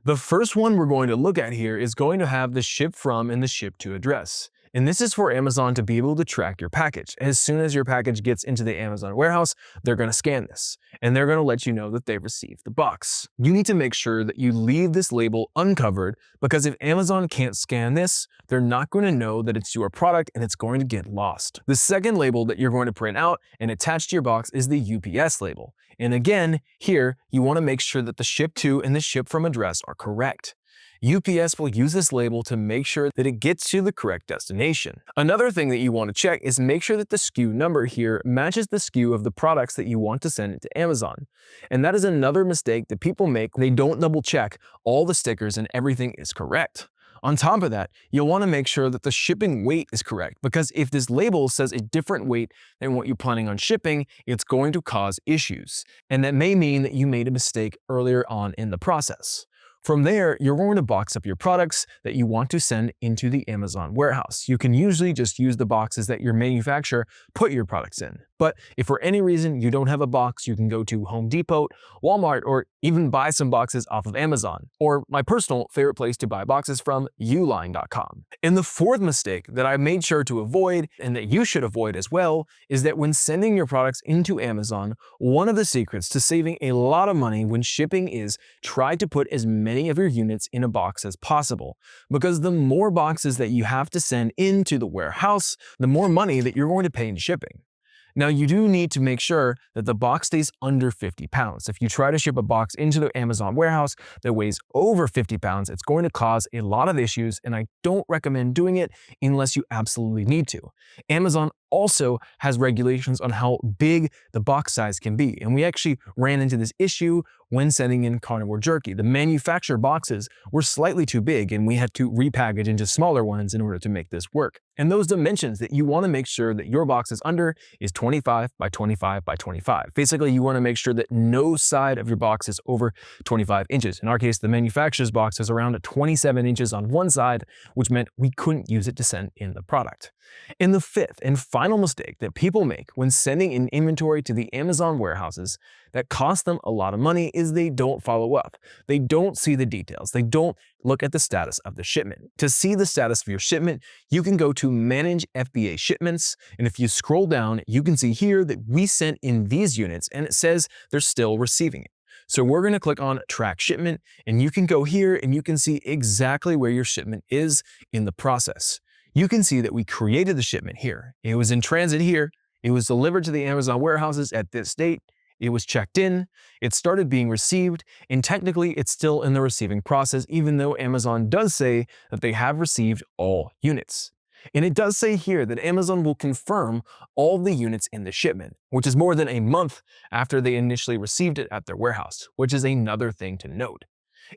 The first one we're going to look at here is going to have the ship from and the ship to address. And this is for Amazon to be able to track your package. As soon as your package gets into the Amazon warehouse, they're going to scan this, and they're going to let you know that they've received the box. You need to make sure that you leave this label uncovered, because if Amazon can't scan this, they're not going to know that it's your product and it's going to get lost. The second label that you're going to print out and attach to your box is the UPS label. And again, here, you want to make sure that the ship to and the ship from address are correct. UPS will use this label to make sure that it gets to the correct destination. Another thing that you want to check is make sure that the SKU number here matches the SKU of the products that you want to send it to Amazon. And that is another mistake that people make. They don't double check all the stickers and everything is correct. On top of that, you'll want to make sure that the shipping weight is correct, because if this label says a different weight than what you're planning on shipping, it's going to cause issues. And that may mean that you made a mistake earlier on in the process. From there, you're going to box up your products that you want to send into the Amazon warehouse. You can usually just use the boxes that your manufacturer put your products in. But if for any reason you don't have a box, you can go to Home Depot, Walmart, or even buy some boxes off of Amazon, or my personal favorite place to buy boxes from, uline.com. And the fourth mistake that I made sure to avoid, and that you should avoid as well, is that when sending your products into Amazon, one of the secrets to saving a lot of money when shipping is try to put as many of your units in a box as possible. Because the more boxes that you have to send into the warehouse, the more money that you're going to pay in shipping. Now, you do need to make sure that the box stays under 50 pounds. If you try to ship a box into the Amazon warehouse that weighs over 50 pounds, it's going to cause a lot of issues, and I don't recommend doing it unless you absolutely need to. Amazon also has regulations on how big the box size can be, and we actually ran into this issue when sending in carnivore jerky. The manufacturer boxes were slightly too big, and we had to repackage into smaller ones in order to make this work. And those dimensions that you want to make sure that your box is under is 25 by 25 by 25. Basically, you want to make sure that no side of your box is over 25 inches. In our case, the manufacturer's box is around 27 inches on one side, which meant we couldn't use it to send in the product. And the fifth and final mistake that people make when sending in inventory to the Amazon warehouses that costs them a lot of money is they don't follow up. They don't see the details. They don't look at the status of the shipment. To see the status of your shipment, you can go to Manage FBA Shipments, and if you scroll down, you can see here that we sent in these units and it says they're still receiving it. So we're going to click on Track Shipment, and you can go here and you can see exactly where your shipment is in the process. You can see that we created the shipment here. It was in transit here. It was delivered to the Amazon warehouses at this date. It was checked in, it started being received, and technically it's still in the receiving process, even though Amazon does say that they have received all units. And it does say here that Amazon will confirm all the units in the shipment, which is more than a month after they initially received it at their warehouse, which is another thing to note.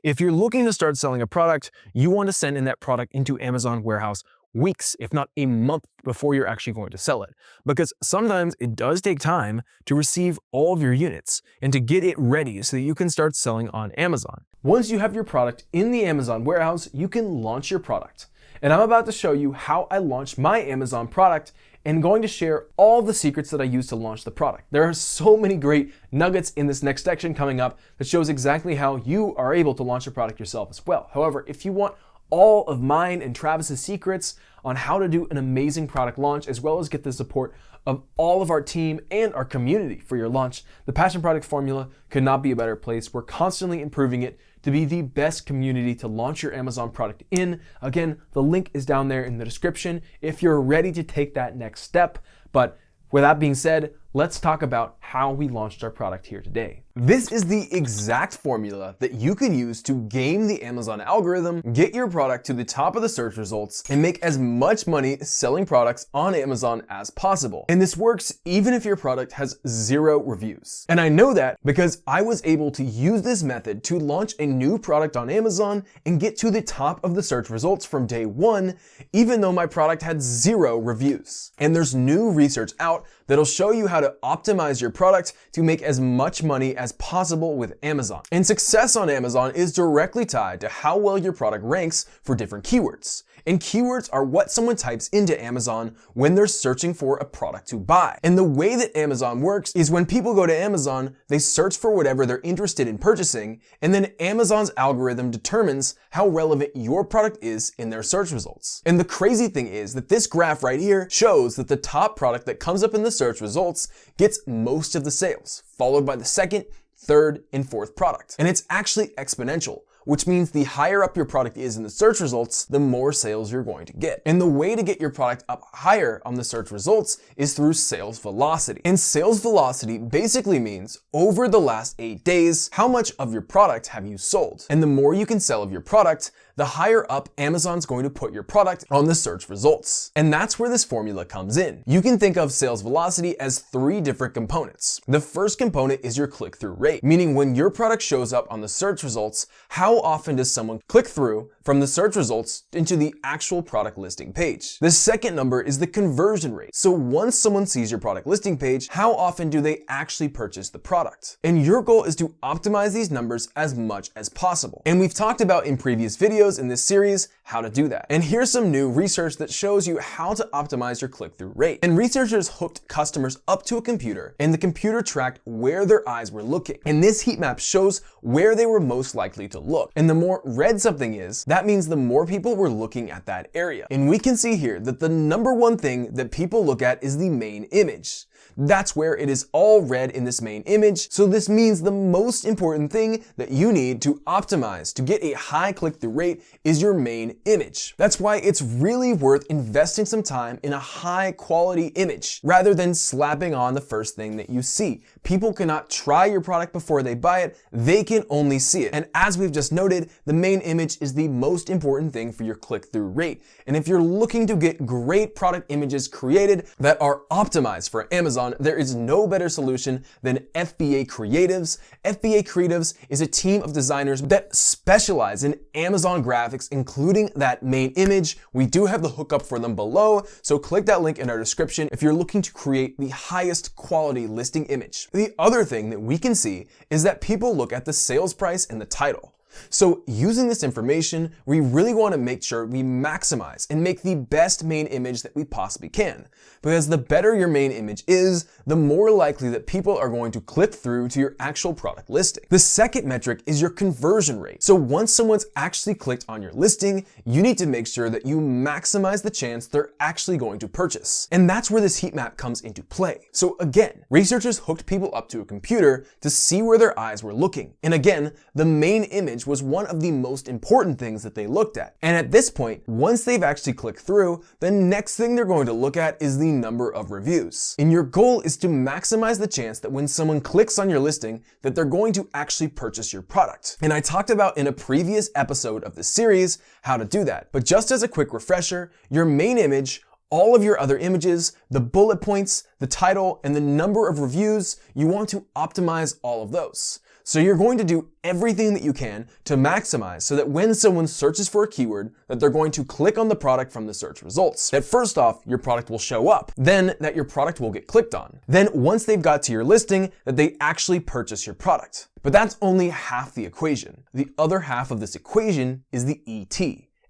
If you're looking to start selling a product, you want to send in that product into Amazon warehouse weeks, if not a month before you're actually going to sell it. Because sometimes it does take time to receive all of your units and to get it ready so that you can start selling on Amazon. Once you have your product in the Amazon warehouse, you can launch your product. And I'm about to show you how I launched my Amazon product and going to share all the secrets that I used to launch the product. There are so many great nuggets in this next section coming up that shows exactly how you are able to launch your product yourself as well. However, if you want all of mine and Travis's secrets on how to do an amazing product launch, as well as get the support of all of our team and our community for your launch, the Passion Product Formula could not be a better place. We're constantly improving it to be the best community to launch your Amazon product in. Again, the link is down there in the description if you're ready to take that next step. But with that being said, let's talk about how we launched our product here today. This is the exact formula that you can use to game the Amazon algorithm, get your product to the top of the search results, and make as much money selling products on Amazon as possible. And this works even if your product has 0 reviews. And I know that because I was able to use this method to launch a new product on Amazon and get to the top of the search results from day 1, even though my product had 0 reviews. And there's new research out that'll show you how to optimize your product to make as much money as possible with Amazon. And success on Amazon is directly tied to how well your product ranks for different keywords. And keywords are what someone types into Amazon when they're searching for a product to buy. And the way that Amazon works is when people go to Amazon, they search for whatever they're interested in purchasing, and then Amazon's algorithm determines how relevant your product is in their search results. And the crazy thing is that this graph right here shows that the top product that comes up in the search results gets most of the sales, followed by the second, third, and fourth product. And it's actually exponential, which means the higher up your product is in the search results, the more sales you're going to get. And the way to get your product up higher on the search results is through sales velocity. And sales velocity basically means over the last 8 days, how much of your product have you sold? And the more you can sell of your product, the higher up Amazon's going to put your product on the search results. And that's where this formula comes in. You can think of sales velocity as 3 different components. The first component is your click-through rate, meaning when your product shows up on the search results, how often does someone click through from the search results into the actual product listing page? The second number is the conversion rate. So once someone sees your product listing page, how often do they actually purchase the product? And your goal is to optimize these numbers as much as possible. And we've talked about in previous videos in this series how to do that. And here's some new research that shows you how to optimize your click-through rate. And researchers hooked customers up to a computer, and the computer tracked where their eyes were looking. And this heat map shows where they were most likely to look. And the more red something is, that means the more people were looking at that area. And we can see here that the number one thing that people look at is the main image. That's where it is all red in this main image. So this means the most important thing that you need to optimize to get a high click-through rate is your main image. That's why it's really worth investing some time in a high quality image rather than slapping on the first thing that you see. People cannot try your product before they buy it. They can only see it. And as we've just noted, the main image is the most important thing for your click-through rate. And if you're looking to get great product images created that are optimized for Amazon, Amazon, there is no better solution than FBA Creatives. FBA Creatives is a team of designers that specialize in Amazon graphics, including that main image. We do have the hookup for them below, so click that link in our description if you're looking to create the highest quality listing image. The other thing that we can see is that people look at the sales price and the title. So using this information, we really want to make sure we maximize and make the best main image that we possibly can. Because the better your main image is, the more likely that people are going to click through to your actual product listing. The second metric is your conversion rate. So once someone's actually clicked on your listing, you need to make sure that you maximize the chance they're actually going to purchase. And that's where this heat map comes into play. So again, researchers hooked people up to a computer to see where their eyes were looking. And again, the main image was one of the most important things that they looked at. And at this point, once they've actually clicked through, the next thing they're going to look at is the number of reviews. And your goal is to maximize the chance that when someone clicks on your listing, that they're going to actually purchase your product. And I talked about in a previous episode of this series how to do that. But just as a quick refresher, your main image, all of your other images, the bullet points, the title, and the number of reviews, you want to optimize all of those. So you're going to do everything that you can to maximize so that when someone searches for a keyword, that they're going to click on the product from the search results. That first off, your product will show up, then that your product will get clicked on. Then once they've got to your listing, that they actually purchase your product. But that's only half the equation. The other half of this equation is the ET,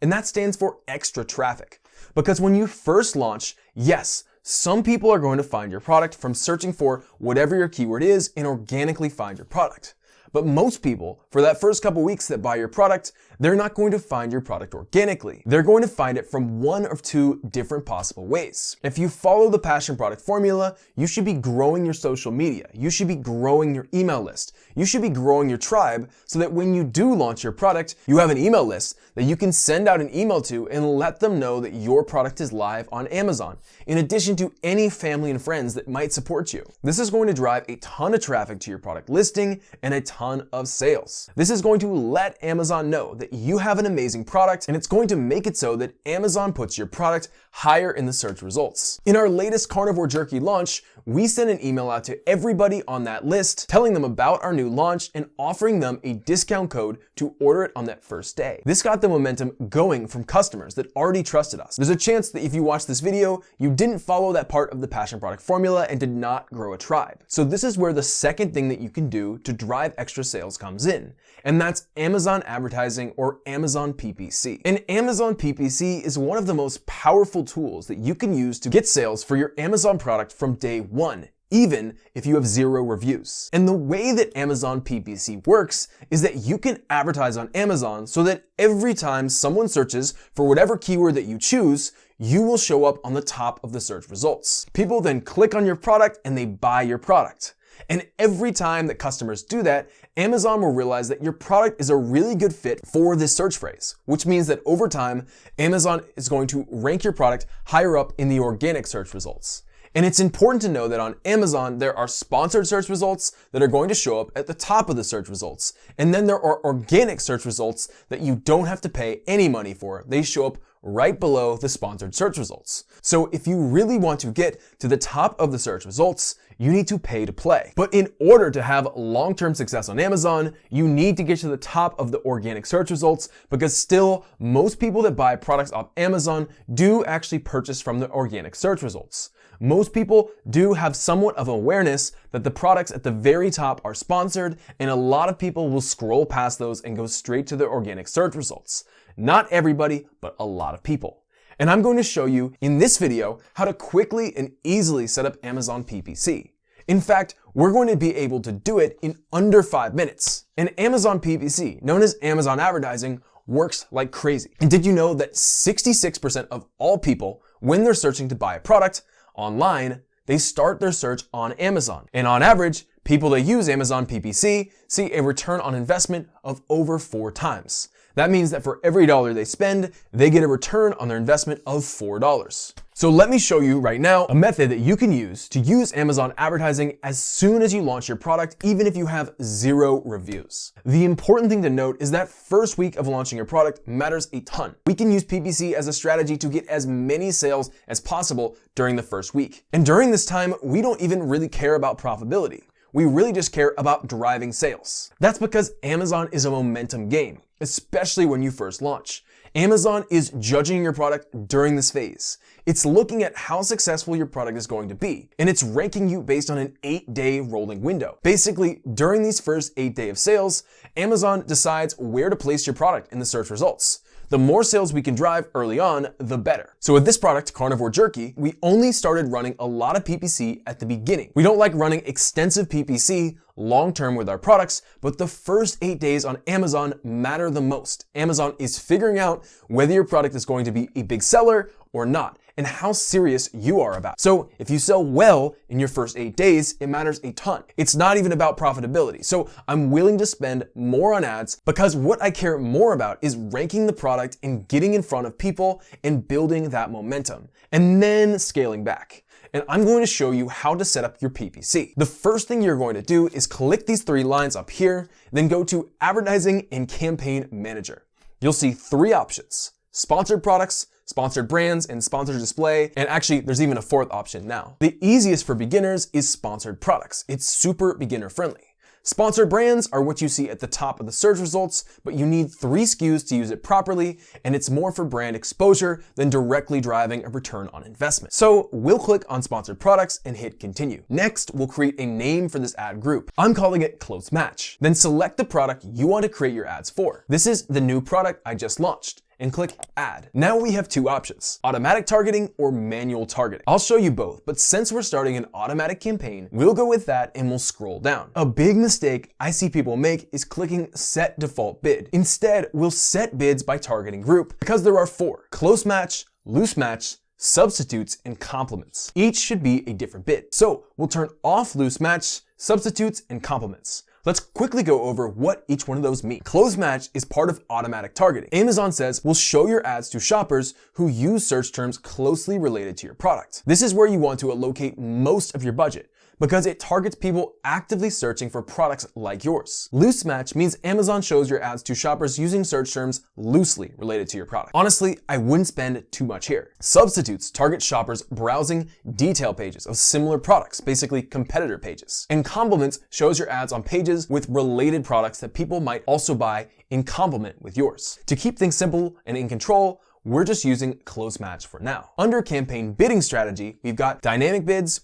and that stands for extra traffic. Because when you first launch, yes, some people are going to find your product from searching for whatever your keyword is and organically find your product. But most people, for that first couple weeks that buy your product, they're not going to find your product organically. They're going to find it from one of two different possible ways. If you follow the passion product formula, you should be growing your social media. You should be growing your email list. You should be growing your tribe so that when you do launch your product, you have an email list that you can send out an email to and let them know that your product is live on Amazon, in addition to any family and friends that might support you. This is going to drive a ton of traffic to your product listing and a ton of sales. This is going to let Amazon know that you have an amazing product, and it's going to make it so that Amazon puts your product higher in the search results. In our latest carnivore jerky launch, we sent an email out to everybody on that list, telling them about our new launch and offering them a discount code to order it on that first day. This got the momentum going from customers that already trusted us. There's a chance that if you watch this video, you didn't follow that part of the passion product formula and did not grow a tribe. So this is where the second thing that you can do to drive extra sales comes in, and that's Amazon advertising or Amazon PPC. And Amazon PPC is one of the most powerful tools that you can use to get sales for your Amazon product from day one, even if you have 0 reviews. And the way that Amazon PPC works is that you can advertise on Amazon so that every time someone searches for whatever keyword that you choose, you will show up on the top of the search results. People then click on your product and they buy your product. And every time that customers do that, Amazon will realize that your product is a really good fit for this search phrase, which means that over time, Amazon is going to rank your product higher up in the organic search results. And it's important to know that on Amazon, there are sponsored search results that are going to show up at the top of the search results. And then there are organic search results that you don't have to pay any money for. They show up right below the sponsored search results. So if you really want to get to the top of the search results, you need to pay to play. But in order to have long-term success on Amazon, you need to get to the top of the organic search results, because still, most people that buy products off Amazon do actually purchase from the organic search results. Most people do have somewhat of awareness that the products at the very top are sponsored, and a lot of people will scroll past those and go straight to the organic search results. Not everybody, but a lot of people. And I'm going to show you in this video how to quickly and easily set up Amazon PPC. In fact, we're going to be able to do it in under 5 minutes. And Amazon PPC, known as Amazon advertising, works like crazy. And did you know that 66% of all people, when they're searching to buy a product online, they start their search on Amazon? And on average, People that use Amazon PPC see a return on investment of over 4 times. That means that for every dollar they spend, they get a return on their investment of $4. So let me show you right now a method that you can use to use Amazon advertising as soon as you launch your product, even if you have 0 reviews. The important thing to note is that first week of launching your product matters a ton. We can use PPC as a strategy to get as many sales as possible during the first week. And during this time, we don't even really care about profitability. We really just care about driving sales. That's because Amazon is a momentum game, especially when you first launch. Amazon is judging your product during this phase. It's looking at how successful your product is going to be, and it's ranking you based on an 8-day rolling window. Basically, during these first 8 days of sales, Amazon decides where to place your product in the search results. The more sales we can drive early on, the better. So with this product, Carnivore Jerky, we only started running a lot of PPC at the beginning. We don't like running extensive PPC long-term with our products, but the first 8 days on Amazon matter the most. Amazon is figuring out whether your product is going to be a big seller or not, and how serious you are about it. So if you sell well in your first 8 days, it matters a ton. It's not even about profitability. So I'm willing to spend more on ads because what I care more about is ranking the product and getting in front of people and building that momentum, and then scaling back. And I'm going to show you how to set up your PPC. The first thing you're going to do is click these 3 lines up here, then go to Advertising and Campaign Manager. You'll see 3 options: sponsored products, sponsored brands, and sponsored display. And actually, there's even a 4th option now. The easiest for beginners is sponsored products. It's super beginner friendly. Sponsored brands are what you see at the top of the search results, but you need 3 SKUs to use it properly, and it's more for brand exposure than directly driving a return on investment. So we'll click on sponsored products and hit continue. Next, we'll create a name for this ad group. I'm calling it Close Match. Then select the product you want to create your ads for. This is the new product I just launched, and click Add. Now we have 2 options: automatic targeting or manual targeting. I'll show you both, but since we're starting an automatic campaign, we'll go with that and we'll scroll down. A big mistake I see people make is clicking Set Default Bid. Instead, we'll set bids by targeting group because there are 4: close match, loose match, substitutes, and complements. Each should be a different bid. So we'll turn off loose match, substitutes, and complements. Let's quickly go over what each one of those mean. Close match is part of automatic targeting. Amazon says we'll show your ads to shoppers who use search terms closely related to your product. This is where you want to allocate most of your budget, because it targets people actively searching for products like yours. Loose match means Amazon shows your ads to shoppers using search terms loosely related to your product. Honestly, I wouldn't spend too much here. Substitutes target shoppers browsing detail pages of similar products, basically competitor pages. And complements shows your ads on pages with related products that people might also buy in complement with yours. To keep things simple and in control, we're just using close match for now. Under campaign bidding strategy, we've got dynamic bids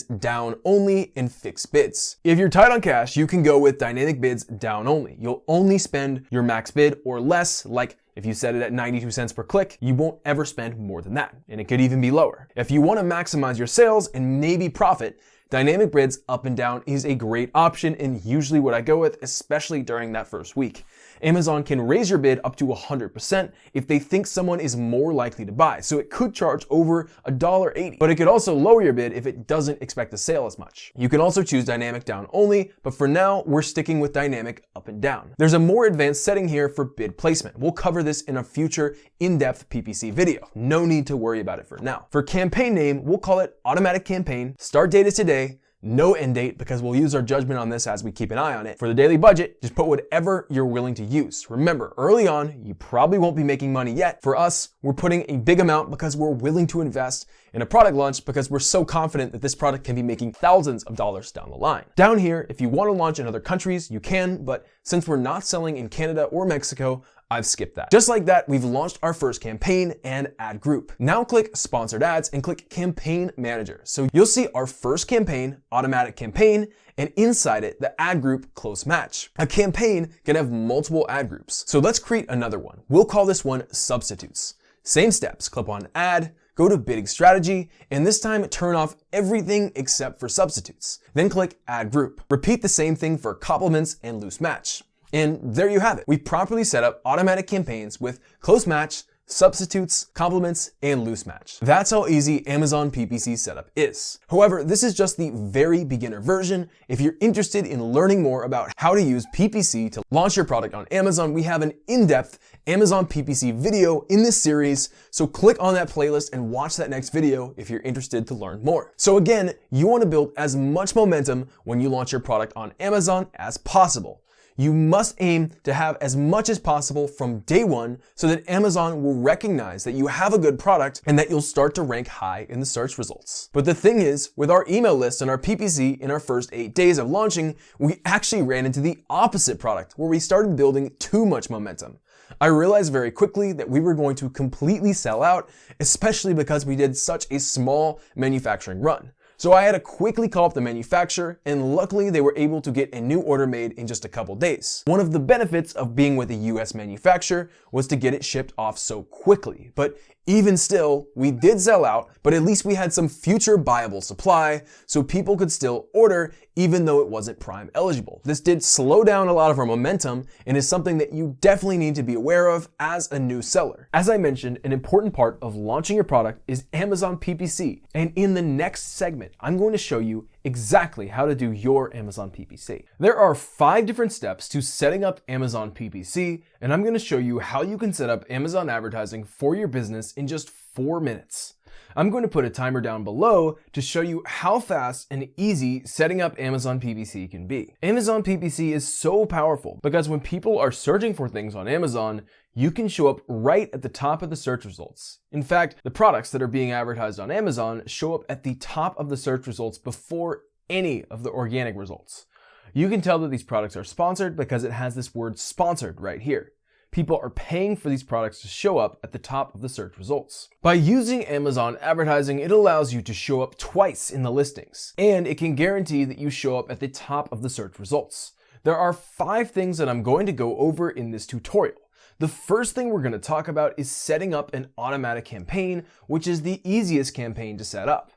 down only, and fixed bids. If you're tight on cash, you can go with dynamic bids down only. You'll only spend your max bid or less, like if you set it at 92 cents per click, you won't ever spend more than that, and it could even be lower. If you want to maximize your sales and maybe profit, dynamic bids up and down is a great option and usually what I go with, especially during that first week. Amazon can raise your bid up to 100% if they think someone is more likely to buy, so it could charge over $1.80. But it could also lower your bid if it doesn't expect to sell as much. You can also choose dynamic down only, but for now, we're sticking with dynamic up and down. There's a more advanced setting here for bid placement. We'll cover this in a future in-depth PPC video. No need to worry about it for now. For campaign name, we'll call it automatic campaign. Start date is today. No end date, because we'll use our judgment on this as we keep an eye on it. For the daily budget, just put whatever you're willing to use. Remember, early on, you probably won't be making money yet. For us, we're putting a big amount because we're willing to invest in a product launch because we're so confident that this product can be making thousands of dollars down the line. Down here, if you want to launch in other countries, you can, but since we're not selling in Canada or Mexico, I've skipped that. Just like that, we've launched our first campaign and ad group. Now click Sponsored Ads and click Campaign Manager. So you'll see our first campaign, Automatic Campaign, and inside it, the ad group Close Match. A campaign can have multiple ad groups. So let's create another one. We'll call this one Substitutes. Same steps, click on Add, go to Bidding Strategy, and this time turn off everything except for substitutes. Then click Ad Group. Repeat the same thing for complements and loose match. And there you have it. We've properly set up automatic campaigns with close match, substitutes, complements, and loose match. That's how easy Amazon PPC setup is. However, this is just the very beginner version. If you're interested in learning more about how to use PPC to launch your product on Amazon, we have an in-depth Amazon PPC video in this series, so click on that playlist and watch that next video if you're interested to learn more. So again, you want to build as much momentum when you launch your product on Amazon as possible. You must aim to have as much as possible from day one so that Amazon will recognize that you have a good product and that you'll start to rank high in the search results. But the thing is, with our email list and our PPC in our first 8 days of launching, we actually ran into the opposite product where we started building too much momentum. I realized very quickly that we were going to completely sell out, especially because we did such a small manufacturing run. So I had to quickly call up the manufacturer, and luckily they were able to get a new order made in just a couple days. One of the benefits of being with a US manufacturer was to get it shipped off so quickly, but even still, we did sell out, but at least we had some future buyable supply, so people could still order even though it wasn't Prime eligible. This did slow down a lot of our momentum and is something that you definitely need to be aware of as a new seller. As I mentioned, an important part of launching your product is Amazon PPC, and in the next segment, I'm going to show you exactly how to do your Amazon PPC. There are 5 different steps to setting up Amazon PPC, and I'm going to show you how you can set up Amazon advertising for your business in just 4 minutes. I'm going to put a timer down below to show you how fast and easy setting up Amazon PPC can be. Amazon PPC is so powerful because when people are searching for things on Amazon, you can show up right at the top of the search results. In fact, the products that are being advertised on Amazon show up at the top of the search results before any of the organic results. You can tell that these products are sponsored because it has this word sponsored right here. People are paying for these products to show up at the top of the search results. By using Amazon advertising, it allows you to show up twice in the listings, and it can guarantee that you show up at the top of the search results. There are 5 things that I'm going to go over in this tutorial. The first thing we're going to talk about is setting up an automatic campaign, which is the easiest campaign to set up.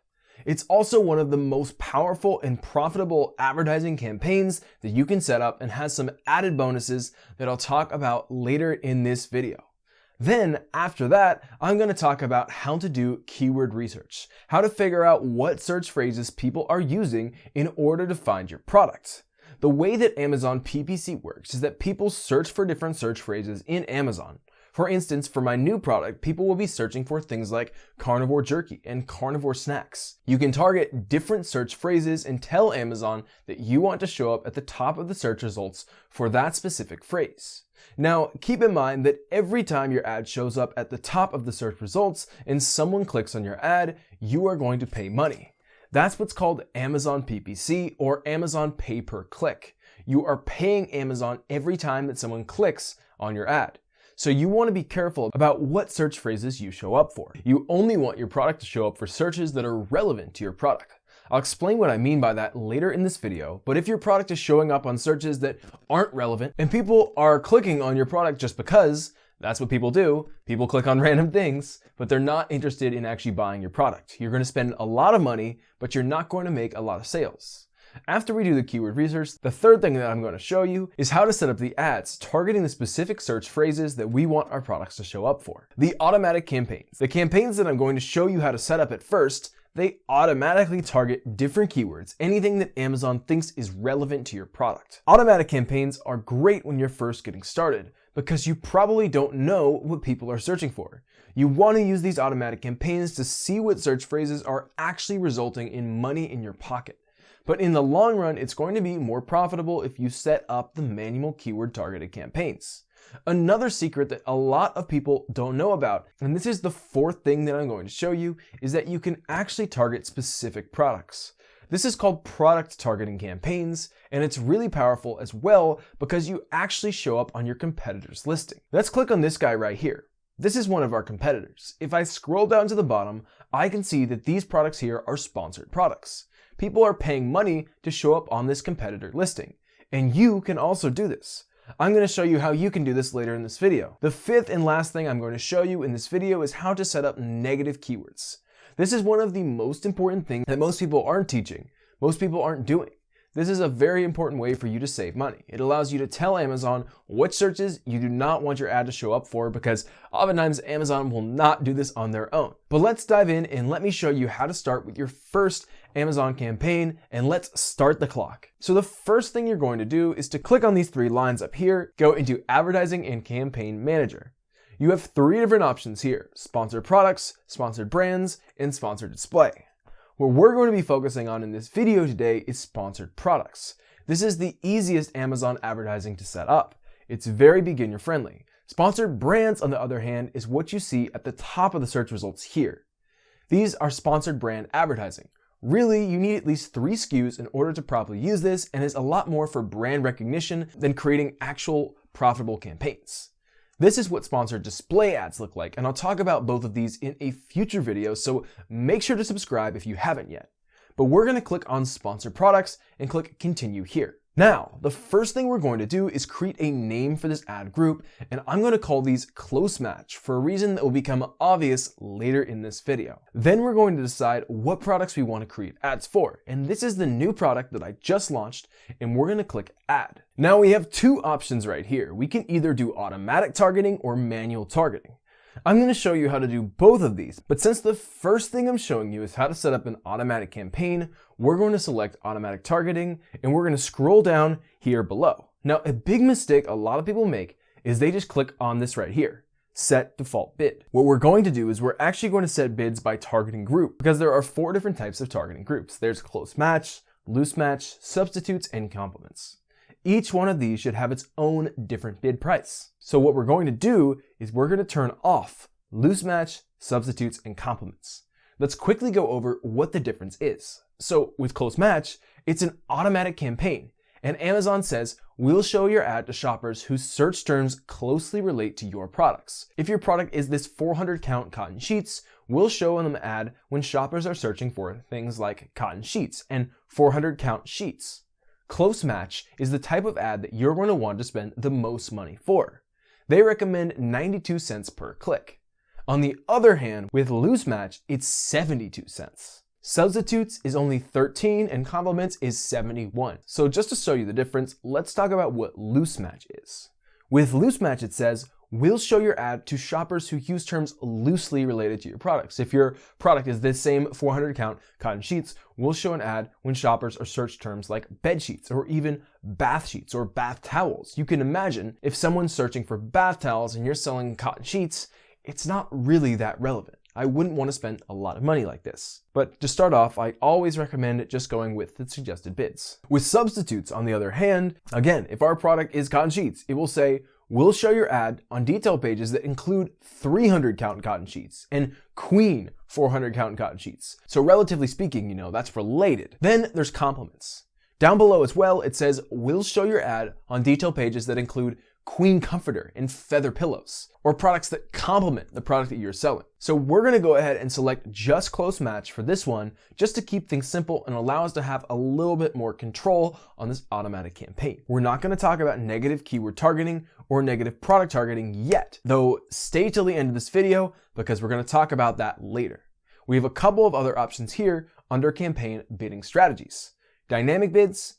It's also one of the most powerful and profitable advertising campaigns that you can set up and has some added bonuses that I'll talk about later in this video. Then after that, I'm going to talk about how to do keyword research, how to figure out what search phrases people are using in order to find your product. The way that Amazon PPC works is that people search for different search phrases in Amazon. For instance, for my new product, people will be searching for things like carnivore jerky and carnivore snacks. You can target different search phrases and tell Amazon that you want to show up at the top of the search results for that specific phrase. Now, keep in mind that every time your ad shows up at the top of the search results and someone clicks on your ad, you are going to pay money. That's what's called Amazon PPC or Amazon pay per click. You are paying Amazon every time that someone clicks on your ad. So you want to be careful about what search phrases you show up for. You only want your product to show up for searches that are relevant to your product. I'll explain what I mean by that later in this video, but if your product is showing up on searches that aren't relevant and people are clicking on your product just because, that's what people do. People click on random things, but they're not interested in actually buying your product. You're going to spend a lot of money, but you're not going to make a lot of sales. After we do the keyword research, the third thing that I'm going to show you is how to set up the ads targeting the specific search phrases that we want our products to show up for. The automatic campaigns. The campaigns that I'm going to show you how to set up at first, they automatically target different keywords, anything that Amazon thinks is relevant to your product. Automatic campaigns are great when you're first getting started because you probably don't know what people are searching for. You want to use these automatic campaigns to see what search phrases are actually resulting in money in your pocket. But in the long run, it's going to be more profitable if you set up the manual keyword targeted campaigns. Another secret that a lot of people don't know about, and this is the 4th thing that I'm going to show you, is that you can actually target specific products. This is called product targeting campaigns, and it's really powerful as well because you actually show up on your competitor's listing. Let's click on this guy right here. This is one of our competitors. If I scroll down to the bottom, I can see that these products here are sponsored products. People are paying money to show up on this competitor listing, and you can also do this. I'm going to show you how you can do this later in this video. The 5th and last thing I'm going to show you in this video is how to set up negative keywords. This is one of the most important things that most people aren't teaching, most people aren't doing. This is a very important way for you to save money. It allows you to tell Amazon which searches you do not want your ad to show up for, because oftentimes Amazon will not do this on their own. But let's dive in and let me show you how to start with your first Amazon campaign, and let's start the clock. So the first thing you're going to do is to click on these 3 lines up here, go into Advertising and Campaign Manager. You have 3 different options here: Sponsored Products, Sponsored Brands, and Sponsored Display. What we're going to be focusing on in this video today is Sponsored Products. This is the easiest Amazon advertising to set up. It's very beginner friendly. Sponsored Brands, on the other hand, is what you see at the top of the search results here. These are sponsored brand advertising. Really, you need at least 3 SKUs in order to properly use this, and is a lot more for brand recognition than creating actual profitable campaigns. This is what sponsored display ads look like, and I'll talk about both of these in a future video, so make sure to subscribe if you haven't yet. But we're going to click on Sponsored Products and click Continue here. Now, the first thing we're going to do is create a name for this ad group, and I'm going to call these Close Match for a reason that will become obvious later in this video. Then we're going to decide what products we want to create ads for, and this is the new product that I just launched, and we're going to click Add. Now we have 2 options right here. We can either do automatic targeting or manual targeting. I'm going to show you how to do both of these, but since the first thing I'm showing you is how to set up an automatic campaign, we're going to select automatic targeting, and we're going to scroll down here below. Now, a big mistake a lot of people make is they just click on this right here, set default bid. What we're going to do is we're actually going to set bids by targeting group, because there are 4 different types of targeting groups. There's close match, loose match, substitutes, and complements. Each one of these should have its own different bid price. So what we're going to do is we're going to turn off loose match, substitutes, and complements. Let's quickly go over what the difference is. So with close match, it's an automatic campaign, and Amazon says, we'll show your ad to shoppers whose search terms closely relate to your products. If your product is this 400 count cotton sheets, we'll show them an ad when shoppers are searching for things like cotton sheets and 400 count sheets. Close match is the type of ad that you're going to want to spend the most money for. They recommend 92 cents per click. On the other hand, with loose match, it's 72 cents. Substitutes is only 13 and complements is 71. So just to show you the difference, let's talk about what loose match is. With loose match, it says, we'll show your ad to shoppers who use terms loosely related to your products. If your product is this same 400 count cotton sheets, we'll show an ad when shoppers are search terms like bed sheets or even bath sheets or bath towels. You can imagine if someone's searching for bath towels and you're selling cotton sheets, it's not really that relevant. I wouldn't want to spend a lot of money like this. But to start off, I always recommend just going with the suggested bids. With substitutes, on the other hand, again, if our product is cotton sheets, it will say, we'll show your ad on detail pages that include 300 count cotton sheets and queen 400 count cotton sheets. So relatively speaking, that's related. Then there's complements. Down below as well, it says, we'll show your ad on detail pages that include queen comforter and feather pillows, or products that complement the product that you're selling. So we're going to go ahead and select just close match for this one, just to keep things simple and allow us to have a little bit more control on this automatic campaign. We're not going to talk about negative keyword targeting or negative product targeting yet, though stay till the end of this video because we're going to talk about that later. We have a couple of other options here under campaign bidding strategies: dynamic bids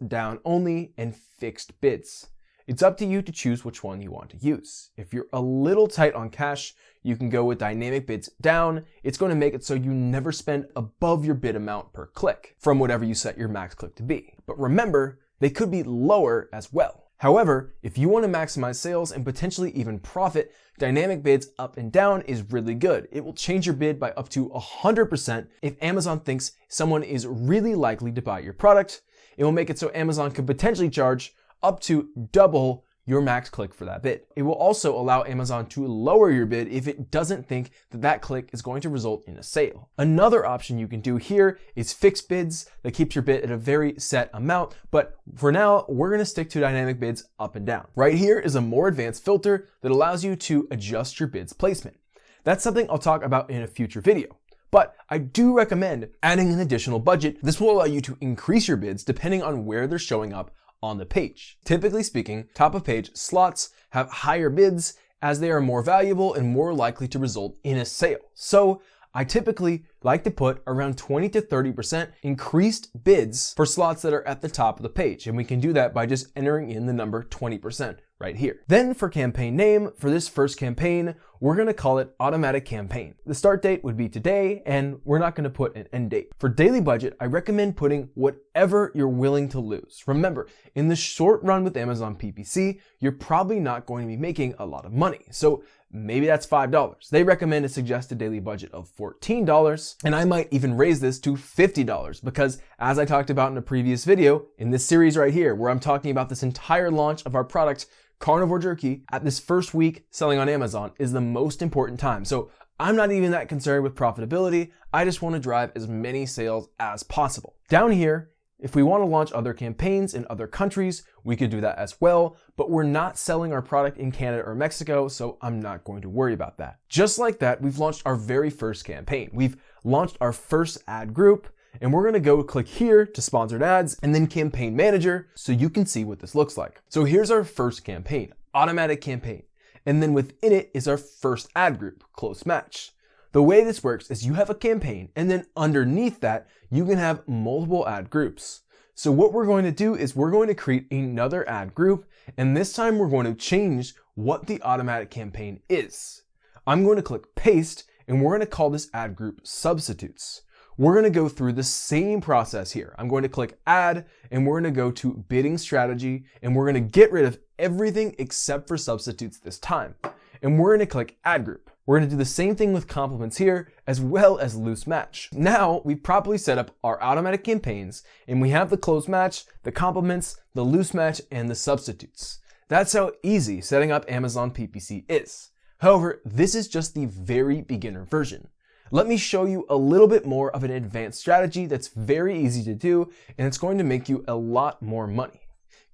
down only, and fixed bids. It's up to you to choose which one you want to use. If you're a little tight on cash, you can go with dynamic bids down. It's going to make it so you never spend above your bid amount per click from whatever you set your max click to be. But remember, they could be lower as well. However, if you want to maximize sales and potentially even profit, dynamic bids up and down is really good. It will change your bid by up to 100% if Amazon thinks someone is really likely to buy your product. It will make it so Amazon could potentially charge up to double your max click for that bid. It will also allow Amazon to lower your bid if it doesn't think that that click is going to result in a sale. Another option you can do here is fixed bids that keeps your bid at a very set amount, but for now, we're going to stick to dynamic bids up and down. Right here is a more advanced filter that allows you to adjust your bid's placement. That's something I'll talk about in a future video. But I do recommend adding an additional budget. This will allow you to increase your bids depending on where they're showing up on the page. Typically speaking, top of page slots have higher bids as they are more valuable and more likely to result in a sale. So I typically like to put around 20 to 30% increased bids for slots that are at the top of the page. And we can do that by just entering in the number 20% right here. Then for campaign name, for this first campaign, we're gonna call it automatic campaign. The start date would be today, and we're not gonna put an end date. For daily budget, I recommend putting whatever you're willing to lose. Remember, in the short run with Amazon PPC, you're probably not going to be making a lot of money. So maybe that's $5. They recommend a suggested daily budget of $14, and I might even raise this to $50 because, as I talked about in a previous video, in this series right here, where I'm talking about this entire launch of our product, Carnivore Jerky, at this first week selling on Amazon is the most important time. So I'm not even that concerned with profitability. I just want to drive as many sales as possible. Down here, if we want to launch other campaigns in other countries, we could do that as well, but we're not selling our product in Canada or Mexico, so I'm not going to worry about that. Just like that, we've launched our very first campaign. We've launched our first ad group, and we're gonna go click here to sponsored ads and then campaign manager so you can see what this looks like. So here's our first campaign, automatic campaign. And then within it is our first ad group, close match. The way this works is you have a campaign, and then underneath that, you can have multiple ad groups. So what we're going to do is we're going to create another ad group, and this time we're going to change what the automatic campaign is. I'm going to click paste, and we're going to call this ad group substitutes. We're going to go through the same process here. I'm going to click add, and we're going to go to bidding strategy, and we're going to get rid of everything except for substitutes this time. And we're going to click add group. We're going to do the same thing with compliments here, as well as loose match. Now we've properly set up our automatic campaigns, and we have the close match, the compliments, the loose match, and the substitutes. That's how easy setting up Amazon PPC is. However, this is just the very beginner version. Let me show you a little bit more of an advanced strategy that's very easy to do, and it's going to make you a lot more money.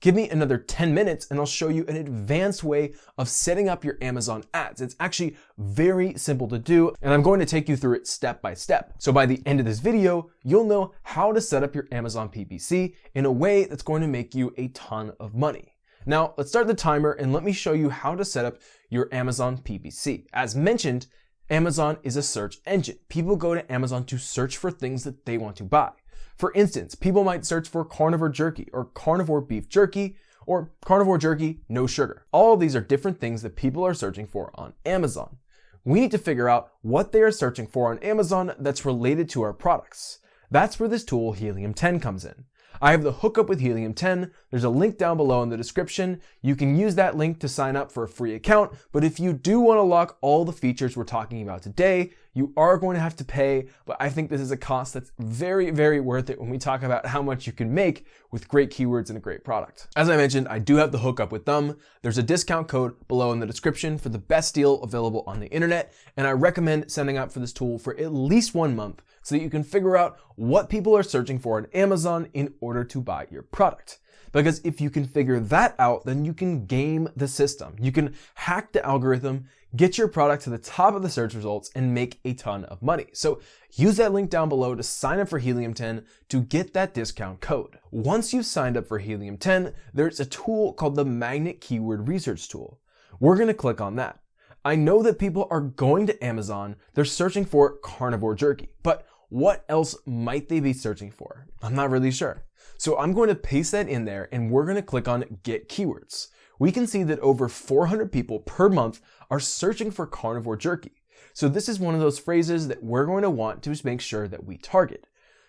Give me another 10 minutes and I'll show you an advanced way of setting up your Amazon ads. It's actually very simple to do, and I'm going to take you through it step by step. So by the end of this video, you'll know how to set up your Amazon PPC in a way that's going to make you a ton of money. Now, let's start the timer and let me show you how to set up your Amazon PPC. As mentioned, Amazon is a search engine. People go to Amazon to search for things that they want to buy. For instance, people might search for carnivore jerky or carnivore beef jerky or carnivore jerky, no sugar. All of these are different things that people are searching for on Amazon. We need to figure out what they are searching for on Amazon that's related to our products. That's where this tool Helium 10 comes in. I have the hookup with Helium 10. There's a link down below in the description. You can use that link to sign up for a free account, but if you do want to lock all the features we're talking about today, you are going to have to pay, but I think this is a cost that's very, very worth it when we talk about how much you can make with great keywords and a great product. As I mentioned, I do have the hookup with them. There's a discount code below in the description for the best deal available on the internet, and I recommend signing up for this tool for at least 1 month so that you can figure out what people are searching for on Amazon in order to buy your product. Because if you can figure that out, then you can game the system. You can hack the algorithm, get your product to the top of the search results, and make a ton of money. So use that link down below to sign up for Helium 10 to get that discount code. Once you've signed up for Helium 10, there's a tool called the Magnet Keyword Research Tool. We're going to click on that. I know that people are going to Amazon, they're searching for carnivore jerky, but what else might they be searching for? I'm not really sure. So I'm going to paste that in there, and we're going to click on Get Keywords. We can see that over 400 people per month are searching for carnivore jerky. So this is one of those phrases that we're going to want to make sure that we target.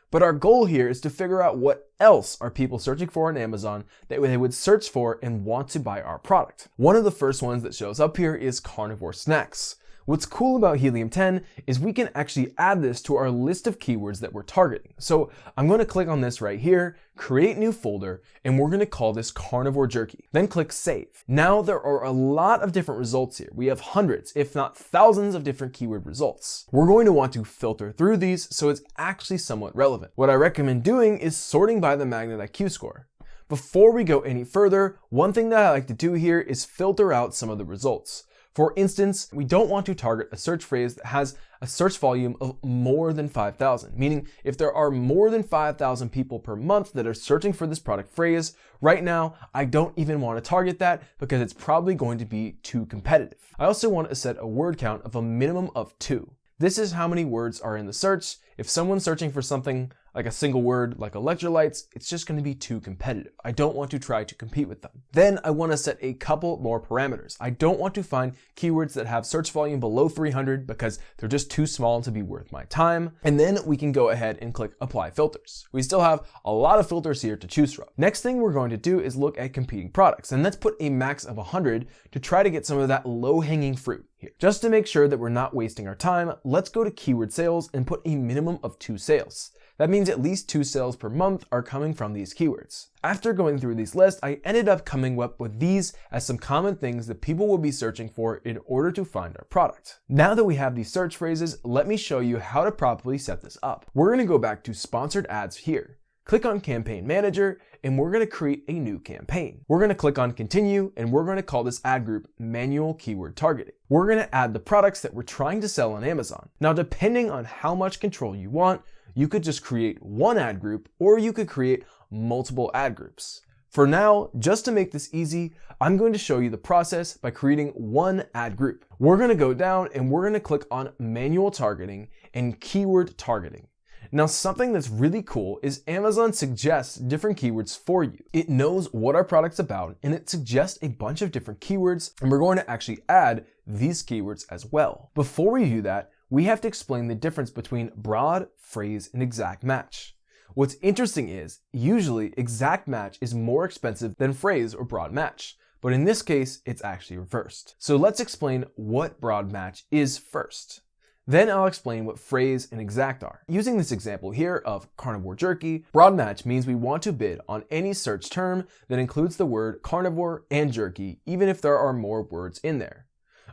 But our goal here is to figure out what else are people searching for on Amazon that they would search for and want to buy our product. One of the first ones that shows up here is carnivore snacks. What's cool about Helium 10 is we can actually add this to our list of keywords that we're targeting. So I'm going to click on this right here, create new folder, and we're going to call this carnivore jerky. Then click save. Now there are a lot of different results here. We have hundreds, if not thousands of different keyword results. We're going to want to filter through these so it's actually somewhat relevant. What I recommend doing is sorting by the Magnet IQ score. Before we go any further, one thing that I like to do here is filter out some of the results. For instance, we don't want to target a search phrase that has a search volume of more than 5,000, meaning if there are more than 5,000 people per month that are searching for this product phrase, right now, I don't even want to target that because it's probably going to be too competitive. I also want to set a word count of a minimum of 2. This is how many words are in the search. If someone's searching for something like a single word like electrolytes, it's just going to be too competitive. I don't want to try to compete with them. Then I want to set a couple more parameters. I don't want to find keywords that have search volume below 300 because they're just too small to be worth my time. And then we can go ahead and click apply filters. We still have a lot of filters here to choose from. Next thing we're going to do is look at competing products, and let's put a max of 100 to try to get some of that low-hanging fruit here. Just to make sure that we're not wasting our time, let's go to keyword sales and put a minimum of 2 sales. That means at least 2 sales per month are coming from these keywords. After going through these lists, I ended up coming up with these as some common things that people will be searching for in order to find our product. Now that we have these search phrases, let me show you how to properly set this up. We're going to go back to sponsored ads here. Click on Campaign Manager, and we're going to create a new campaign. We're going to click on Continue, and we're going to call this ad group Manual Keyword Targeting. We're going to add the products that we're trying to sell on Amazon. Now, depending on how much control you want, you could just create one ad group, or you could create multiple ad groups. For now, just to make this easy, I'm going to show you the process by creating one ad group. We're going to go down and we're going to click on Manual Targeting and Keyword Targeting. Now, something that's really cool is Amazon suggests different keywords for you. It knows what our product's about, and it suggests a bunch of different keywords, and we're going to actually add these keywords as well. Before we do that, we have to explain the difference between broad, phrase, and exact match. What's interesting is, usually exact match is more expensive than phrase or broad match, but in this case, it's actually reversed. So let's explain what broad match is first. Then I'll explain what phrase and exact are. Using this example here of carnivore jerky, broad match means we want to bid on any search term that includes the word carnivore and jerky, even if there are more words in there.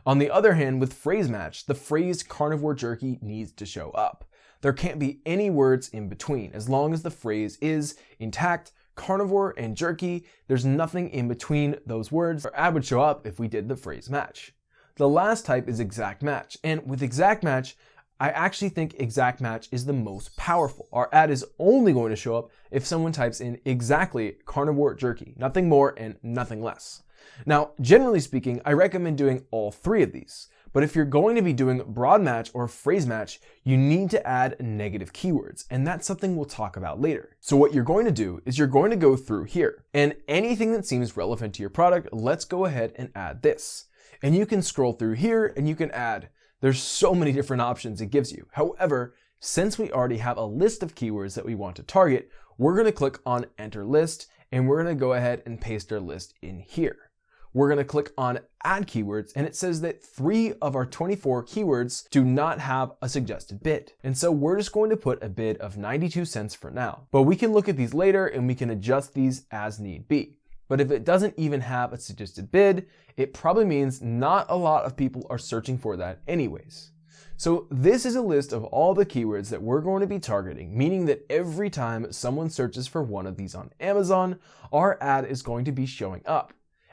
On the other hand, with phrase match, the phrase carnivore jerky needs to show up. There can't be any words in between. As long as the phrase is intact, carnivore and jerky, there's nothing in between those words. Our ad would show up if we did the phrase match. The last type is exact match, and with exact match, I actually think exact match is the most powerful. Our ad is only going to show up if someone types in exactly carnivore jerky, nothing more and nothing less. Now, generally speaking, I recommend doing all 3 of these, but if you're going to be doing broad match or phrase match, you need to add negative keywords, and that's something we'll talk about later. So what you're going to do is you're going to go through here, and anything that seems relevant to your product, let's go ahead and add this. And you can scroll through here and you can add. There's so many different options it gives you. However, since we already have a list of keywords that we want to target, we're going to click on Enter List, and we're going to go ahead and paste our list in here. We're going to click on Add Keywords, and it says that 3 of our 24 keywords do not have a suggested bid. And so we're just going to put a bid of 92 cents for now. But we can look at these later and we can adjust these as need be. But if it doesn't even have a suggested bid, it probably means not a lot of people are searching for that anyways. So this is a list of all the keywords that we're going to be targeting, meaning that every time someone searches for one of these on Amazon, our ad is going to be showing up.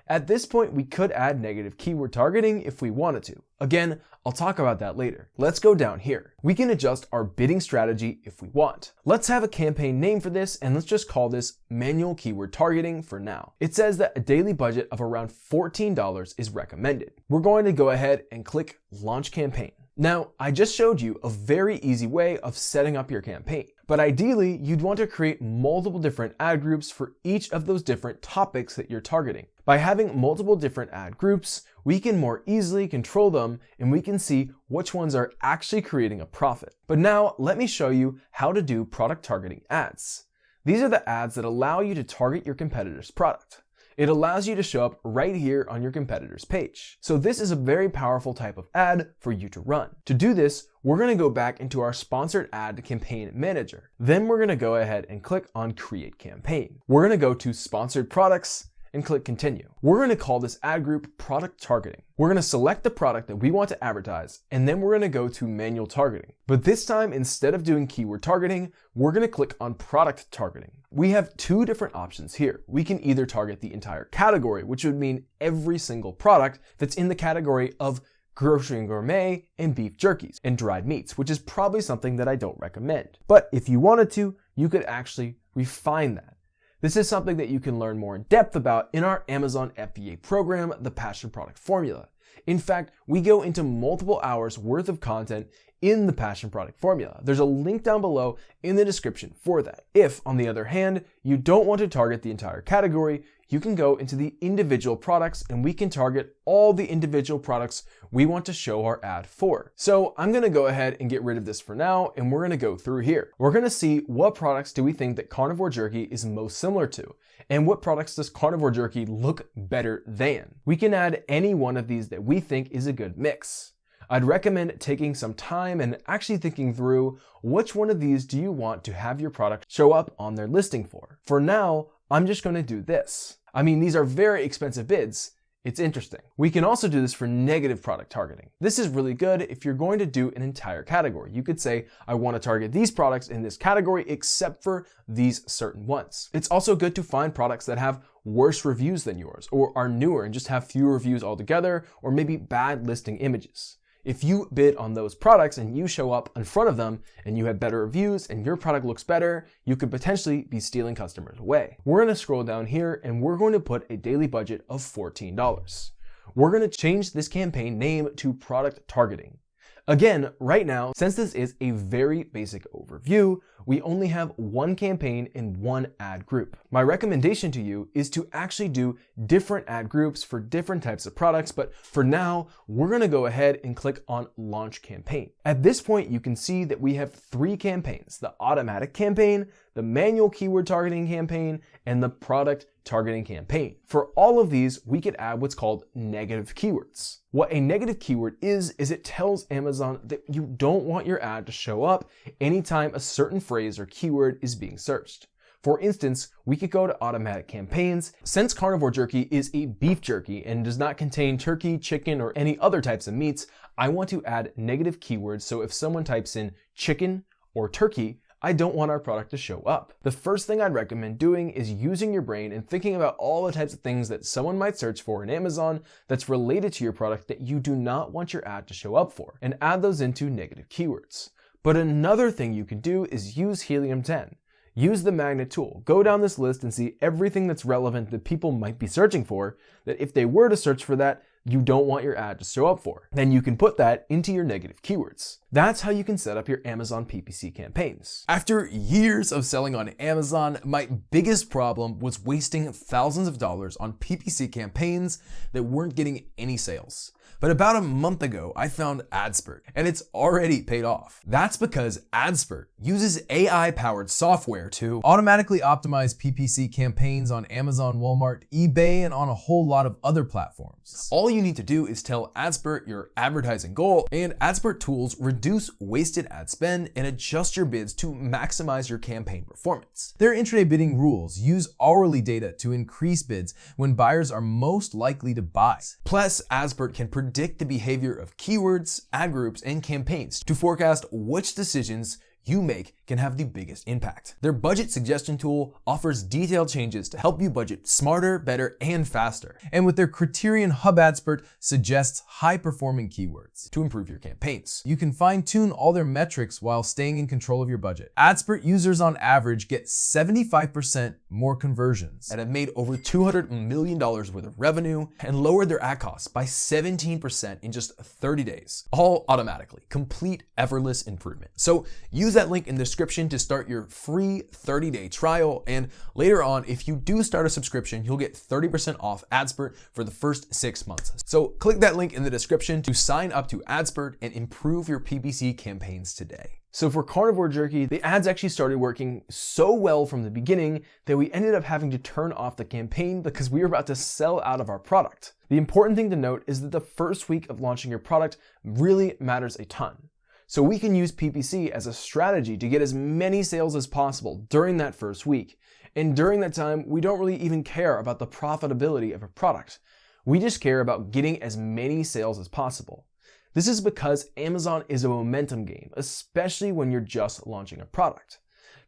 At this point, we could add negative keyword targeting if we wanted to. Again, I'll talk about that later. Let's go down here. We can adjust our bidding strategy if we want. Let's have a campaign name for this, and let's just call this Manual Keyword Targeting for now. It says that a daily budget of around $14 is recommended. We're going to go ahead and click Launch Campaign. Now, I just showed you a very easy way of setting up your campaign, but ideally, you'd want to create multiple different ad groups for each of those different topics that you're targeting. By having multiple different ad groups, we can more easily control them and we can see which ones are actually creating a profit. But now, let me show you how to do product targeting ads. These are the ads that allow you to target your competitor's product. It allows you to show up right here on your competitor's page. So this is a very powerful type of ad for you to run. To do this, we're going to go back into our sponsored ad campaign manager. Then we're going to go ahead and click on Create Campaign. We're going to go to Sponsored Products and click Continue. We're going to call this ad group Product Targeting. We're going to select the product that we want to advertise, and then we're going to go to Manual Targeting. But this time, instead of doing keyword targeting, we're going to click on Product Targeting. We have 2 different options here. We can either target the entire category, which would mean every single product that's in the category of grocery and gourmet and beef jerkies and dried meats, which is probably something that I don't recommend. But if you wanted to, you could actually refine that. This is something that you can learn more in depth about in our Amazon FBA program, The Passion Product Formula. In fact, we go into multiple hours worth of content in the passion product formula. There's a link down below in the description for that. If, on the other hand, you don't want to target the entire category, you can go into the individual products and we can target all the individual products we want to show our ad for. So I'm gonna go ahead and get rid of this for now, and we're gonna go through here. We're gonna see what products do we think that carnivore jerky is most similar to, and what products does carnivore jerky look better than. We can add any one of these that we think is a good mix. I'd recommend taking some time and actually thinking through which one of these do you want to have your product show up on their listing for. For now, I'm just going to do this. I mean, these are very expensive bids. It's interesting. We can also do this for negative product targeting. This is really good if you're going to do an entire category. You could say, I want to target these products in this category except for these certain ones. It's also good to find products that have worse reviews than yours, or are newer and just have fewer reviews altogether, or maybe bad listing images. If you bid on those products and you show up in front of them and you have better reviews and your product looks better, you could potentially be stealing customers away. We're going to scroll down here and we're going to put a daily budget of $14. We're going to change this campaign name to product targeting. Again, right now, since this is a very basic overview, we only have one campaign in one ad group. My recommendation to you is to actually do different ad groups for different types of products, but for now, we're gonna go ahead and click on Launch Campaign. At this point, you can see that we have three campaigns: the automatic campaign, the manual keyword targeting campaign, and the product targeting campaign. For all of these, we could add what's called negative keywords. What a negative keyword is it tells Amazon that you don't want your ad to show up anytime a certain phrase or keyword is being searched. For instance, we could go to automatic campaigns. Since carnivore jerky is a beef jerky and does not contain turkey, chicken, or any other types of meats, I want to add negative keywords so if someone types in chicken or turkey, I don't want our product to show up. The first thing I'd recommend doing is using your brain and thinking about all the types of things that someone might search for in Amazon that's related to your product that you do not want your ad to show up for, and add those into negative keywords. But another thing you can do is use Helium-10. Use the magnet tool. Go down this list and see everything that's relevant that people might be searching for, that if they were to search for that, you don't want your ad to show up for. Then you can put that into your negative keywords. That's how you can set up your Amazon PPC campaigns. After years of selling on Amazon, my biggest problem was wasting thousands of dollars on PPC campaigns that weren't getting any sales. But about a month ago, I found AdSpurt, and it's already paid off. That's because AdSpurt uses AI-powered software to automatically optimize PPC campaigns on Amazon, Walmart, eBay, and on a whole lot of other platforms. All you need to do is tell AdSpurt your advertising goal, and AdSpurt tools reduce wasted ad spend and adjust your bids to maximize your campaign performance. Their intraday bidding rules use hourly data to increase bids when buyers are most likely to buy. Plus, AdSpurt can predict the behavior of keywords, ad groups, and campaigns to forecast which decisions you make can have the biggest impact. Their budget suggestion tool offers detailed changes to help you budget smarter, better, and faster. And with their Criterion Hub, AdSpurt suggests high-performing keywords to improve your campaigns. You can fine-tune all their metrics while staying in control of your budget. AdSpurt users on average get 75% more conversions and have made over $200 million worth of revenue and lowered their ad costs by 17% in just 30 days, all automatically. Complete effortless improvement. So use that link in the description to start your free 30-day trial, and later on, if you do start a subscription, you'll get 30% off AdSpurt for the first 6 months. So click that link in the description to sign up to AdSpurt and improve your PPC campaigns today. So for carnivore jerky, the ads actually started working so well from the beginning that we ended up having to turn off the campaign because we were about to sell out of our product. The important thing to note is that the first week of launching your product really matters a ton. So we can use PPC as a strategy to get as many sales as possible during that first week. And during that time, we don't really even care about the profitability of a product. We just care about getting as many sales as possible. This is because Amazon is a momentum game, especially when you're just launching a product.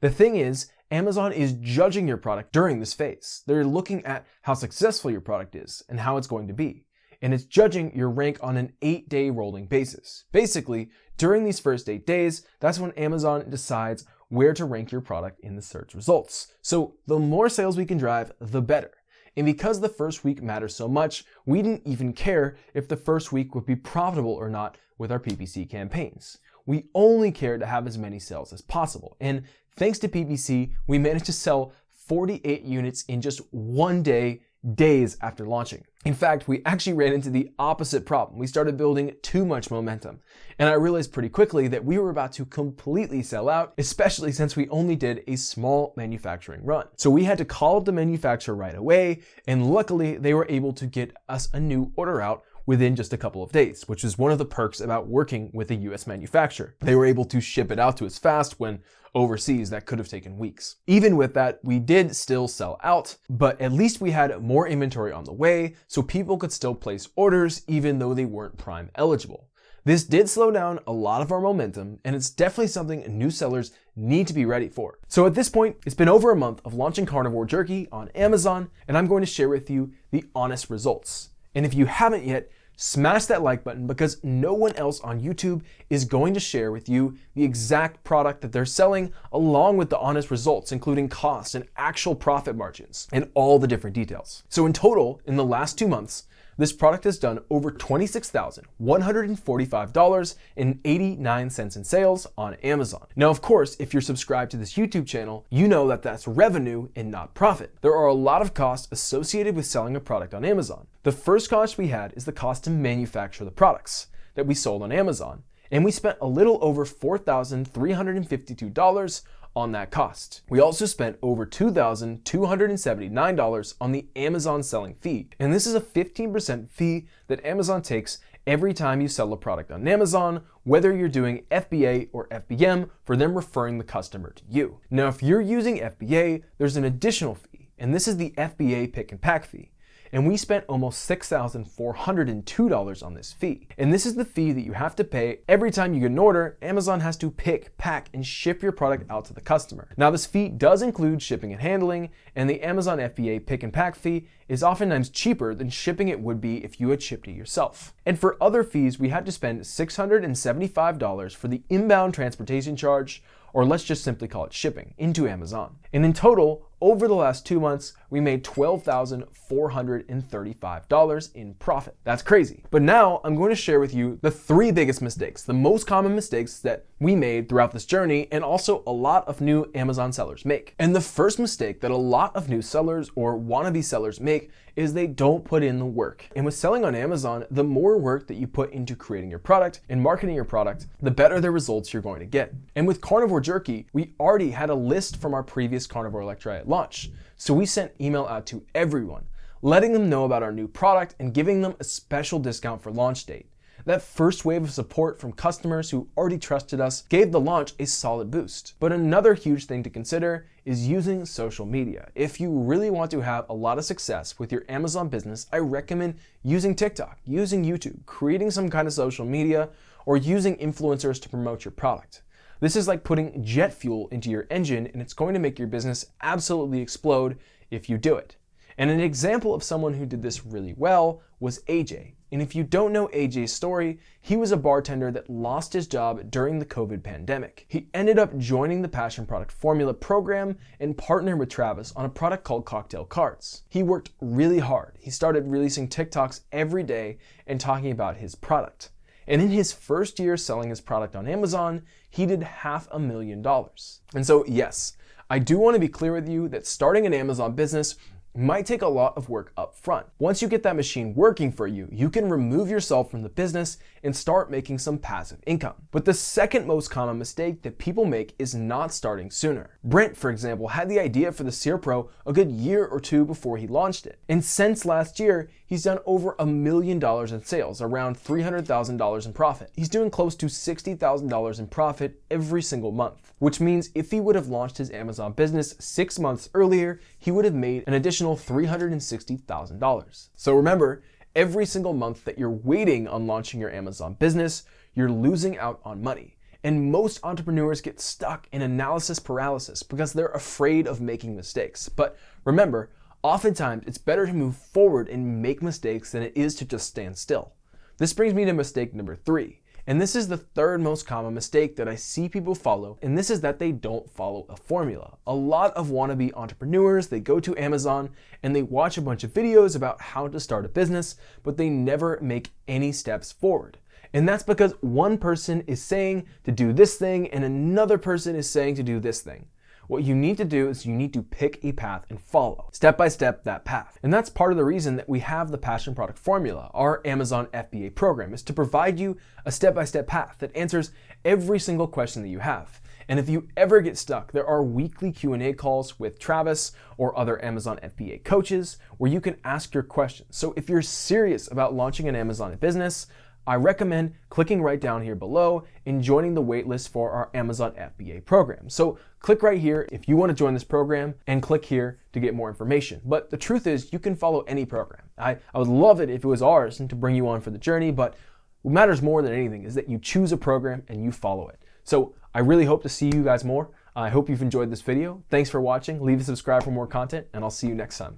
The thing is, Amazon is judging your product during this phase. They're looking at how successful your product is and how it's going to be. And it's judging your rank on an 8-day rolling basis. Basically, during these first 8 days, that's when Amazon decides where to rank your product in the search results. So the more sales we can drive, the better. And because the first week matters so much, we didn't even care if the first week would be profitable or not with our PPC campaigns. we only care to have as many sales as possible. And thanks to PPC, we managed to sell 48 units in just one day, days after launching. In fact, we actually ran into the opposite problem. We started building too much momentum. And I realized pretty quickly that we were about to completely sell out, especially since we only did a small manufacturing run. So we had to call up the manufacturer right away, and luckily they were able to get us a new order out within just a couple of days, which is one of the perks about working with a US manufacturer. They were able to ship it out to us fast when overseas that could have taken weeks. Even with that, we did still sell out, but at least we had more inventory on the way so people could still place orders even though they weren't Prime eligible. This did slow down a lot of our momentum, and it's definitely something new sellers need to be ready for. So at this point, it's been over a month of launching carnivore jerky on Amazon, and I'm going to share with you the honest results. And if you haven't yet, smash that like button because no one else on YouTube is going to share with you the exact product that they're selling along with the honest results, including costs and actual profit margins and all the different details. So in total, in the last 2 months, this product has done over $26,145.89 in sales on Amazon. Now, of course, if you're subscribed to this YouTube channel, you know that that's revenue and not profit. There are a lot of costs associated with selling a product on Amazon. The first cost we had is the cost to manufacture the products that we sold on Amazon, and we spent a little over $4,352 on that cost. We also spent over $2,279 on the Amazon selling fee, and this is a 15% fee that Amazon takes every time you sell a product on Amazon, whether you're doing FBA or FBM for them referring the customer to you. Now, if you're using FBA, there's an additional fee, and this is the FBA pick and pack fee. And we spent almost $6,402 on this fee. And this is the fee that you have to pay every time you get an order. Amazon has to pick, pack, and ship your product out to the customer. Now, this fee does include shipping and handling, and the Amazon FBA pick and pack fee is oftentimes cheaper than shipping it would be if you had shipped it yourself. And for other fees, we had to spend $675 for the inbound transportation charge, or let's just simply call it shipping, into Amazon. And in total, over the last 2 months, we made $12,435 in profit. That's crazy. But now I'm going to share with you the 3 biggest mistakes, the most common mistakes that we made throughout this journey, and also a lot of new Amazon sellers make. And the first mistake that a lot of new sellers or wannabe sellers make is they don't put in the work. And with selling on Amazon, the more work that you put into creating your product and marketing your product, the better the results you're going to get. And with carnivore jerky, we already had a list from our previous carnivore electrolyte launch. So we sent email out to everyone, letting them know about our new product and giving them a special discount for launch date. That first wave of support from customers who already trusted us gave the launch a solid boost. But another huge thing to consider is using social media. If you really want to have a lot of success with your Amazon business, I recommend using TikTok, using YouTube, creating some kind of social media, or using influencers to promote your product. This is like putting jet fuel into your engine, and it's going to make your business absolutely explode if you do it. And an example of someone who did this really well was AJ. And if you don't know AJ's story, he was a bartender that lost his job during the COVID pandemic. He ended up joining the Passion Product Formula program and partnered with Travis on a product called Cocktail Cards. He worked really hard. He started releasing TikToks every day and talking about his product. And in his first year selling his product on Amazon, he did $500,000. And so yes, I do want to be clear with you that starting an Amazon business might take a lot of work up front. Once you get that machine working for you, you can remove yourself from the business and start making some passive income. But the second most common mistake that people make is not starting sooner. Brent, for example, had the idea for the Sear Pro a good year or 2 before he launched it. And since last year, he's done over $1 million in sales, around $300,000 in profit. He's doing close to $60,000 in profit every single month, which means if he would have launched his Amazon business 6 months earlier, he would have made an additional $360,000. So remember, every single month that you're waiting on launching your Amazon business, you're losing out on money. And most entrepreneurs get stuck in analysis paralysis because they're afraid of making mistakes. But remember, oftentimes it's better to move forward and make mistakes than it is to just stand still. This brings me to mistake number 3. And this is the third most common mistake that I see people follow, and this is that they don't follow a formula. A lot of wannabe entrepreneurs, they go to Amazon and they watch a bunch of videos about how to start a business, but they never make any steps forward. And that's because one person is saying to do this thing and another person is saying to do this thing. What you need to do is you need to pick a path and follow step by step that path. And that's part of the reason that we have the Passion Product Formula, our Amazon FBA program, is to provide you a step-by-step path that answers every single question that you have. And if you ever get stuck, there are weekly Q&A calls with Travis or other Amazon FBA coaches where you can ask your questions. So if you're serious about launching an Amazon business, I recommend clicking right down here below and joining the waitlist for our Amazon FBA program. So click right here if you want to join this program and click here to get more information. But the truth is you can follow any program. I would love it if it was ours and to bring you on for the journey, but what matters more than anything is that you choose a program and you follow it. So I really hope to see you guys more. I hope you've enjoyed this video. Thanks for watching. Leave a subscribe for more content and I'll see you next time.